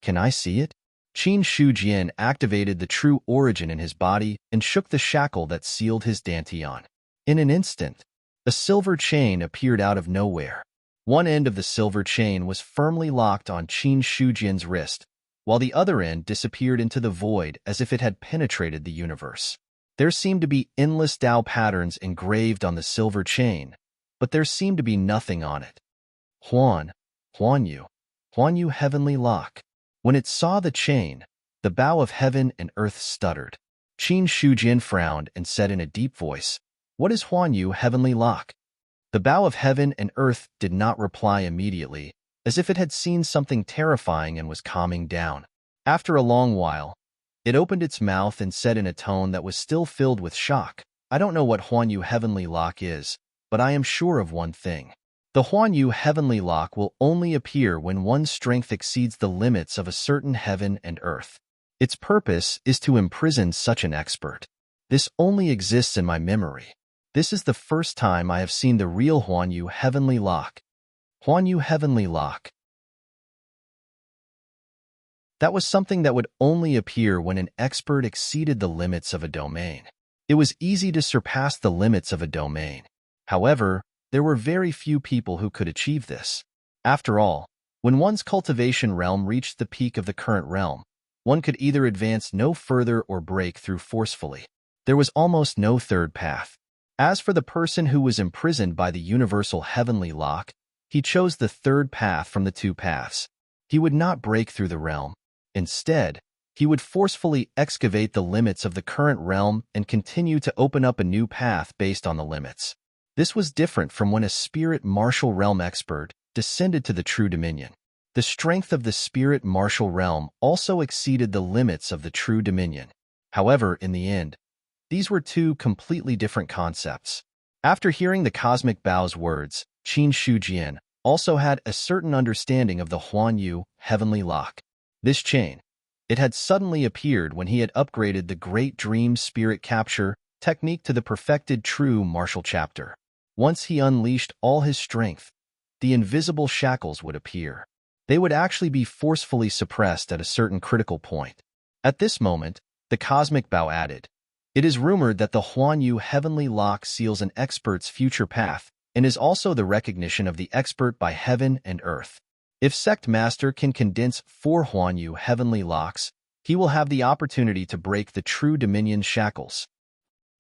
"Can I see it?" Qin Shujian activated the true origin in his body and shook the shackle that sealed his dantian. In an instant, a silver chain appeared out of nowhere. One end of the silver chain was firmly locked on Qin Shujian's wrist, while the other end disappeared into the void as if it had penetrated the universe. There seemed to be endless Tao patterns engraved on the silver chain, but there seemed to be nothing on it. Huan Yu heavenly lock. When it saw the chain, the bow of heaven and earth stuttered. Qin Shujian frowned and said in a deep voice, "What is Huan Yu heavenly lock?" The bow of heaven and earth did not reply immediately, as if it had seen something terrifying and was calming down. After a long while, it opened its mouth and said in a tone that was still filled with shock, "I don't know what Huan Yu heavenly lock is, but I am sure of one thing. The Huan Yu heavenly lock will only appear when one's strength exceeds the limits of a certain heaven and earth. Its purpose is to imprison such an expert. This only exists in my memory. This is the first time I have seen the real Huan Yu heavenly lock." Huan Yu heavenly lock. That was something that would only appear when an expert exceeded the limits of a domain. It was easy to surpass the limits of a domain. However, there were very few people who could achieve this. After all, when one's cultivation realm reached the peak of the current realm, one could either advance no further or break through forcefully. There was almost no third path. As for the person who was imprisoned by the universal heavenly lock, he chose the third path from the two paths. He would not break through the realm. Instead, he would forcefully excavate the limits of the current realm and continue to open up a new path based on the limits. This was different from when a spirit martial realm expert descended to the true dominion. The strength of the spirit martial realm also exceeded the limits of the true dominion. However, in the end, these were two completely different concepts. After hearing the cosmic bow's words, Qin Shujian also had a certain understanding of the Huan Yu heavenly lock. This chain, it had suddenly appeared when he had upgraded the Great Dream Spirit Capture technique to the perfected true martial chapter. Once he unleashed all his strength, the invisible shackles would appear. They would actually be forcefully suppressed at a certain critical point. At this moment, the cosmic bow added, "It is rumored that the Huan Yu heavenly lock seals an expert's future path and is also the recognition of the expert by heaven and earth. If Sect Master can condense 4 Huan Yu heavenly locks, he will have the opportunity to break the true dominion shackles."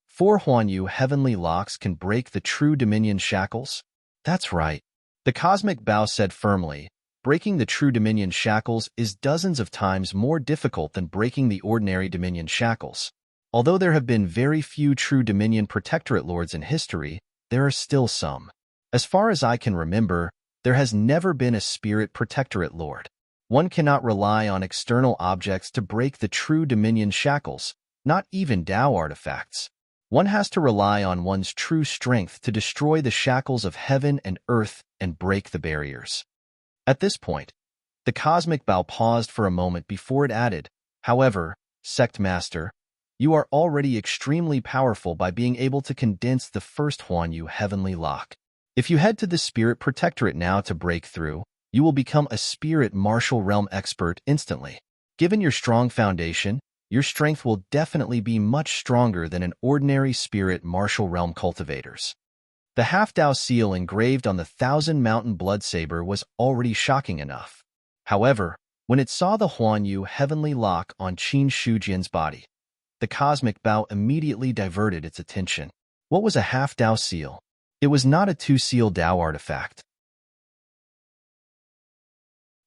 4 Huan Yu heavenly locks can break the true dominion shackles? That's right. The cosmic bow said firmly, breaking the true dominion shackles is dozens of times more difficult than breaking the ordinary dominion shackles. Although there have been very few true dominion protectorate lords in history, there are still some. As far as I can remember, there has never been a spirit protectorate lord. One cannot rely on external objects to break the true dominion shackles, not even Tao artifacts. One has to rely on one's true strength to destroy the shackles of heaven and earth and break the barriers. At this point, the cosmic bow paused for a moment before it added, "However, Sect Master, you are already extremely powerful by being able to condense the first Huan Yu heavenly lock. If you head to the Spirit Protectorate now to break through, you will become a Spirit Martial Realm expert instantly. Given your strong foundation, your strength will definitely be much stronger than an ordinary Spirit Martial Realm cultivator's." The half-Tao seal engraved on the 1,000 Mountain Blood Saber was already shocking enough. However, when it saw the Huan Yu heavenly lock on Qin Shujian's body, the cosmic bow immediately diverted its attention. What was a half-Tao seal? It was not a 2-seal Tao artifact.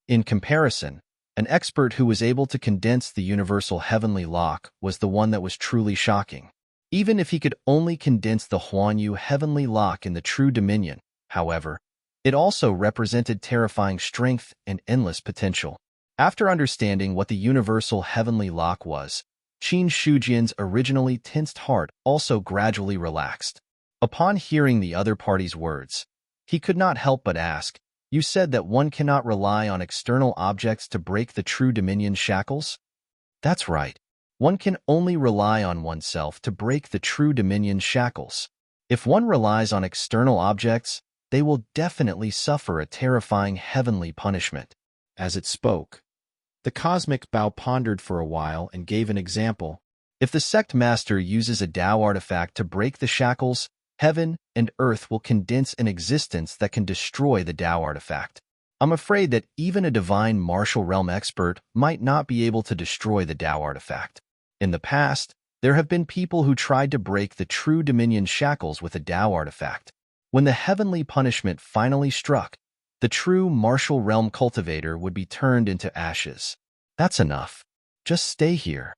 In comparison, an expert who was able to condense the universal heavenly lock was the one that was truly shocking. Even if he could only condense the Huan Yu heavenly lock in the true dominion, however, it also represented terrifying strength and endless potential. After understanding what the universal heavenly lock was, Qin Shujian's originally tensed heart also gradually relaxed. Upon hearing the other party's words, he could not help but ask, "You said that one cannot rely on external objects to break the true dominion shackles?" That's right. One can only rely on oneself to break the true dominion shackles. If one relies on external objects, they will definitely suffer a terrifying heavenly punishment. As it spoke, the cosmic bow pondered for a while and gave an example. If the sect master uses a Tao artifact to break the shackles, heaven and earth will condense an existence that can destroy the Tao artifact. I'm afraid that even a divine martial realm expert might not be able to destroy the Tao artifact. In the past, there have been people who tried to break the true Dominion shackles with a Tao artifact. When the heavenly punishment finally struck, the true martial realm cultivator would be turned into ashes. That's enough. Just stay here.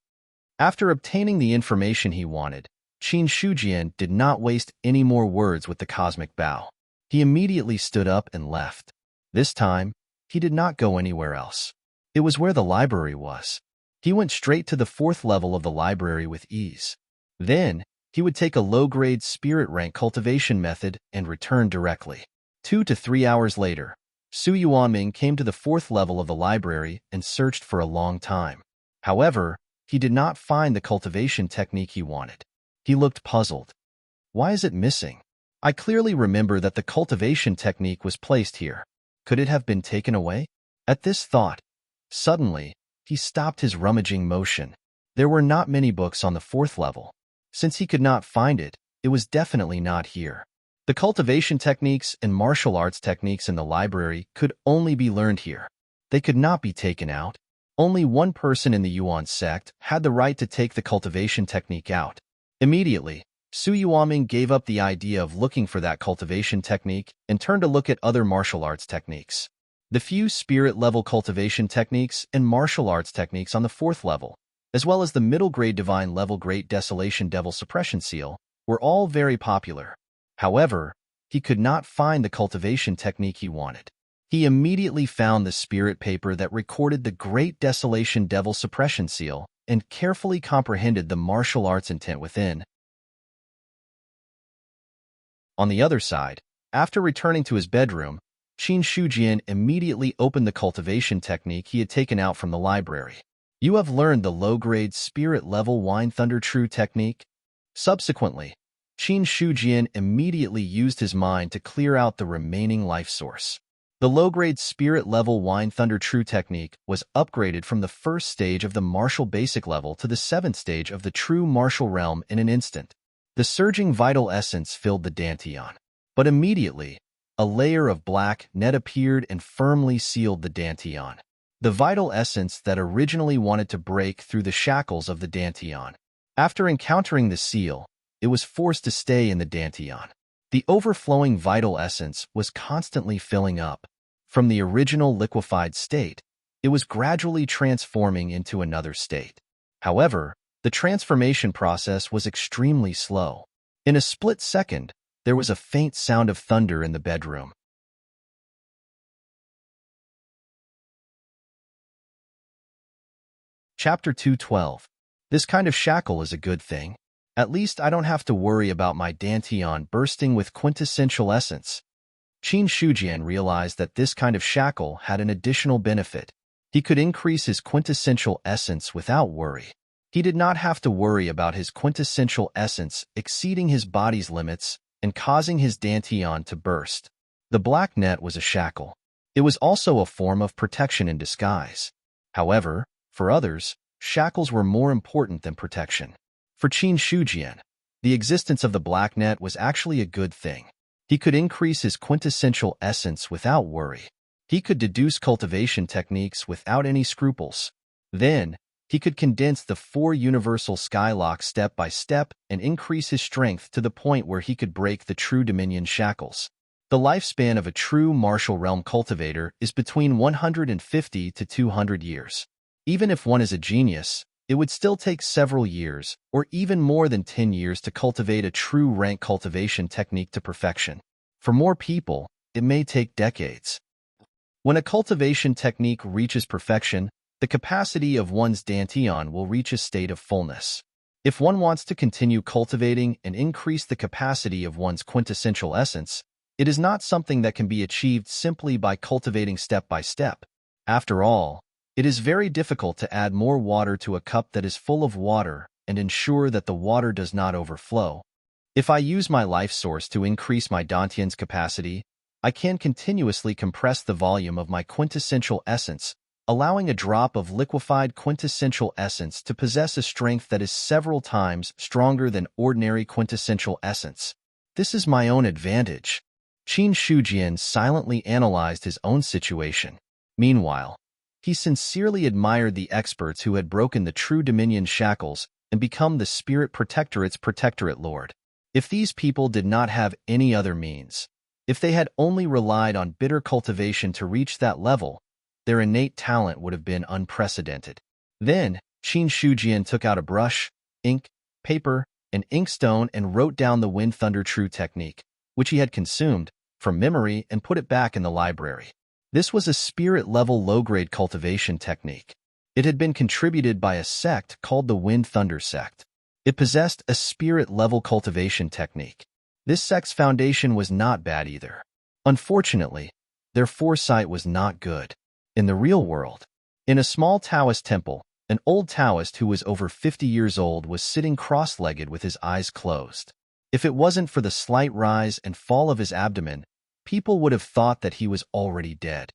After obtaining the information he wanted, Qin Shujian did not waste any more words with the cosmic bow. He immediately stood up and left. This time, he did not go anywhere else. It was where the library was. He went straight to the 4th level of the library with ease. Then, he would take a low-grade spirit rank cultivation method and return directly. 2 to 3 hours later, Su Yuanming came to the 4th level of the library and searched for a long time. However, he did not find the cultivation technique he wanted. He looked puzzled. Why is it missing? I clearly remember that the cultivation technique was placed here. Could it have been taken away? At this thought, suddenly, he stopped his rummaging motion. There were not many books on the 4th level. Since he could not find it, it was definitely not here. The cultivation techniques and martial arts techniques in the library could only be learned here. They could not be taken out. Only one person in the Yuan sect had the right to take the cultivation technique out. Immediately, Su Yuanming gave up the idea of looking for that cultivation technique and turned to look at other martial arts techniques. The few spirit-level cultivation techniques and martial arts techniques on the 4th level, as well as the middle-grade divine level Great Desolation Devil Suppression Seal, were all very popular. However, he could not find the cultivation technique he wanted. He immediately found the spirit paper that recorded the Great Desolation Devil Suppression Seal and carefully comprehended the martial arts intent within. On the other side, after returning to his bedroom, Qin Shujian immediately opened the cultivation technique he had taken out from the library. You have learned the low-grade spirit-level Wine Thunder True technique. Subsequently, Qin Shujian immediately used his mind to clear out the remaining life source. The low-grade spirit-level Wine Thunder True technique was upgraded from the 1st stage of the martial basic level to the 7th stage of the true martial realm in an instant. The surging vital essence filled the Dantian. But immediately, a layer of black net appeared and firmly sealed the Dantian. The vital essence that originally wanted to break through the shackles of the Dantian. After encountering the seal, it was forced to stay in the Dantian. The overflowing vital essence was constantly filling up. From the original liquefied state, it was gradually transforming into another state. However, the transformation process was extremely slow. In a split second, there was a faint sound of thunder in the bedroom. Chapter 212. This kind of shackle is a good thing. At least I don't have to worry about my Dantian bursting with quintessential essence. Qin Shujian realized that this kind of shackle had an additional benefit. He could increase his quintessential essence without worry. He did not have to worry about his quintessential essence exceeding his body's limits and causing his Dantian to burst. The black net was a shackle. It was also a form of protection in disguise. However, for others, shackles were more important than protection. For Qin Shujian, the existence of the black net was actually a good thing. He could increase his quintessential essence without worry. He could deduce cultivation techniques without any scruples. Then, he could condense the 4 universal skylocks step by step and increase his strength to the point where he could break the true Dominion shackles. The lifespan of a true martial realm cultivator is between 150 to 200 years. Even if one is a genius, it would still take several years, or even more than 10 years to cultivate a true rank cultivation technique to perfection. For more people, it may take decades. When a cultivation technique reaches perfection, the capacity of one's Dantian will reach a state of fullness. If one wants to continue cultivating and increase the capacity of one's quintessential essence, it is not something that can be achieved simply by cultivating step by step. After all, it is very difficult to add more water to a cup that is full of water and ensure that the water does not overflow. If I use my life source to increase my Dantian's capacity, I can continuously compress the volume of my quintessential essence, allowing a drop of liquefied quintessential essence to possess a strength that is several times stronger than ordinary quintessential essence. This is my own advantage. Qin Shujian silently analyzed his own situation. Meanwhile, he sincerely admired the experts who had broken the true Dominion shackles and become the Spirit Protectorate's Protectorate Lord. If these people did not have any other means, if they had only relied on bitter cultivation to reach that level, their innate talent would have been unprecedented. Then, Qin Shujian took out a brush, ink, paper, and inkstone and wrote down the Wind Thunder True technique, which he had consumed, from memory and put it back in the library. This was a spirit-level low-grade cultivation technique. It had been contributed by a sect called the Wind Thunder Sect. It possessed a spirit-level cultivation technique. This sect's foundation was not bad either. Unfortunately, their foresight was not good. In the real world, in a small Taoist temple, an old Taoist who was over 50 years old was sitting cross-legged with his eyes closed. If it wasn't for the slight rise and fall of his abdomen, people would have thought that he was already dead.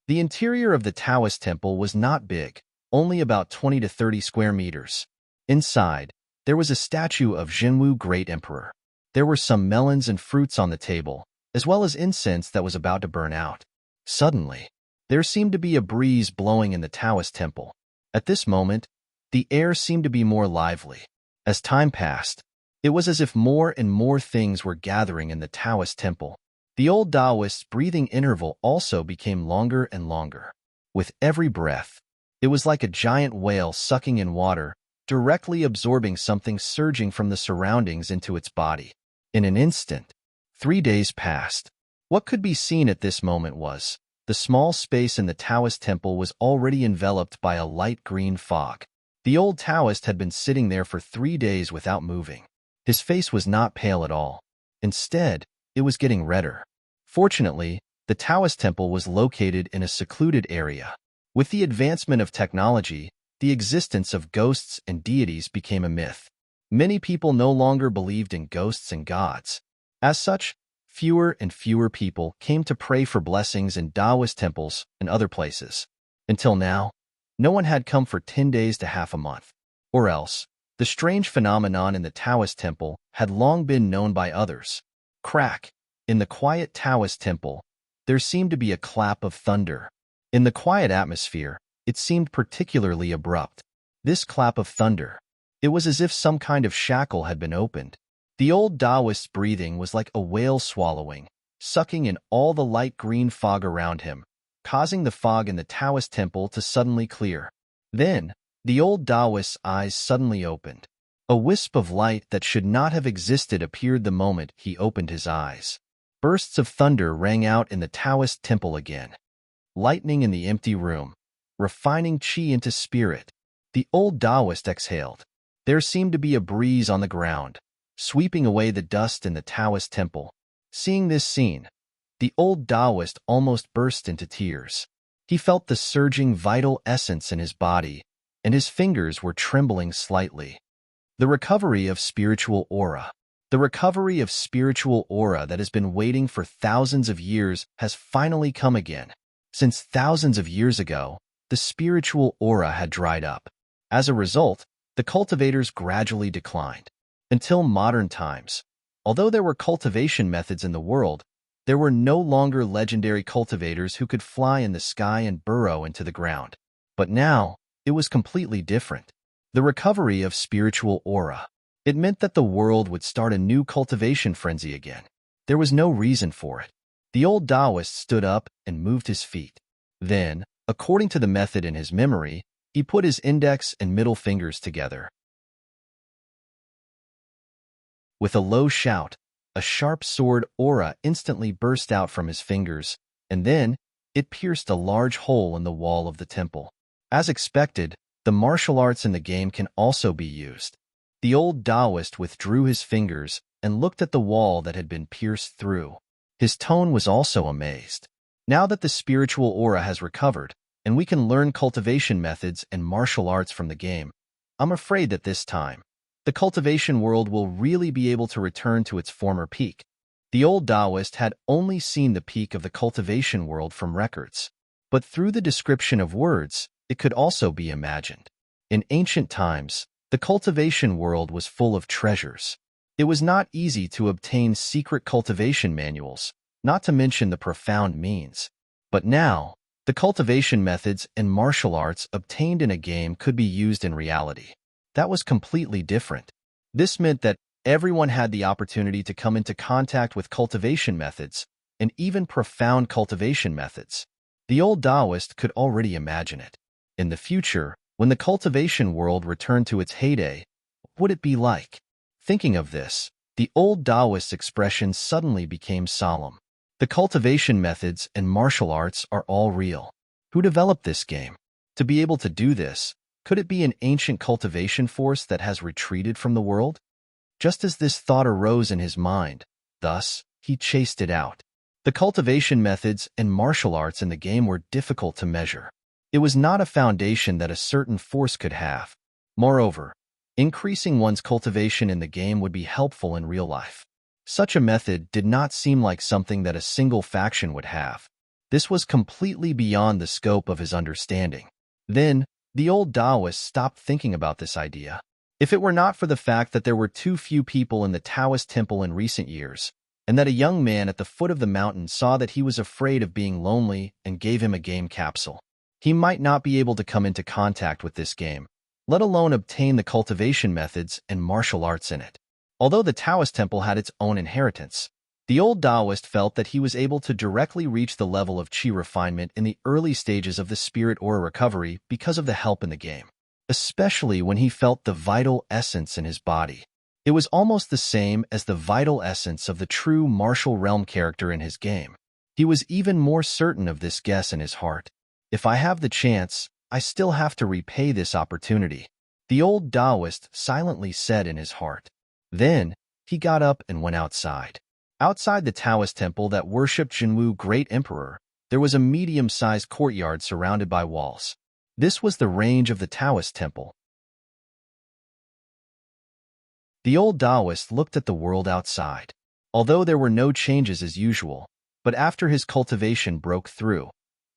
The interior of the Taoist temple was not big, only about 20 to 30 square meters. Inside, there was a statue of Zhenwu Great Emperor. There were some melons and fruits on the table, as well as incense that was about to burn out. Suddenly, there seemed to be a breeze blowing in the Taoist temple. At this moment, the air seemed to be more lively. As time passed, it was as if more and more things were gathering in the Taoist temple. The old Taoist's breathing interval also became longer and longer. With every breath, it was like a giant whale sucking in water, directly absorbing something surging from the surroundings into its body. In an instant, 3 days passed. What could be seen at this moment was, the small space in the Taoist temple was already enveloped by a light green fog. The old Taoist had been sitting there for 3 days without moving. His face was not pale at all. Instead, it was getting redder. Fortunately, the Taoist temple was located in a secluded area. With the advancement of technology, the existence of ghosts and deities became a myth. Many people no longer believed in ghosts and gods. As such, fewer and fewer people came to pray for blessings in Taoist temples and other places. Until now, no one had come for 10 days to half a month. Or else, the strange phenomenon in the Taoist temple had long been known by others. Crack. In the quiet Taoist temple, there seemed to be a clap of thunder. In the quiet atmosphere, it seemed particularly abrupt. This clap of thunder, it was as if some kind of shackle had been opened. The old Taoist's breathing was like a whale swallowing, sucking in all the light green fog around him, causing the fog in the Taoist temple to suddenly clear. Then, the old Taoist's eyes suddenly opened. A wisp of light that should not have existed appeared the moment he opened his eyes. Bursts of thunder rang out in the Taoist temple again. Lightning in the empty room, refining qi into spirit. The old Taoist exhaled. There seemed to be a breeze on the ground, sweeping away the dust in the Taoist temple. Seeing this scene, the old Taoist almost burst into tears. He felt the surging vital essence in his body, and his fingers were trembling slightly. The recovery of spiritual aura. The recovery of spiritual aura that has been waiting for thousands of years has finally come again. Since thousands of years ago, the spiritual aura had dried up. As a result, the cultivators gradually declined. Until modern times, although there were cultivation methods in the world, there were no longer legendary cultivators who could fly in the sky and burrow into the ground. But now, it was completely different. The recovery of spiritual aura. It meant that the world would start a new cultivation frenzy again. There was no reason for it. The old Taoist stood up and moved his feet. Then, according to the method in his memory, he put his index and middle fingers together. With a low shout, a sharp sword aura instantly burst out from his fingers, and then it pierced a large hole in the wall of the temple. As expected, the martial arts in the game can also be used. The old Taoist withdrew his fingers and looked at the wall that had been pierced through. His tone was also amazed. Now that the spiritual aura has recovered, and we can learn cultivation methods and martial arts from the game, I'm afraid that this time, the cultivation world will really be able to return to its former peak. The old Taoist had only seen the peak of the cultivation world from records, but through the description of words, it could also be imagined. In ancient times, the cultivation world was full of treasures. It was not easy to obtain secret cultivation manuals, not to mention the profound means. But now, the cultivation methods and martial arts obtained in a game could be used in reality. That was completely different. This meant that everyone had the opportunity to come into contact with cultivation methods, and even profound cultivation methods. The old Taoist could already imagine it. In the future, when the cultivation world returned to its heyday, what would it be like? Thinking of this, the old Taoist's expression suddenly became solemn. The cultivation methods and martial arts are all real. Who developed this game? To be able to do this, could it be an ancient cultivation force that has retreated from the world? Just as this thought arose in his mind, thus, he chased it out. The cultivation methods and martial arts in the game were difficult to measure. It was not a foundation that a certain force could have. Moreover, increasing one's cultivation in the game would be helpful in real life. Such a method did not seem like something that a single faction would have. This was completely beyond the scope of his understanding. Then, the old Taoist stopped thinking about this idea. If it were not for the fact that there were too few people in the Taoist temple in recent years, and that a young man at the foot of the mountain saw that he was afraid of being lonely and gave him a game capsule, he might not be able to come into contact with this game, let alone obtain the cultivation methods and martial arts in it. Although the Taoist temple had its own inheritance, the old Taoist felt that he was able to directly reach the level of qi refinement in the early stages of the spirit aura recovery because of the help in the game, especially when he felt the vital essence in his body. It was almost the same as the vital essence of the true martial realm character in his game. He was even more certain of this guess in his heart. If I have the chance, I still have to repay this opportunity, the old Taoist silently said in his heart. Then, he got up and went outside. Outside the Taoist temple that worshipped Jinwu Great Emperor, there was a medium-sized courtyard surrounded by walls. This was the range of the Taoist temple. The old Taoist looked at the world outside. Although there were no changes as usual, but after his cultivation broke through,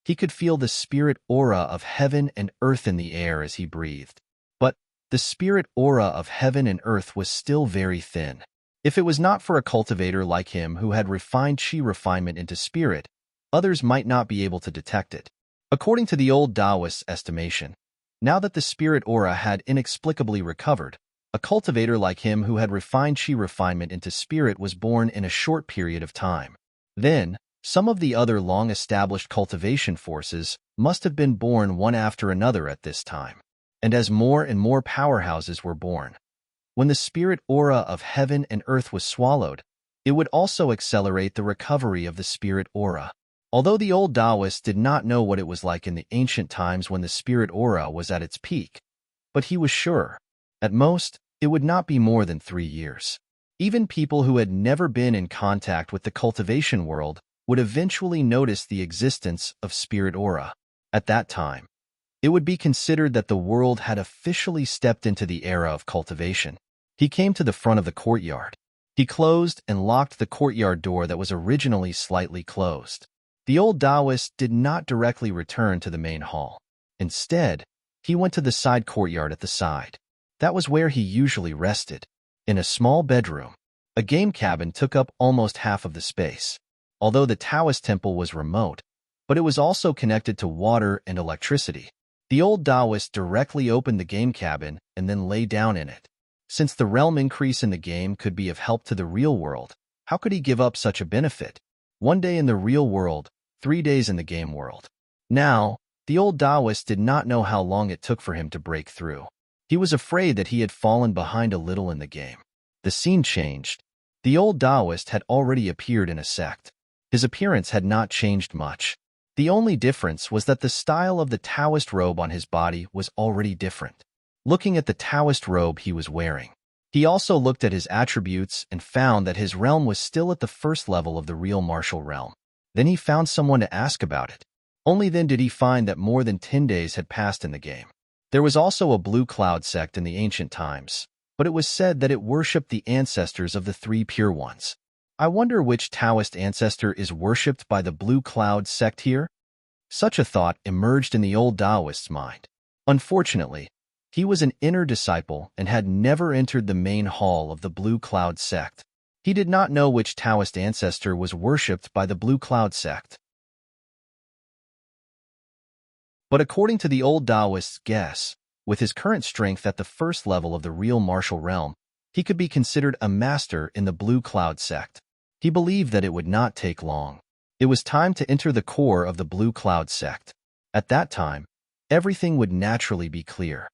he could feel the spirit aura of heaven and earth in the air as he breathed. But the spirit aura of heaven and earth was still very thin. If it was not for a cultivator like him who had refined qi refinement into spirit, others might not be able to detect it. According to the old Taoist's estimation, now that the spirit aura had inexplicably recovered, a cultivator like him who had refined qi refinement into spirit was born in a short period of time. Then, some of the other long-established cultivation forces must have been born one after another at this time. And as more and more powerhouses were born, when the spirit aura of heaven and earth was swallowed, it would also accelerate the recovery of the spirit aura. Although the old Taoist did not know what it was like in the ancient times when the spirit aura was at its peak, but he was sure, at most, it would not be more than 3 years. Even people who had never been in contact with the cultivation world would eventually notice the existence of spirit aura. At that time, it would be considered that the world had officially stepped into the era of cultivation. He came to the front of the courtyard. He closed and locked the courtyard door that was originally slightly closed. The old Taoist did not directly return to the main hall. Instead, he went to the side courtyard at the side. That was where he usually rested. In a small bedroom, a game cabin took up almost half of the space. Although the Taoist temple was remote, but it was also connected to water and electricity. The old Taoist directly opened the game cabin and then lay down in it. Since the realm increase in the game could be of help to the real world, how could he give up such a benefit? 1 day in the real world, 3 days in the game world. Now, the old Taoist did not know how long it took for him to break through. He was afraid that he had fallen behind a little in the game. The scene changed. The old Taoist had already appeared in a sect. His appearance had not changed much. The only difference was that the style of the Taoist robe on his body was already different. Looking at the Taoist robe he was wearing, he also looked at his attributes and found that his realm was still at the first level of the real martial realm. Then he found someone to ask about it. Only then did he find that more than 10 days had passed in the game. There was also a Blue Cloud sect in the ancient times, but it was said that it worshipped the ancestors of the 3 pure ones. I wonder which Taoist ancestor is worshipped by the Blue Cloud sect here? Such a thought emerged in the old Taoist's mind. Unfortunately, He was an inner disciple and had never entered the main hall of the Blue Cloud sect. He did not know which Taoist ancestor was worshipped by the Blue Cloud sect. But according to the old Taoist's guess, with his current strength at the first level of the real martial realm, he could be considered a master in the Blue Cloud sect. He believed that it would not take long. It was time to enter the core of the Blue Cloud sect. At that time, everything would naturally be clear.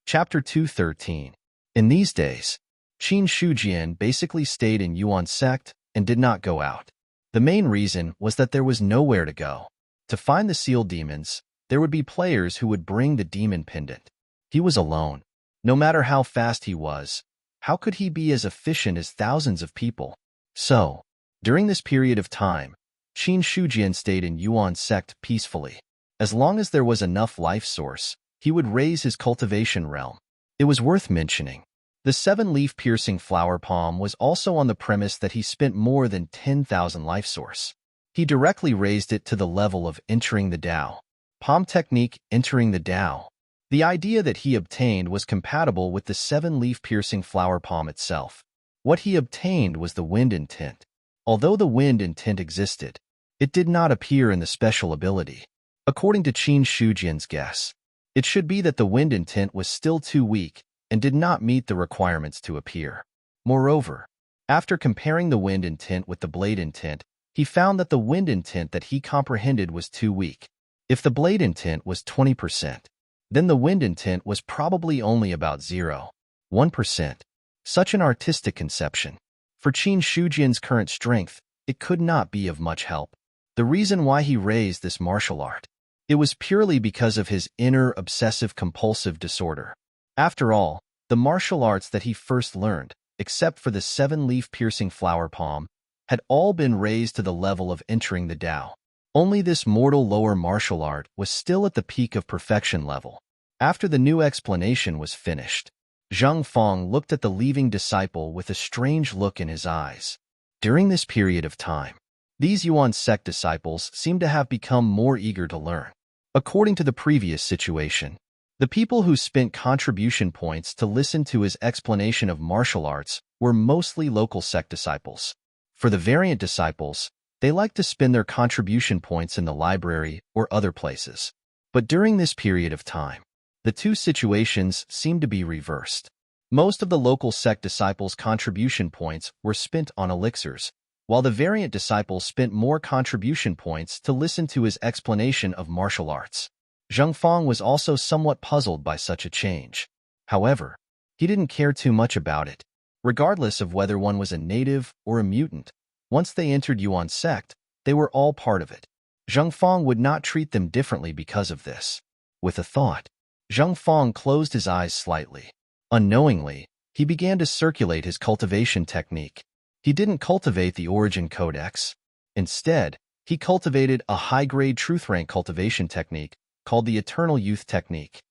Chapter 213. In these days, Qin Shujian basically stayed in Yuan sect and did not go out. The main reason was that there was nowhere to go. To find the sealed demons, there would be players who would bring the demon pendant. He was alone. No matter how fast he was, how could he be as efficient as thousands of people? So, during this period of time, Qin Shujian stayed in Yuan sect peacefully. As long as there was enough life source, he would raise his cultivation realm. It was worth mentioning. The 7-leaf piercing flower palm was also on the premise that he spent more than 10,000 life source. He directly raised it to the level of entering the Tao. Palm technique entering the Tao. The idea that he obtained was compatible with the 7-leaf piercing flower palm itself. What he obtained was the wind intent. Although the wind intent existed, it did not appear in the special ability. According to Qin Shujian's guess, it should be that the wind intent was still too weak and did not meet the requirements to appear. Moreover, after comparing the wind intent with the blade intent, he found that the wind intent that he comprehended was too weak. If the blade intent was 20%, then the wind intent was probably only about 0.1%. Such an artistic conception. For Qin Shujian's current strength, it could not be of much help. The reason why he raised this martial art, it was purely because of his inner obsessive-compulsive disorder. After all, the martial arts that he first learned, except for the 7-leaf piercing flower palm, had all been raised to the level of entering the Tao. Only this mortal lower martial art was still at the peak of perfection level. After the new explanation was finished, Zhang Fang looked at the leaving disciple with a strange look in his eyes. During this period of time, these Yuan sect disciples seemed to have become more eager to learn. According to the previous situation, the people who spent contribution points to listen to his explanation of martial arts were mostly local sect disciples. For the variant disciples, they liked to spend their contribution points in the library or other places. But during this period of time, the two situations seemed to be reversed. Most of the local sect disciples' contribution points were spent on elixirs, while the variant disciples spent more contribution points to listen to his explanation of martial arts. Zhang Fang was also somewhat puzzled by such a change. However, he didn't care too much about it. Regardless of whether one was a native or a mutant, once they entered Yuan sect, they were all part of it. Zhang Fang would not treat them differently because of this. With a thought, Zhang Fang closed his eyes slightly. Unknowingly, he began to circulate his cultivation technique. He didn't cultivate the Origin Codex. Instead, he cultivated a high-grade truth rank cultivation technique called the Eternal Youth Technique.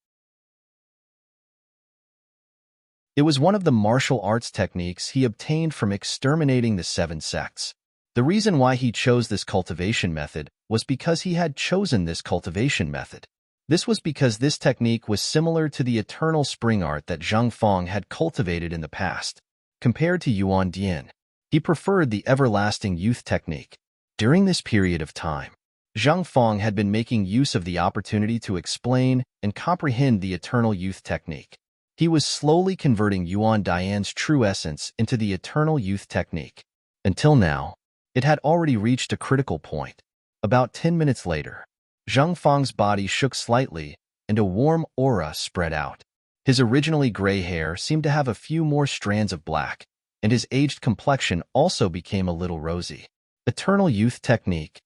It was one of the martial arts techniques he obtained from exterminating the 7 sects. The reason why he chose this cultivation method was because he had chosen this cultivation method. This was because this technique was similar to the eternal spring art that Zhang Fang had cultivated in the past. Compared to Yuan Dian, he preferred the everlasting youth technique. During this period of time, Zhang Fang had been making use of the opportunity to explain and comprehend the eternal youth technique. He was slowly converting Yuan Dian's true essence into the eternal youth technique. Until now, it had already reached a critical point. About 10 minutes later, Zhang Fang's body shook slightly and a warm aura spread out. His originally gray hair seemed to have a few more strands of black, and his aged complexion also became a little rosy. Eternal youth technique.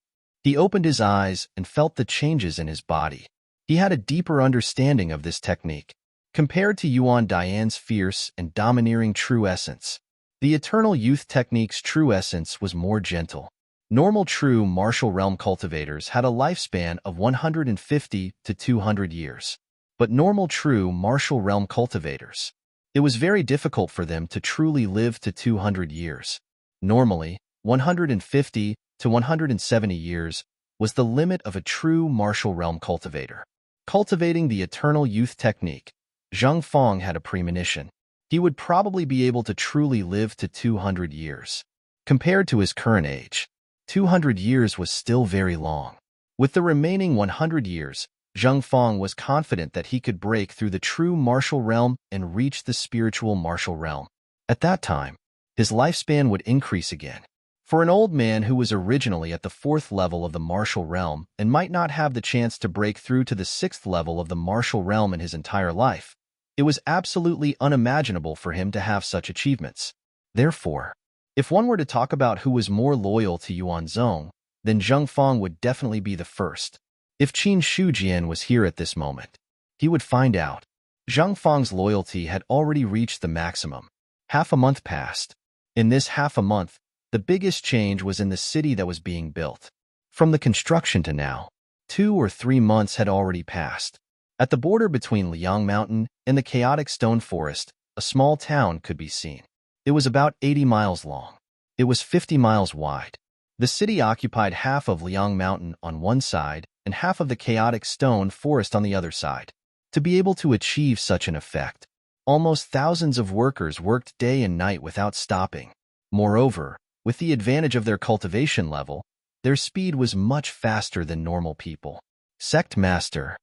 He opened his eyes and felt the changes in his body. He had a deeper understanding of this technique. Compared to Yuan Dian's fierce and domineering true essence, the Eternal Youth Technique's true essence was more gentle. Normal true martial realm cultivators had a lifespan of 150 to 200 years. But normal true martial realm cultivators, it was very difficult for them to truly live to 200 years. Normally, 150 to 170 years was the limit of a true martial realm cultivator. Cultivating the eternal youth technique, Zhang Fong had a premonition. He would probably be able to truly live to 200 years. Compared to his current age, 200 years was still very long. With the remaining 100 years, Zhang Fong was confident that he could break through the true martial realm and reach the spiritual martial realm. At that time, his lifespan would increase again. For an old man who was originally at the 4th level of the martial realm and might not have the chance to break through to the 6th level of the martial realm in his entire life, it was absolutely unimaginable for him to have such achievements. Therefore, if one were to talk about who was more loyal to Yuanzong, then Zhang Fong would definitely be the first. If Qin Shujian was here at this moment, he would find out. Zhang Fong's loyalty had already reached the maximum. Half a month passed. In this half a month, the biggest change was in the city that was being built. From the construction to now, 2 or 3 months had already passed. At the border between Liang Mountain and the chaotic stone forest, a small town could be seen. It was about 80 miles long. It was 50 miles wide. The city occupied half of Liang Mountain on one side and half of the chaotic stone forest on the other side. To be able to achieve such an effect, almost thousands of workers worked day and night without stopping. Moreover, with the advantage of their cultivation level, their speed was much faster than normal people. Sect Master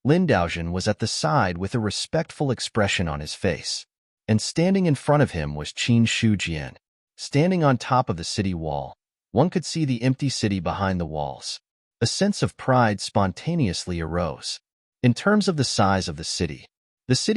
Lin Daozhen was at the side with a respectful expression on his face, and standing in front of him was Qin Shujian. Standing on top of the city wall, one could see the empty city behind the walls. A sense of pride spontaneously arose. In terms of the size of the city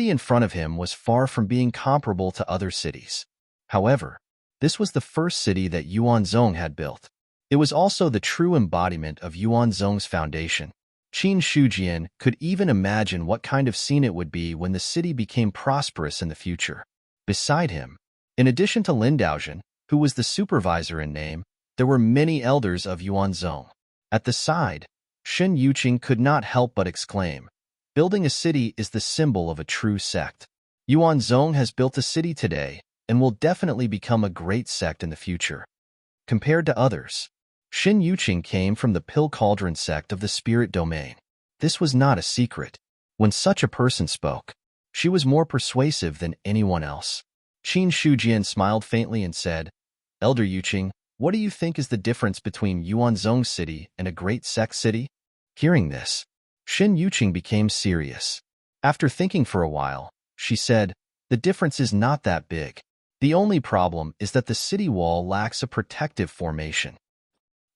in front of him was far from being comparable to other cities. However, this was the first city that Yuanzong had built. It was also the true embodiment of Yuanzong's foundation. Qin Shujian could even imagine what kind of scene it would be when the city became prosperous in the future. Beside him, in addition to Lin Daozhen, who was the supervisor in name, there were many elders of Yuanzong. At the side, Shen Yuqing could not help but exclaim, "Building a city is the symbol of a true sect. Yuanzong has built a city today and will definitely become a great sect in the future." Compared to others, Shen Yuqing came from the Pill Cauldron sect of the spirit domain. This was not a secret. When such a person spoke, she was more persuasive than anyone else. Qin Shujian smiled faintly and said, "Elder Yuqing, what do you think is the difference between Yuanzong city and a great sect city?" Hearing this, Shen Yuqing became serious. After thinking for a while, she said, "The difference is not that big. The only problem is that the city wall lacks a protective formation."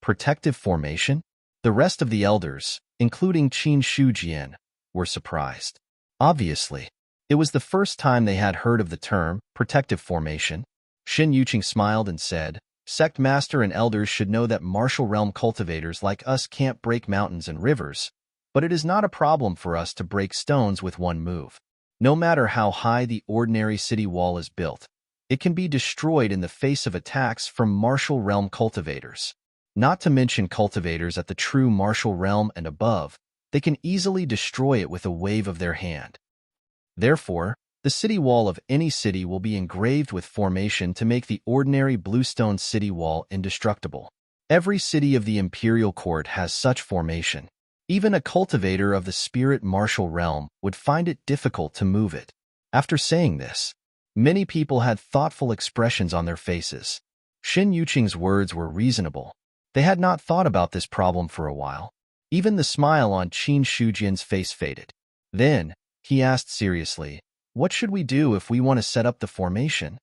Protective formation? The rest of the elders, including Qin Shujian, were surprised. Obviously, it was the first time they had heard of the term protective formation. Shen Yuqing smiled and said, "Sect master and elders should know that martial realm cultivators like us can't break mountains and rivers, but it is not a problem for us to break stones with one move. No matter how high the ordinary city wall is built, it can be destroyed in the face of attacks from martial realm cultivators. Not to mention cultivators at the true martial realm and above, they can easily destroy it with a wave of their hand. Therefore, the city wall of any city will be engraved with formation to make the ordinary bluestone city wall indestructible. Every city of the imperial court has such formation. Even a cultivator of the spirit martial realm would find it difficult to move it." After saying this, many people had thoughtful expressions on their faces. Shen Yuqing's words were reasonable. They had not thought about this problem for a while. Even the smile on Qin Shujian's face faded. Then, he asked seriously, "What should we do if we want to set up the formation?"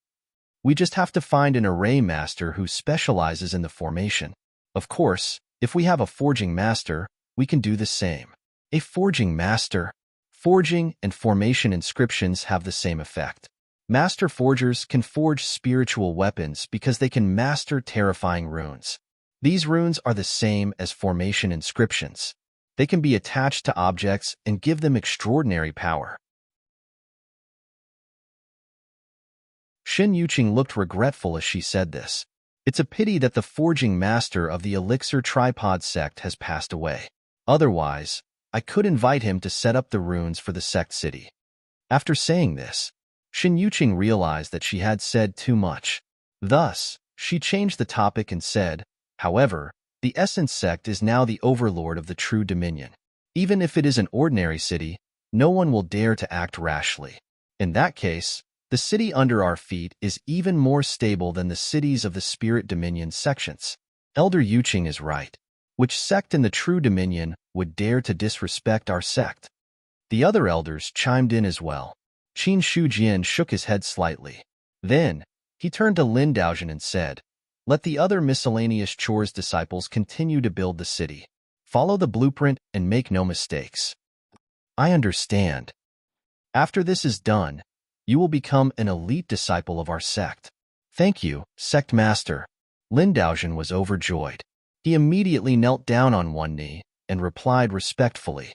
"We just have to find an array master who specializes in the formation. Of course, if we have a forging master, we can do the same." A forging master. Forging and formation inscriptions have the same effect. Master forgers can forge spiritual weapons because they can master terrifying runes. These runes are the same as formation inscriptions. They can be attached to objects and give them extraordinary power. Shen Yuqing looked regretful as she said this. It's a pity that the forging master of the Elixir Tripod sect has passed away. Otherwise, I could invite him to set up the runes for the sect city. After saying this, Shin Yuqing realized that she had said too much. Thus, she changed the topic and said, however, the Essence sect is now the overlord of the true dominion. Even if it is an ordinary city, no one will dare to act rashly. In that case, the city under our feet is even more stable than the cities of the Spirit Dominion sections. Elder Yuqing is right. Which sect in the true dominion would dare to disrespect our sect? The other elders chimed in as well. Qin Shujian shook his head slightly. Then, he turned to Lin Daojian and said, let the other miscellaneous chores disciples continue to build the city. Follow the blueprint and make no mistakes. I understand. After this is done, you will become an elite disciple of our sect. Thank you, sect master. Lin Daojian was overjoyed. He immediately knelt down on one knee and replied respectfully,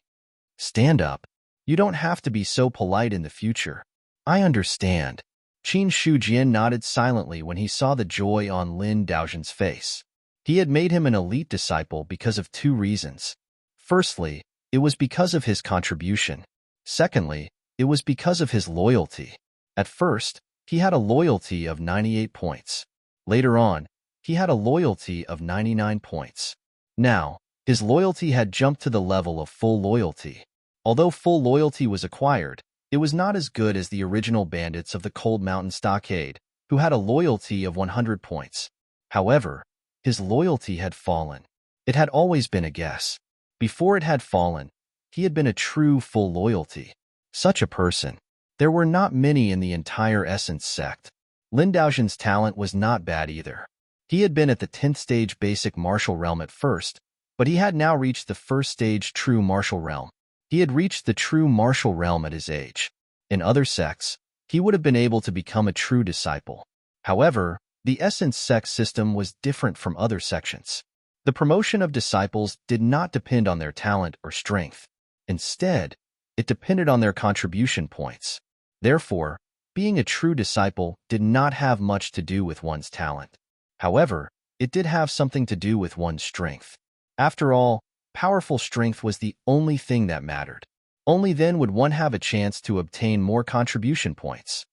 stand up. You don't have to be so polite in the future. I understand. Qin Shujian nodded silently when he saw the joy on Lin Daojian's face. He had made him an elite disciple because of two reasons. Firstly, it was because of his contribution. Secondly, it was because of his loyalty. At first, he had a loyalty of 98 points. Later on, he had a loyalty of 99 points. Now, his loyalty had jumped to the level of full loyalty. Although full loyalty was acquired, it was not as good as the original bandits of the Cold Mountain Stockade, who had a loyalty of 100 points. However, his loyalty had fallen. It had always been a guess. Before it had fallen, he had been a true full loyalty. Such a person. There were not many in the entire Essence sect. Lin Daojian's talent was not bad either. He had been at the 10th stage basic martial realm at first, but he had now reached the first stage true martial realm. He had reached the true martial realm at his age. In other sects, he would have been able to become a true disciple. However, the Essence sect system was different from other sections. The promotion of disciples did not depend on their talent or strength. Instead, it depended on their contribution points. Therefore, being a true disciple did not have much to do with one's talent. However, it did have something to do with one's strength. After all, powerful strength was the only thing that mattered. Only then would one have a chance to obtain more contribution points.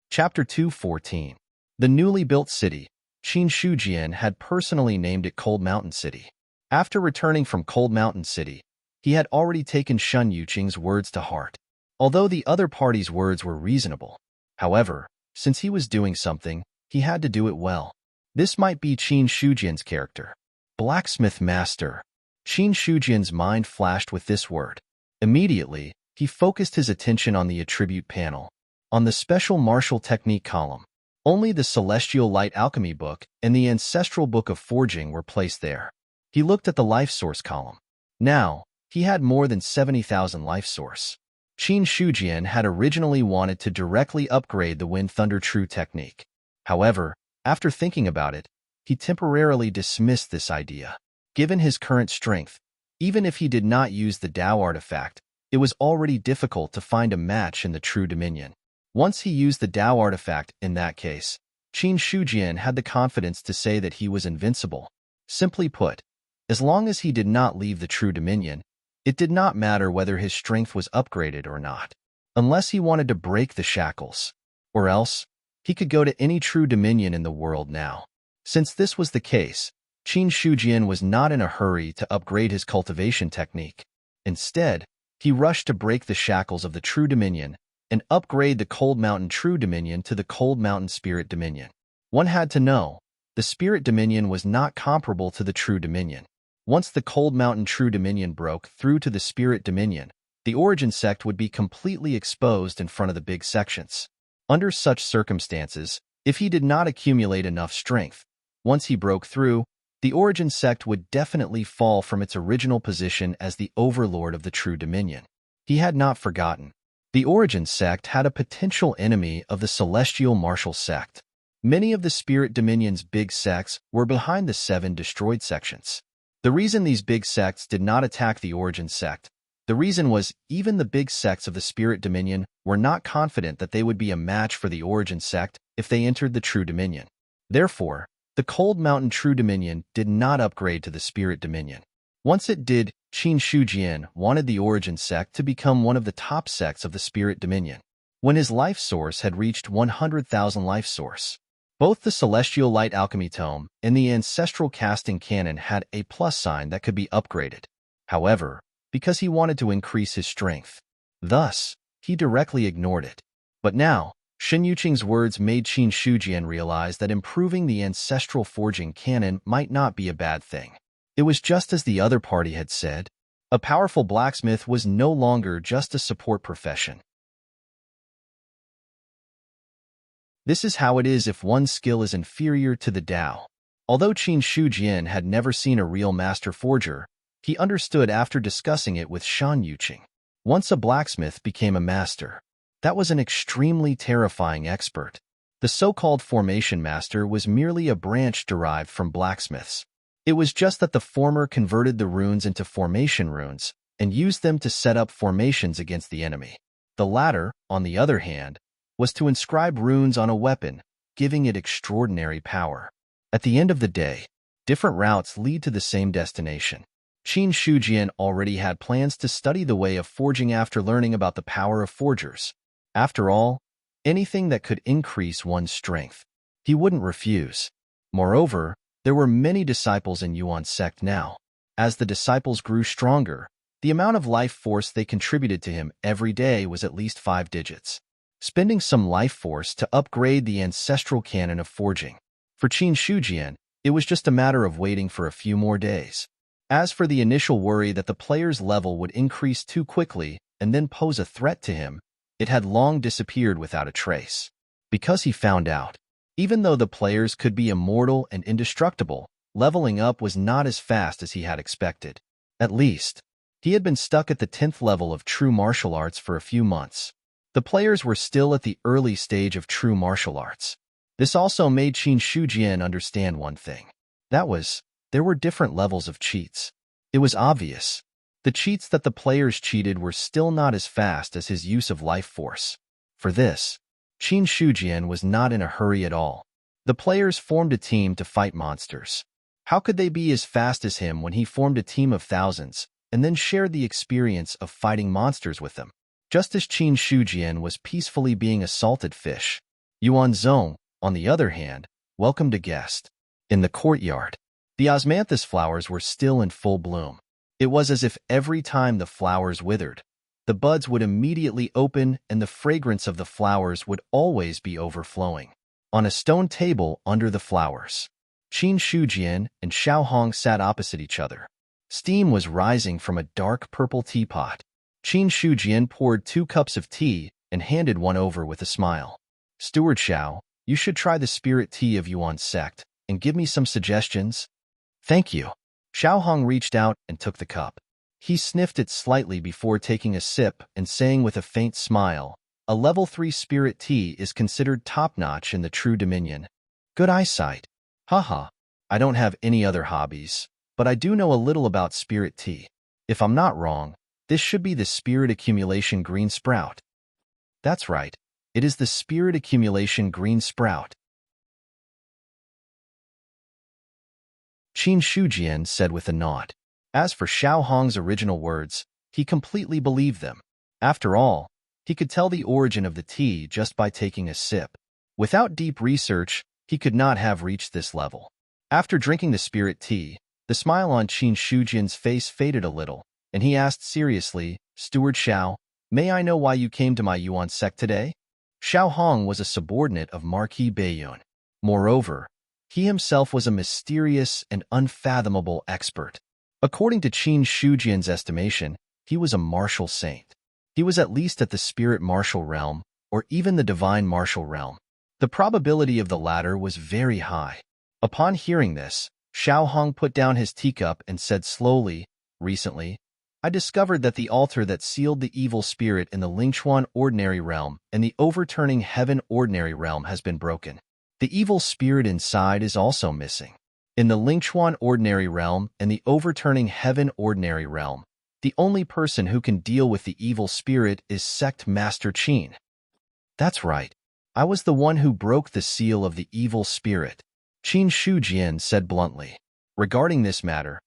Chapter 2:14. The newly built city. Qin Shujian had personally named it Cold Mountain City. After returning from Cold Mountain City, he had already taken Shin Yuqing's words to heart. Although the other party's words were reasonable. However, since he was doing something, he had to do it well. This might be Qin Shujian's character. Blacksmith Master. Qin Shujian's mind flashed with this word. Immediately, he focused his attention on the attribute panel. On the special martial technique column, only the Celestial Light Alchemy book and the Ancestral Book of Forging were placed there. He looked at the life source column. Now, he had more than 70,000 life source. Qin Shujian had originally wanted to directly upgrade the Wind Thunder True technique. However, after thinking about it, he temporarily dismissed this idea. Given his current strength, even if he did not use the Tao artifact, it was already difficult to find a match in the True Dominion. Once he used the Tao artifact in that case, Qin Shujian had the confidence to say that he was invincible. Simply put, as long as he did not leave the True Dominion, it did not matter whether his strength was upgraded or not, unless he wanted to break the shackles. Or else, he could go to any True Dominion in the world now. Since this was the case, Qin Shujian was not in a hurry to upgrade his cultivation technique. Instead, he rushed to break the shackles of the True Dominion and upgrade the Cold Mountain True Dominion to the Cold Mountain Spirit Dominion. One had to know, the Spirit Dominion was not comparable to the True Dominion. Once the Cold Mountain True Dominion broke through to the Spirit Dominion, the Origin sect would be completely exposed in front of the big sections. Under such circumstances, if he did not accumulate enough strength, once he broke through, the Origin sect would definitely fall from its original position as the overlord of the True Dominion. He had not forgotten. The Origin sect had a potential enemy of the Celestial Martial sect. Many of the Spirit Dominion's big sects were behind the 7 destroyed sections. The reason these big sects did not attack the Origin sect, the reason was even the big sects of the Spirit Dominion were not confident that they would be a match for the Origin sect if they entered the True Dominion. Therefore, the Cold Mountain True Dominion did not upgrade to the Spirit Dominion. Once it did, Qin Shujian wanted the origin sect to become one of the top sects of the spirit dominion. When his life source had reached 100,000 life source, both the Celestial Light Alchemy Tome and the Ancestral Casting Cannon had a plus sign that could be upgraded. However, because he wanted to increase his strength, thus, he directly ignored it. But now, Shen Yuqing's words made Qin Shujian realize that improving the Ancestral Forging Cannon might not be a bad thing. It was just as the other party had said. A powerful blacksmith was no longer just a support profession. This is how it is if one's skill is inferior to the Tao. Although Qin Shujian had never seen a real master forger, he understood after discussing it with Shen Yuqing. Once a blacksmith became a master, that was an extremely terrifying expert. The so-called formation master was merely a branch derived from blacksmiths. It was just that the former converted the runes into formation runes and used them to set up formations against the enemy. The latter, on the other hand, was to inscribe runes on a weapon, giving it extraordinary power. At the end of the day, different routes lead to the same destination. Qin Shujian already had plans to study the way of forging after learning about the power of forgers. After all, anything that could increase one's strength, he wouldn't refuse. Moreover, there were many disciples in Yuan's sect now. As the disciples grew stronger, the amount of life force they contributed to him every day was at least 5 digits. Spending some life force to upgrade the ancestral canon of forging. For Qin Shujian, it was just a matter of waiting for a few more days. As for the initial worry that the player's level would increase too quickly and then pose a threat to him, it had long disappeared without a trace. Because he found out, even though the players could be immortal and indestructible, leveling up was not as fast as he had expected. At least, he had been stuck at the 10th level of true martial arts for a few months. The players were still at the early stage of true martial arts. This also made Qin Shujian understand one thing. That was, there were different levels of cheats. It was obvious. The cheats that the players cheated were still not as fast as his use of life force. For this, Qin Shujian was not in a hurry at all. The players formed a team to fight monsters. How could they be as fast as him when he formed a team of thousands and then shared the experience of fighting monsters with them? Just as Qin Shujian was peacefully being assaulted fish, Yuan Zong, on the other hand, welcomed a guest. In the courtyard, the osmanthus flowers were still in full bloom. It was as if every time the flowers withered, the buds would immediately open and the fragrance of the flowers would always be overflowing. On a stone table under the flowers, Qin Shujian and Xiaohong sat opposite each other. Steam was rising from a dark purple teapot. Qin Shujian poured 2 cups of tea and handed one over with a smile. Steward Xiao, you should try the spirit tea of Yuan's sect and give me some suggestions. Thank you. Xiaohong reached out and took the cup. He sniffed it slightly before taking a sip and saying with a faint smile, a level 3 spirit tea is considered top-notch in the true dominion. Good eyesight. Haha, I don't have any other hobbies, but I do know a little about spirit tea. If I'm not wrong, this should be the spirit accumulation green sprout. That's right. It is the spirit accumulation green sprout. Qin Shujian said with a nod. As for Xiaohong's original words, he completely believed them. After all, he could tell the origin of the tea just by taking a sip. Without deep research, he could not have reached this level. After drinking the spirit tea, the smile on Qin Shujian's face faded a little, and he asked seriously, Steward Xiao, may I know why you came to my Yuan sect today? Xiaohong was a subordinate of Marquis Baiyun. Moreover, he himself was a mysterious and unfathomable expert. According to Qin Shujian's estimation, he was a martial saint. He was at least at the spirit martial realm, or even the divine martial realm. The probability of the latter was very high. Upon hearing this, Xiaohong put down his teacup and said slowly, recently, I discovered that the altar that sealed the evil spirit in the Lingchuan ordinary realm and the overturning heaven ordinary realm has been broken. The evil spirit inside is also missing. In the Lingchuan ordinary realm and the overturning heaven ordinary realm, the only person who can deal with the evil spirit is Sect Master Qin. That's right. I was the one who broke the seal of the evil spirit, Qin Shujian said bluntly. Regarding this matter,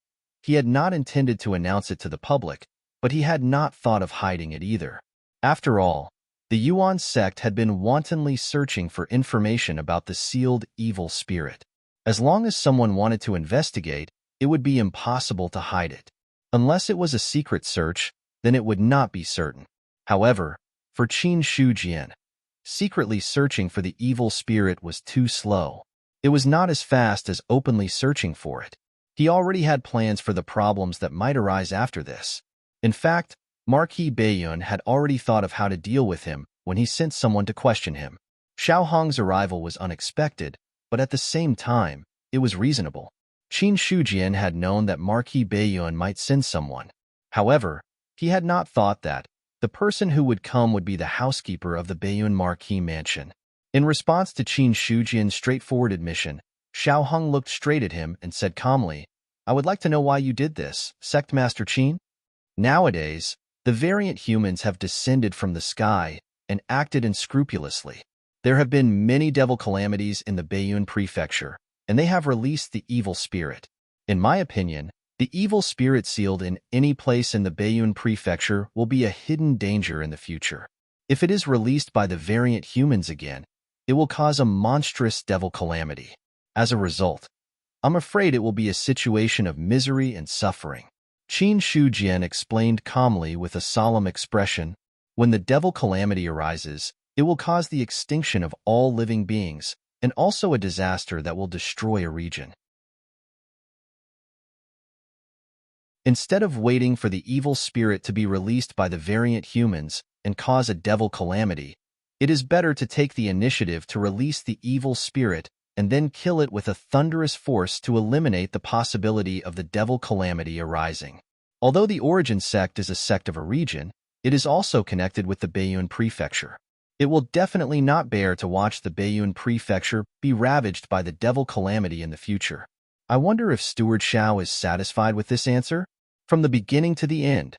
He had not intended to announce it to the public, but he had not thought of hiding it either. After all, the Yuan sect had been wantonly searching for information about the sealed evil spirit. As long as someone wanted to investigate, it would be impossible to hide it. Unless it was a secret search, then it would not be certain. However, for Qin Shujian, secretly searching for the evil spirit was too slow. It was not as fast as openly searching for it. He already had plans for the problems that might arise after this. In fact, Marquis Baiyun had already thought of how to deal with him when he sent someone to question him. Xiao Hong's arrival was unexpected, but at the same time, it was reasonable. Qin Shujian had known that Marquis Baiyun might send someone. However, he had not thought that the person who would come would be the housekeeper of the Baiyun Marquis mansion. In response to Qin Shujian's straightforward admission, Xiao Hong looked straight at him and said calmly, "I would like to know why you did this, Sect Master Qin." Nowadays, the variant humans have descended from the sky and acted unscrupulously. There have been many devil calamities in the Baiyun Prefecture, and they have released the evil spirit. In my opinion, the evil spirit sealed in any place in the Baiyun Prefecture will be a hidden danger in the future. If it is released by the variant humans again, it will cause a monstrous devil calamity. As a result, I'm afraid it will be a situation of misery and suffering. Qin Shujian explained calmly with a solemn expression, "When the devil calamity arises, it will cause the extinction of all living beings, and also a disaster that will destroy a region." Instead of waiting for the evil spirit to be released by the variant humans and cause a devil calamity, it is better to take the initiative to release the evil spirit and then kill it with a thunderous force to eliminate the possibility of the devil calamity arising. Although the origin sect is a sect of a region, it is also connected with the Baiyun Prefecture. It will definitely not bear to watch the Baiyun Prefecture be ravaged by the devil calamity in the future. I wonder if Steward Xiao is satisfied with this answer? From the beginning to the end,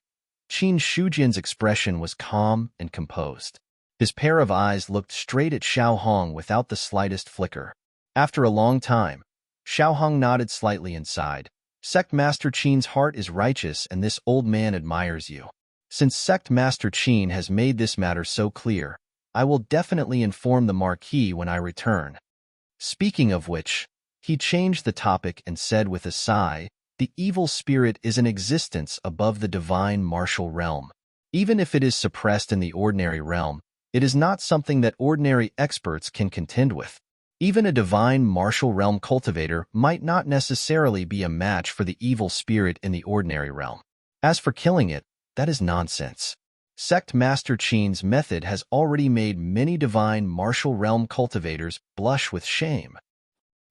Qin Shujian's expression was calm and composed. His pair of eyes looked straight at Xiao Hong without the slightest flicker. After a long time, Xiao Hong nodded slightly and sighed. "Sect Master Qin's heart is righteous and this old man admires you. Since Sect Master Qin has made this matter so clear, I will definitely inform the Marquis when I return." Speaking of which, he changed the topic and said with a sigh, "The evil spirit is an existence above the divine martial realm. Even if it is suppressed in the ordinary realm, it is not something that ordinary experts can contend with. Even a divine martial realm cultivator might not necessarily be a match for the evil spirit in the ordinary realm. As for killing it, that is nonsense. Sect Master Qin's method has already made many divine martial realm cultivators blush with shame."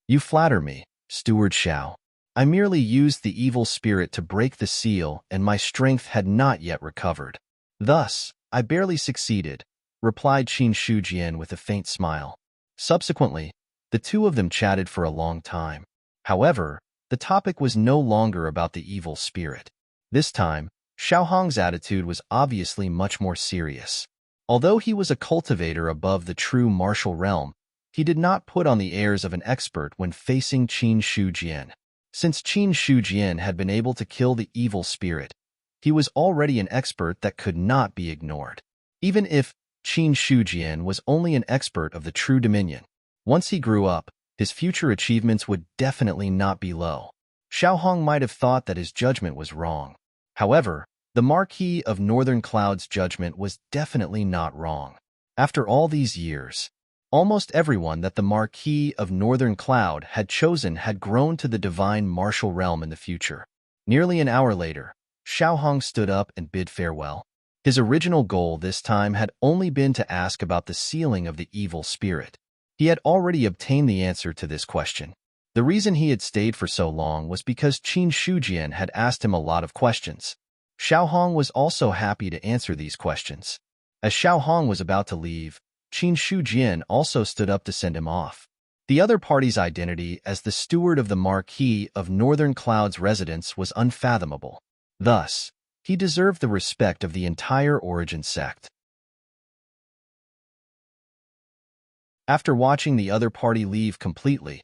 "You flatter me, Steward Xiao. I merely used the evil spirit to break the seal and my strength had not yet recovered. Thus, I barely succeeded," replied Qin Shujian with a faint smile. Subsequently, the two of them chatted for a long time. However, the topic was no longer about the evil spirit. This time, Xiao Hong's attitude was obviously much more serious. Although he was a cultivator above the true martial realm, he did not put on the airs of an expert when facing Qin Shujian. Since Qin Shujian had been able to kill the evil spirit, he was already an expert that could not be ignored. Even if Qin Shujian was only an expert of the true dominion, once he grew up, his future achievements would definitely not be low. Xiao Hong might have thought that his judgment was wrong. However, the Marquis of Northern Cloud's judgment was definitely not wrong. After all these years, almost everyone that the Marquis of Northern Cloud had chosen had grown to the divine martial realm in the future. Nearly an hour later, Xiao Hong stood up and bid farewell. His original goal this time had only been to ask about the sealing of the evil spirit. He had already obtained the answer to this question. The reason he had stayed for so long was because Qin Shujian had asked him a lot of questions. Xiao Hong was also happy to answer these questions. As Xiao Hong was about to leave, Qin Shujian also stood up to send him off. The other party's identity as the steward of the Marquis of Northern Cloud's residence was unfathomable. Thus, he deserved the respect of the entire Origin sect. After watching the other party leave completely,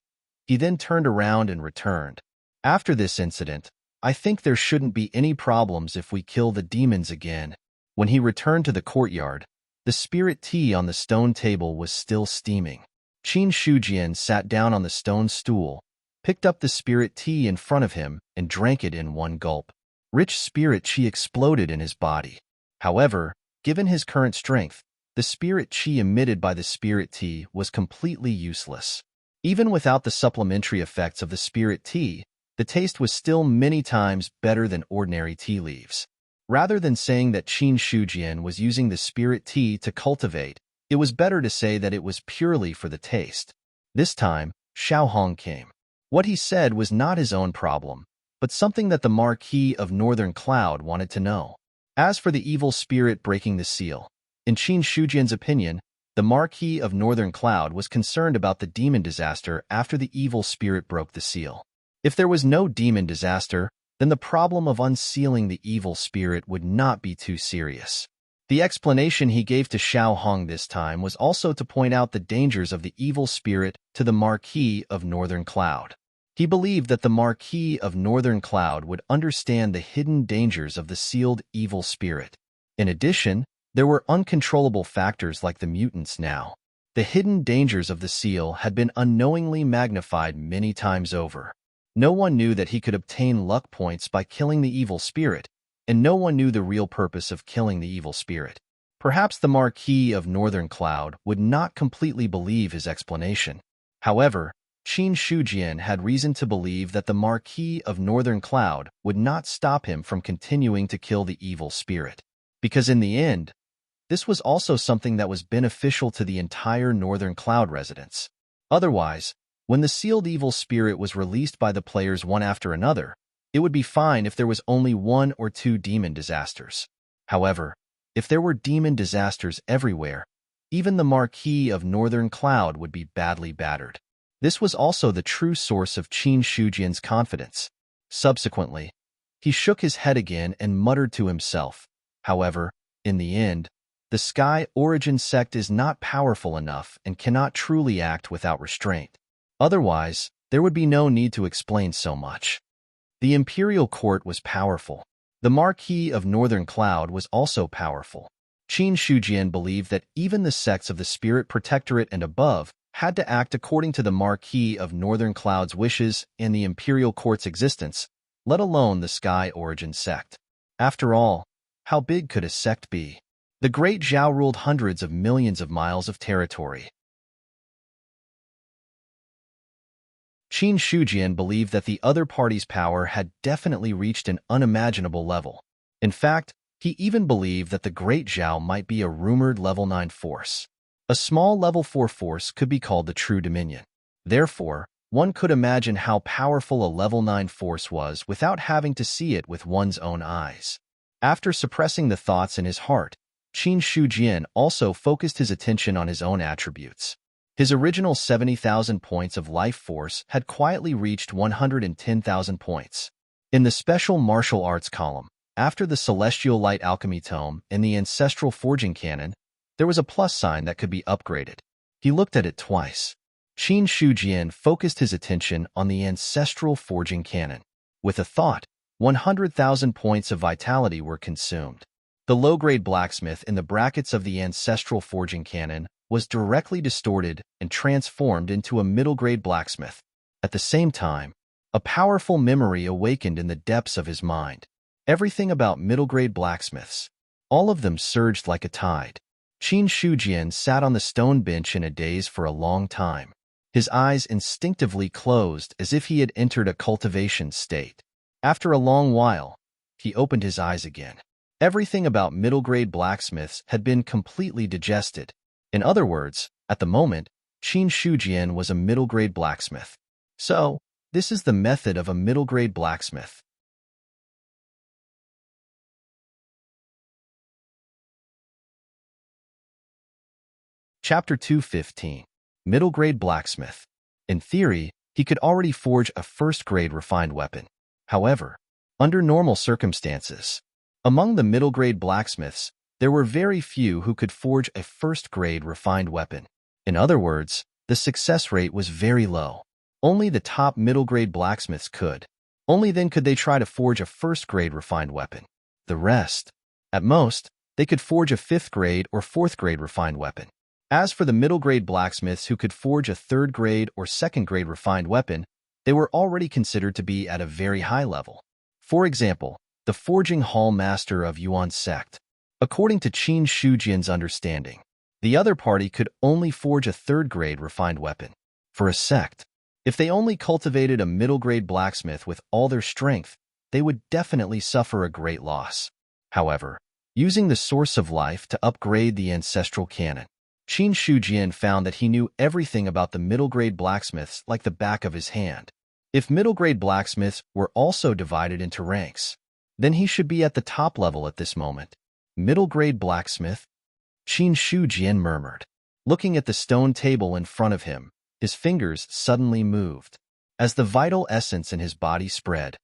he then turned around and returned. "After this incident, I think there shouldn't be any problems if we kill the demons again. When he returned to the courtyard, the spirit tea on the stone table was still steaming. Qin Shujian sat down on the stone stool, picked up the spirit tea in front of him, and drank it in one gulp. Rich spirit qi exploded in his body. However, given his current strength, the spirit qi emitted by the spirit tea was completely useless. Even without the supplementary effects of the spirit tea, the taste was still many times better than ordinary tea leaves. Rather than saying that Qin Shujian was using the spirit tea to cultivate, it was better to say that it was purely for the taste. This time, Xiao Hong came. What he said was not his own problem, but something that the Marquis of Northern Cloud wanted to know. As for the evil spirit breaking the seal, in Qin Shujian's opinion, the Marquis of Northern Cloud was concerned about the demon disaster after the evil spirit broke the seal. If there was no demon disaster, then the problem of unsealing the evil spirit would not be too serious. The explanation he gave to Xiao Hong this time was also to point out the dangers of the evil spirit to the Marquis of Northern Cloud. He believed that the Marquis of Northern Cloud would understand the hidden dangers of the sealed evil spirit. In addition, there were uncontrollable factors like the mutants now. The hidden dangers of the seal had been unknowingly magnified many times over. No one knew that he could obtain luck points by killing the evil spirit, and no one knew the real purpose of killing the evil spirit. Perhaps the Marquis of Northern Cloud would not completely believe his explanation. However, Qin Shujian had reason to believe that the Marquis of Northern Cloud would not stop him from continuing to kill the evil spirit. Because in the end, this was also something that was beneficial to the entire Northern Cloud residents. Otherwise, when the sealed evil spirit was released by the players one after another, it would be fine if there was only 1 or 2 demon disasters. However, if there were demon disasters everywhere, even the Marquis of Northern Cloud would be badly battered. This was also the true source of Qin Shujian's confidence. Subsequently, he shook his head again and muttered to himself. However, in the end, the Sky Origin sect is not powerful enough and cannot truly act without restraint. Otherwise, there would be no need to explain so much. The Imperial Court was powerful. The Marquis of Northern Cloud was also powerful. Qin Shujian believed that even the sects of the Spirit Protectorate and above had to act according to the Marquis of Northern Cloud's wishes and the Imperial Court's existence, let alone the Sky Origin sect. After all, how big could a sect be? The Great Zhao ruled hundreds of millions of miles of territory. Qin Shujian believed that the other party's power had definitely reached an unimaginable level. In fact, he even believed that the Great Zhao might be a rumored level 9 force. A small level 4 force could be called the True Dominion. Therefore, one could imagine how powerful a level 9 force was without having to see it with one's own eyes. After suppressing the thoughts in his heart, Qin Shujian also focused his attention on his own attributes. His original 70,000 points of life force had quietly reached 110,000 points. In the special martial arts column, after the Celestial Light Alchemy Tome and the Ancestral Forging Cannon, there was a plus sign that could be upgraded. He looked at it twice. Qin Shujian focused his attention on the Ancestral Forging Cannon. With a thought, 100,000 points of vitality were consumed. The low-grade blacksmith in the brackets of the Ancestral Forging Cannon was directly distorted and transformed into a middle-grade blacksmith. At the same time, a powerful memory awakened in the depths of his mind. Everything about middle-grade blacksmiths, all of them surged like a tide. Qin Shujian sat on the stone bench in a daze for a long time. His eyes instinctively closed as if he had entered a cultivation state. After a long while, he opened his eyes again. Everything about middle-grade blacksmiths had been completely digested. In other words, at the moment, Qin Shujian was a middle-grade blacksmith. So, this is the method of a middle-grade blacksmith. Chapter 215. Middle-grade blacksmith. In theory, he could already forge a first-grade refined weapon. However, under normal circumstances, among the middle-grade blacksmiths, there were very few who could forge a first-grade refined weapon. In other words, the success rate was very low. Only the top middle-grade blacksmiths could. Only then could they try to forge a first-grade refined weapon. The rest, at most, they could forge a 5th-grade or 4th-grade refined weapon. As for the middle-grade blacksmiths who could forge a 3rd-grade or 2nd-grade refined weapon, they were already considered to be at a very high level. For example, the forging hall master of Yuan's sect. According to Qin Shujian's understanding, the other party could only forge a 3rd-grade refined weapon. For a sect, if they only cultivated a middle-grade blacksmith with all their strength, they would definitely suffer a great loss. However, using the source of life to upgrade the ancestral canon, Qin Shujian found that he knew everything about the middle-grade blacksmiths like the back of his hand. If middle-grade blacksmiths were also divided into ranks, then he should be at the top level at this moment. Middle-grade blacksmith? Qin Shujian murmured. Looking at the stone table in front of him, his fingers suddenly moved. As the vital essence in his body spread,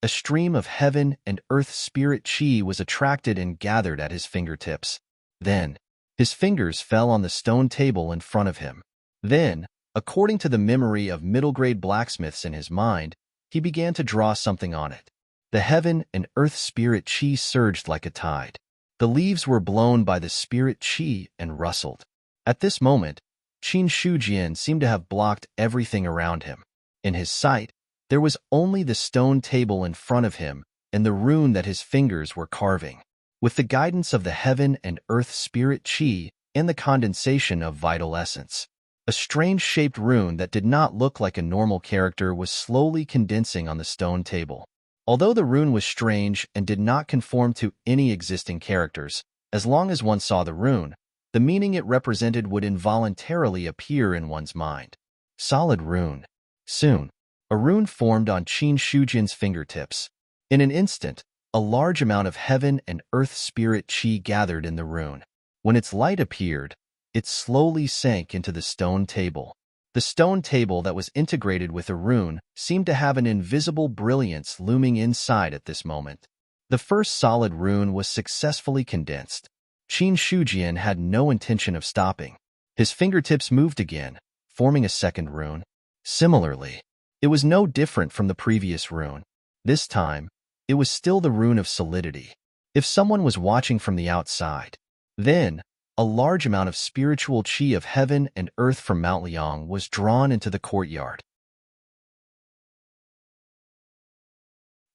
a stream of heaven and earth spirit qi was attracted and gathered at his fingertips. Then, his fingers fell on the stone table in front of him. Then, according to the memory of middle-grade blacksmiths in his mind, he began to draw something on it. The heaven and earth spirit qi surged like a tide. The leaves were blown by the spirit qi and rustled. At this moment, Qin Shujian seemed to have blocked everything around him. In his sight, there was only the stone table in front of him and the rune that his fingers were carving. With the guidance of the heaven and earth spirit qi and the condensation of vital essence, a strange-shaped rune that did not look like a normal character was slowly condensing on the stone table. Although the rune was strange and did not conform to any existing characters, as long as one saw the rune, the meaning it represented would involuntarily appear in one's mind. Solid rune. Soon, a rune formed on Qin Shujian's fingertips. In an instant, a large amount of heaven and earth spirit qi gathered in the rune. When its light appeared, it slowly sank into the stone table. The stone table that was integrated with the rune seemed to have an invisible brilliance looming inside at this moment. The first solid rune was successfully condensed. Qin Shujian had no intention of stopping. His fingertips moved again, forming a second rune. Similarly, it was no different from the previous rune. This time, it was still the rune of solidity. If someone was watching from the outside, then a large amount of spiritual qi of heaven and earth from Mount Liang was drawn into the courtyard.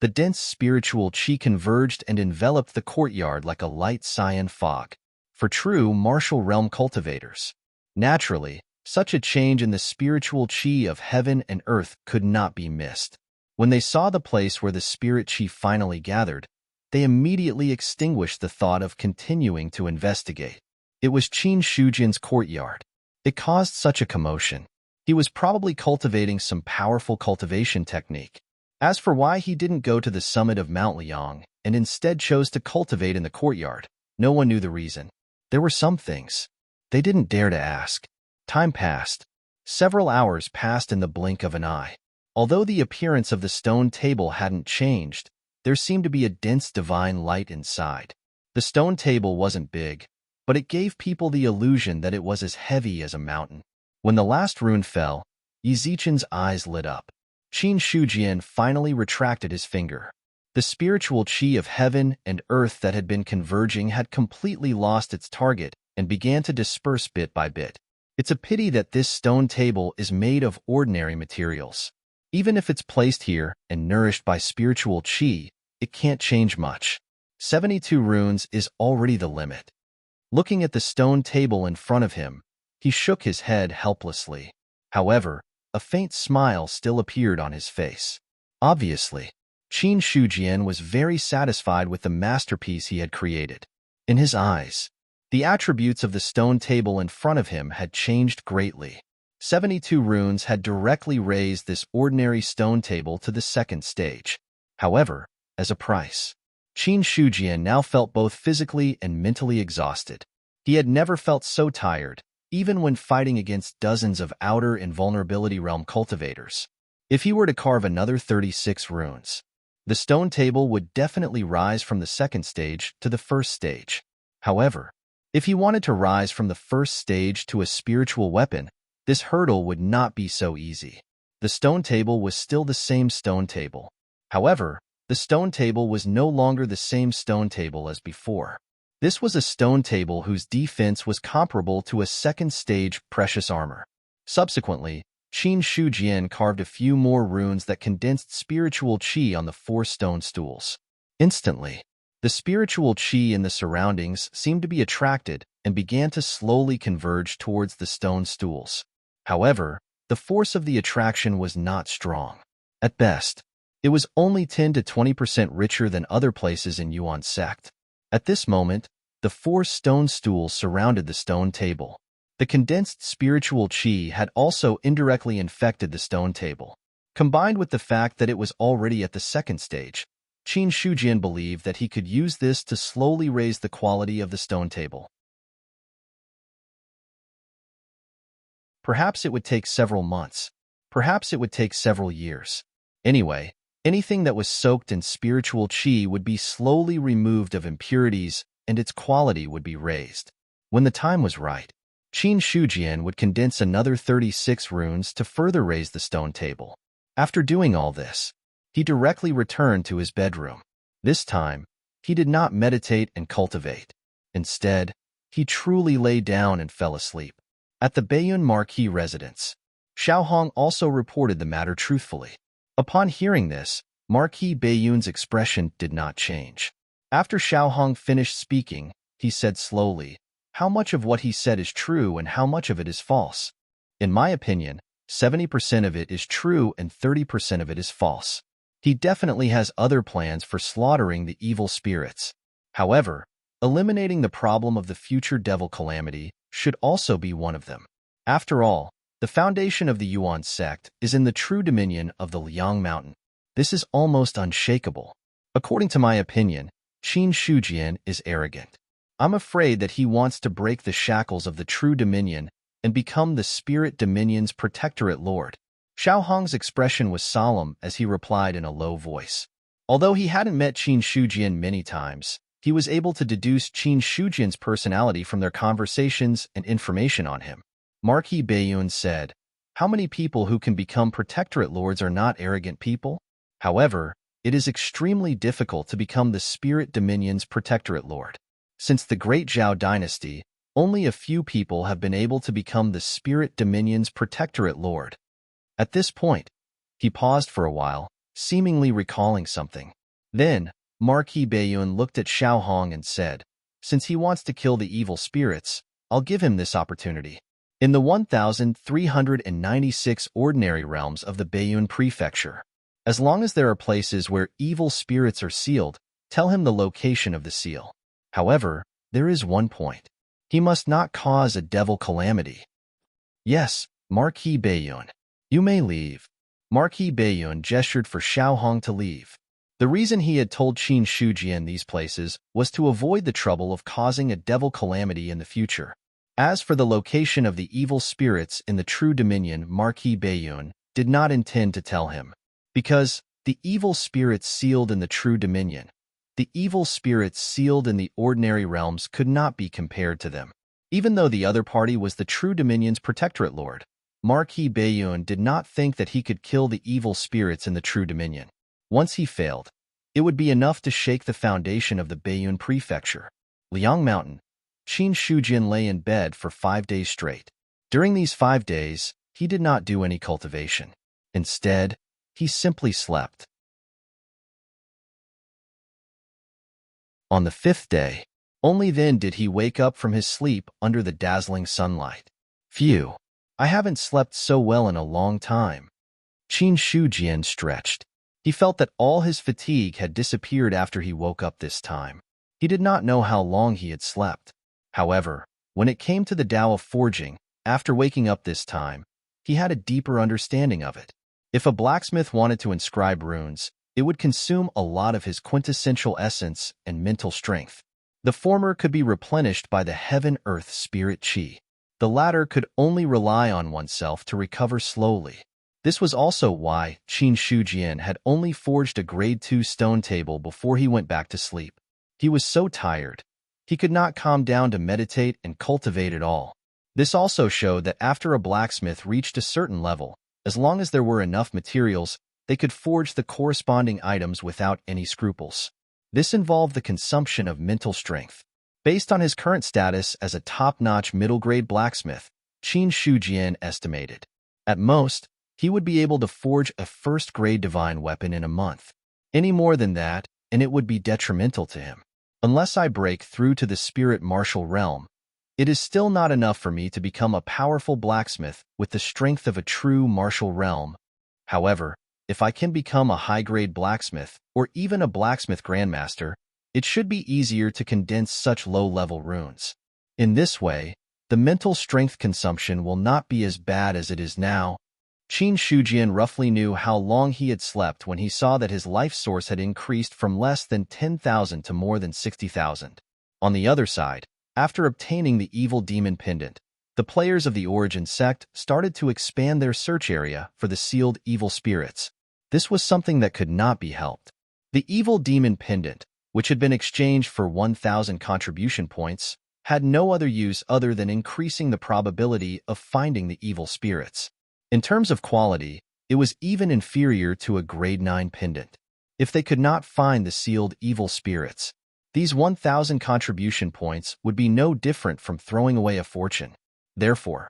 The dense spiritual qi converged and enveloped the courtyard like a light cyan fog. For true martial realm cultivators, naturally, such a change in the spiritual qi of heaven and earth could not be missed. When they saw the place where the spirit qi finally gathered, they immediately extinguished the thought of continuing to investigate. It was Qin Shujian's courtyard. It caused such a commotion. He was probably cultivating some powerful cultivation technique. As for why he didn't go to the summit of Mount Liang and instead chose to cultivate in the courtyard, no one knew the reason. There were some things they didn't dare to ask. Time passed. Several hours passed in the blink of an eye. Although the appearance of the stone table hadn't changed, there seemed to be a dense divine light inside. The stone table wasn't big, but it gave people the illusion that it was as heavy as a mountain. When the last rune fell, Yi Zichen's eyes lit up. Qin Shujian finally retracted his finger. The spiritual qi of heaven and earth that had been converging had completely lost its target and began to disperse bit by bit. It's a pity that this stone table is made of ordinary materials. Even if it's placed here and nourished by spiritual qi, it can't change much. 72 runes is already the limit. Looking at the stone table in front of him, he shook his head helplessly. However, a faint smile still appeared on his face. Obviously, Qin Shujian was very satisfied with the masterpiece he had created. In his eyes, the attributes of the stone table in front of him had changed greatly. 72 runes had directly raised this ordinary stone table to the second stage. However, as a price, Qin Shujian now felt both physically and mentally exhausted. He had never felt so tired, even when fighting against dozens of outer invulnerability realm cultivators. If he were to carve another 36 runes, the stone table would definitely rise from the second stage to the first stage. However, if he wanted to rise from the first stage to a spiritual weapon, this hurdle would not be so easy. The stone table was still the same stone table. However, the stone table was no longer the same stone table as before. This was a stone table whose defense was comparable to a second-stage precious armor. Subsequently, Qin Shujian carved a few more runes that condensed spiritual qi on the 4 stone stools. Instantly, the spiritual qi in the surroundings seemed to be attracted and began to slowly converge towards the stone stools. However, the force of the attraction was not strong. At best, it was only 10 to 20% richer than other places in Yuan sect. At this moment, the 4 stone stools surrounded the stone table. The condensed spiritual qi had also indirectly infected the stone table. Combined with the fact that it was already at the second stage, Qin Shujian believed that he could use this to slowly raise the quality of the stone table. Perhaps it would take several months. Perhaps it would take several years. Anyway, anything that was soaked in spiritual qi would be slowly removed of impurities and its quality would be raised. When the time was right, Qin Shujian would condense another 36 runes to further raise the stone table. After doing all this, he directly returned to his bedroom. This time, he did not meditate and cultivate. Instead, he truly lay down and fell asleep. At the Baiyun Marquis residence, Xiaohong also reported the matter truthfully. Upon hearing this, Marquis Baiyun's expression did not change. After Xiaohong finished speaking, he said slowly, "How much of what he said is true and how much of it is false? In my opinion, 70% of it is true and 30% of it is false. He definitely has other plans for slaughtering the evil spirits. However, eliminating the problem of the future devil calamity should also be one of them. After all, the foundation of the Yuan sect is in the true dominion of the Liang Mountain. This is almost unshakable. According to my opinion, Qin Shujian is arrogant. I'm afraid that he wants to break the shackles of the true dominion and become the spirit dominion's protectorate lord." Xiaohong's expression was solemn as he replied in a low voice. Although he hadn't met Qin Shujian many times, he was able to deduce Qin Shujian's personality from their conversations and information on him. Marquis Baiyun said, "How many people who can become protectorate lords are not arrogant people? However, it is extremely difficult to become the spirit dominion's protectorate lord. Since the Great Zhao dynasty, only a few people have been able to become the spirit dominion's protectorate lord." At this point, he paused for a while, seemingly recalling something. Then, Marquis Baiyun looked at Xiaohong and said, "Since he wants to kill the evil spirits, I'll give him this opportunity. In the 1,396 ordinary realms of the Baiyun prefecture, as long as there are places where evil spirits are sealed, tell him the location of the seal. However, there is one point. He must not cause a devil calamity." "Yes, Marquis Baiyun. You may leave." Marquis Baiyun gestured for Xiaohong to leave. The reason he had told Qin Shujian these places was to avoid the trouble of causing a devil calamity in the future. As for the location of the evil spirits in the true dominion, Marquis Baiyun did not intend to tell him. Because the evil spirits sealed in the true dominion, the evil spirits sealed in the ordinary realms could not be compared to them. Even though the other party was the true dominion's protectorate lord, Marquis Baiyun did not think that he could kill the evil spirits in the true dominion. Once he failed, it would be enough to shake the foundation of the Baiyun prefecture. Liang Mountain, Qin Shujian lay in bed for 5 days straight. During these 5 days, he did not do any cultivation. Instead, he simply slept. On the 5th day, only then did he wake up from his sleep under the dazzling sunlight. "Phew, I haven't slept so well in a long time." Qin Shujian stretched. He felt that all his fatigue had disappeared after he woke up this time. He did not know how long he had slept. However, when it came to the Tao of forging, after waking up this time, he had a deeper understanding of it. If a blacksmith wanted to inscribe runes, it would consume a lot of his quintessential essence and mental strength. The former could be replenished by the heaven-earth spirit qi. The latter could only rely on oneself to recover slowly. This was also why Qin Shujian had only forged a grade 2 stone table before he went back to sleep. He was so tired, he could not calm down to meditate and cultivate at all. This also showed that after a blacksmith reached a certain level, as long as there were enough materials, they could forge the corresponding items without any scruples. This involved the consumption of mental strength. Based on his current status as a top-notch middle-grade blacksmith, Qin Shujian estimated, at most, he would be able to forge a first-grade divine weapon in a month. Any more than that, and it would be detrimental to him. Unless I break through to the spirit martial realm, it is still not enough for me to become a powerful blacksmith with the strength of a true martial realm. However, if I can become a high-grade blacksmith, or even a blacksmith grandmaster, it should be easier to condense such low-level runes. In this way, the mental strength consumption will not be as bad as it is now. Qin Shujian roughly knew how long he had slept when he saw that his life source had increased from less than 10,000 to more than 60,000. On the other side, after obtaining the evil demon pendant, the players of the Origin sect started to expand their search area for the sealed evil spirits. This was something that could not be helped. The evil demon pendant, which had been exchanged for 1,000 contribution points, had no other use other than increasing the probability of finding the evil spirits. In terms of quality, it was even inferior to a grade 9 pendant. If they could not find the sealed evil spirits, these 1,000 contribution points would be no different from throwing away a fortune. Therefore,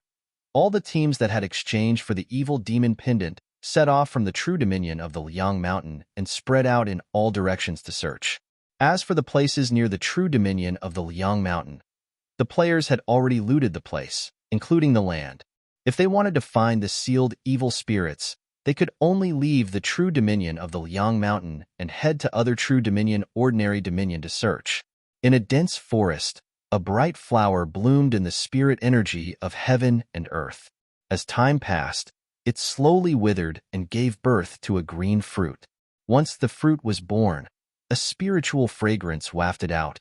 all the teams that had exchanged for the evil demon pendant set off from the true dominion of the Liang Mountain and spread out in all directions to search. As for the places near the true dominion of the Liang Mountain, the players had already looted the place, including the land. If they wanted to find the sealed evil spirits, they could only leave the true dominion of the Liang Mountain and head to other true dominion ordinary dominion to search. In a dense forest, a bright flower bloomed in the spirit energy of heaven and earth. As time passed, it slowly withered and gave birth to a green fruit. Once the fruit was born, a spiritual fragrance wafted out.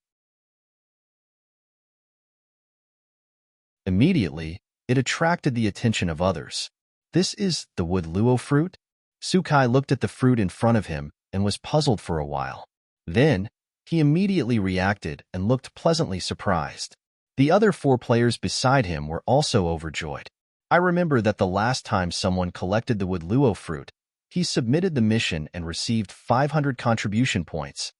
Immediately, it attracted the attention of others. This is the wood luo fruit? Sukai looked at the fruit in front of him and was puzzled for a while. Then, he immediately reacted and looked pleasantly surprised. The other 4 players beside him were also overjoyed. I remember that the last time someone collected the wood luo fruit, he submitted the mission and received 500 contribution points.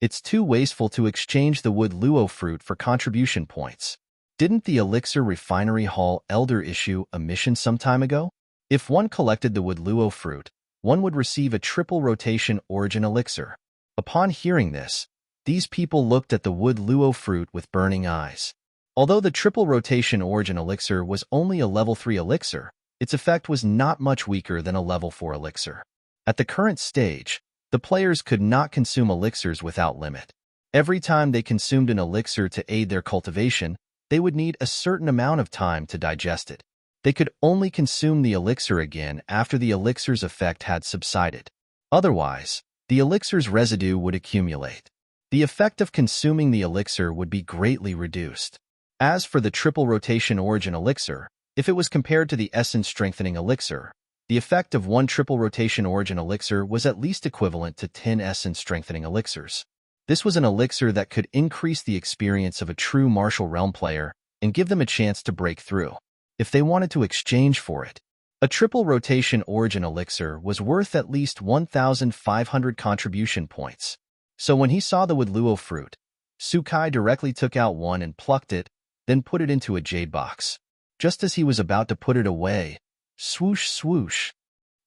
It's too wasteful to exchange the wood luo fruit for contribution points. Didn't the Elixir Refinery Hall Elder issue a mission some time ago? If one collected the wood luo fruit, one would receive a triple rotation origin elixir. Upon hearing this, these people looked at the wood luo fruit with burning eyes. Although the triple rotation origin elixir was only a level 3 elixir, its effect was not much weaker than a level 4 elixir. At the current stage, the players could not consume elixirs without limit. Every time they consumed an elixir to aid their cultivation, they would need a certain amount of time to digest it. They could only consume the elixir again after the elixir's effect had subsided. Otherwise, the elixir's residue would accumulate. The effect of consuming the elixir would be greatly reduced. As for the triple rotation origin elixir, if it was compared to the essence strengthening elixir, the effect of 1 triple rotation origin elixir was at least equivalent to 10 essence strengthening elixirs. This was an elixir that could increase the experience of a true martial realm player and give them a chance to break through, if they wanted to exchange for it. A triple rotation origin elixir was worth at least 1,500 contribution points. So when he saw the wood luo fruit, Sukai directly took out one and plucked it, then put it into a jade box. Just as he was about to put it away, swoosh swoosh,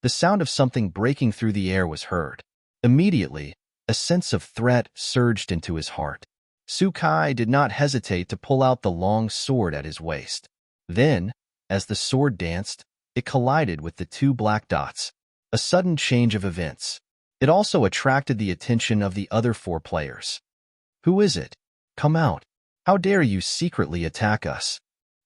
the sound of something breaking through the air was heard. Immediately, a sense of threat surged into his heart. Sukai did not hesitate to pull out the long sword at his waist. Then, as the sword danced, it collided with the 2 black dots. A sudden change of events. It also attracted the attention of the other 4 players. Who is it? Come out. How dare you secretly attack us?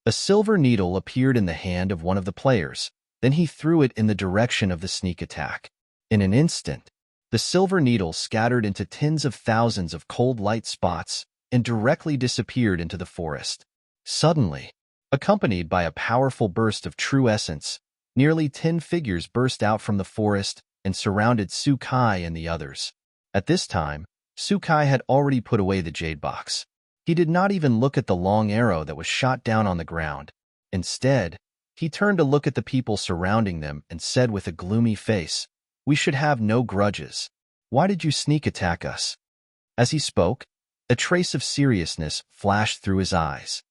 A silver needle appeared in the hand of one of the players. Then he threw it in the direction of the sneak attack. In an instant, the silver needle scattered into tens of thousands of cold light spots and directly disappeared into the forest. Suddenly, accompanied by a powerful burst of true essence, nearly 10 figures burst out from the forest and surrounded Sukai and the others. At this time, Sukai had already put away the jade box. He did not even look at the long arrow that was shot down on the ground. Instead, he turned to look at the people surrounding them and said with a gloomy face, We should have no grudges. Why did you sneak attack us? As he spoke, a trace of seriousness flashed through his eyes.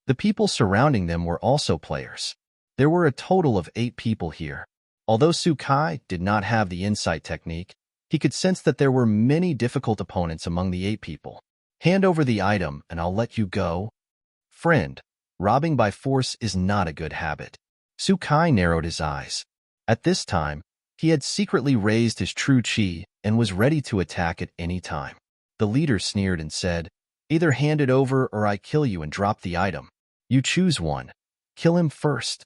The people surrounding them were also players. There were a total of 8 people here. Although Sukai did not have the insight technique, he could sense that there were many difficult opponents among the 8 people. Hand over the item and I'll let you go. Friend, robbing by force is not a good habit. Sukai narrowed his eyes. At this time, he had secretly raised his true chi and was ready to attack at any time. The leader sneered and said, either hand it over or I kill you and drop the item. You choose one. Kill him first.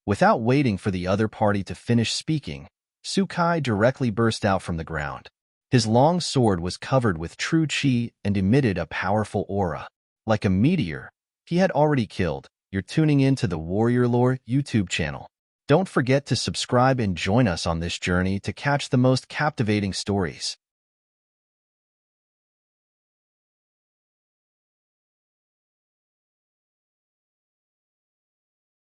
Without waiting for the other party to finish speaking, Sukai directly burst out from the ground. His long sword was covered with true chi and emitted a powerful aura. Like a meteor, he had already killed. You're tuning in to the Warrior Lore YouTube channel. Don't forget to subscribe and join us on this journey to catch the most captivating stories.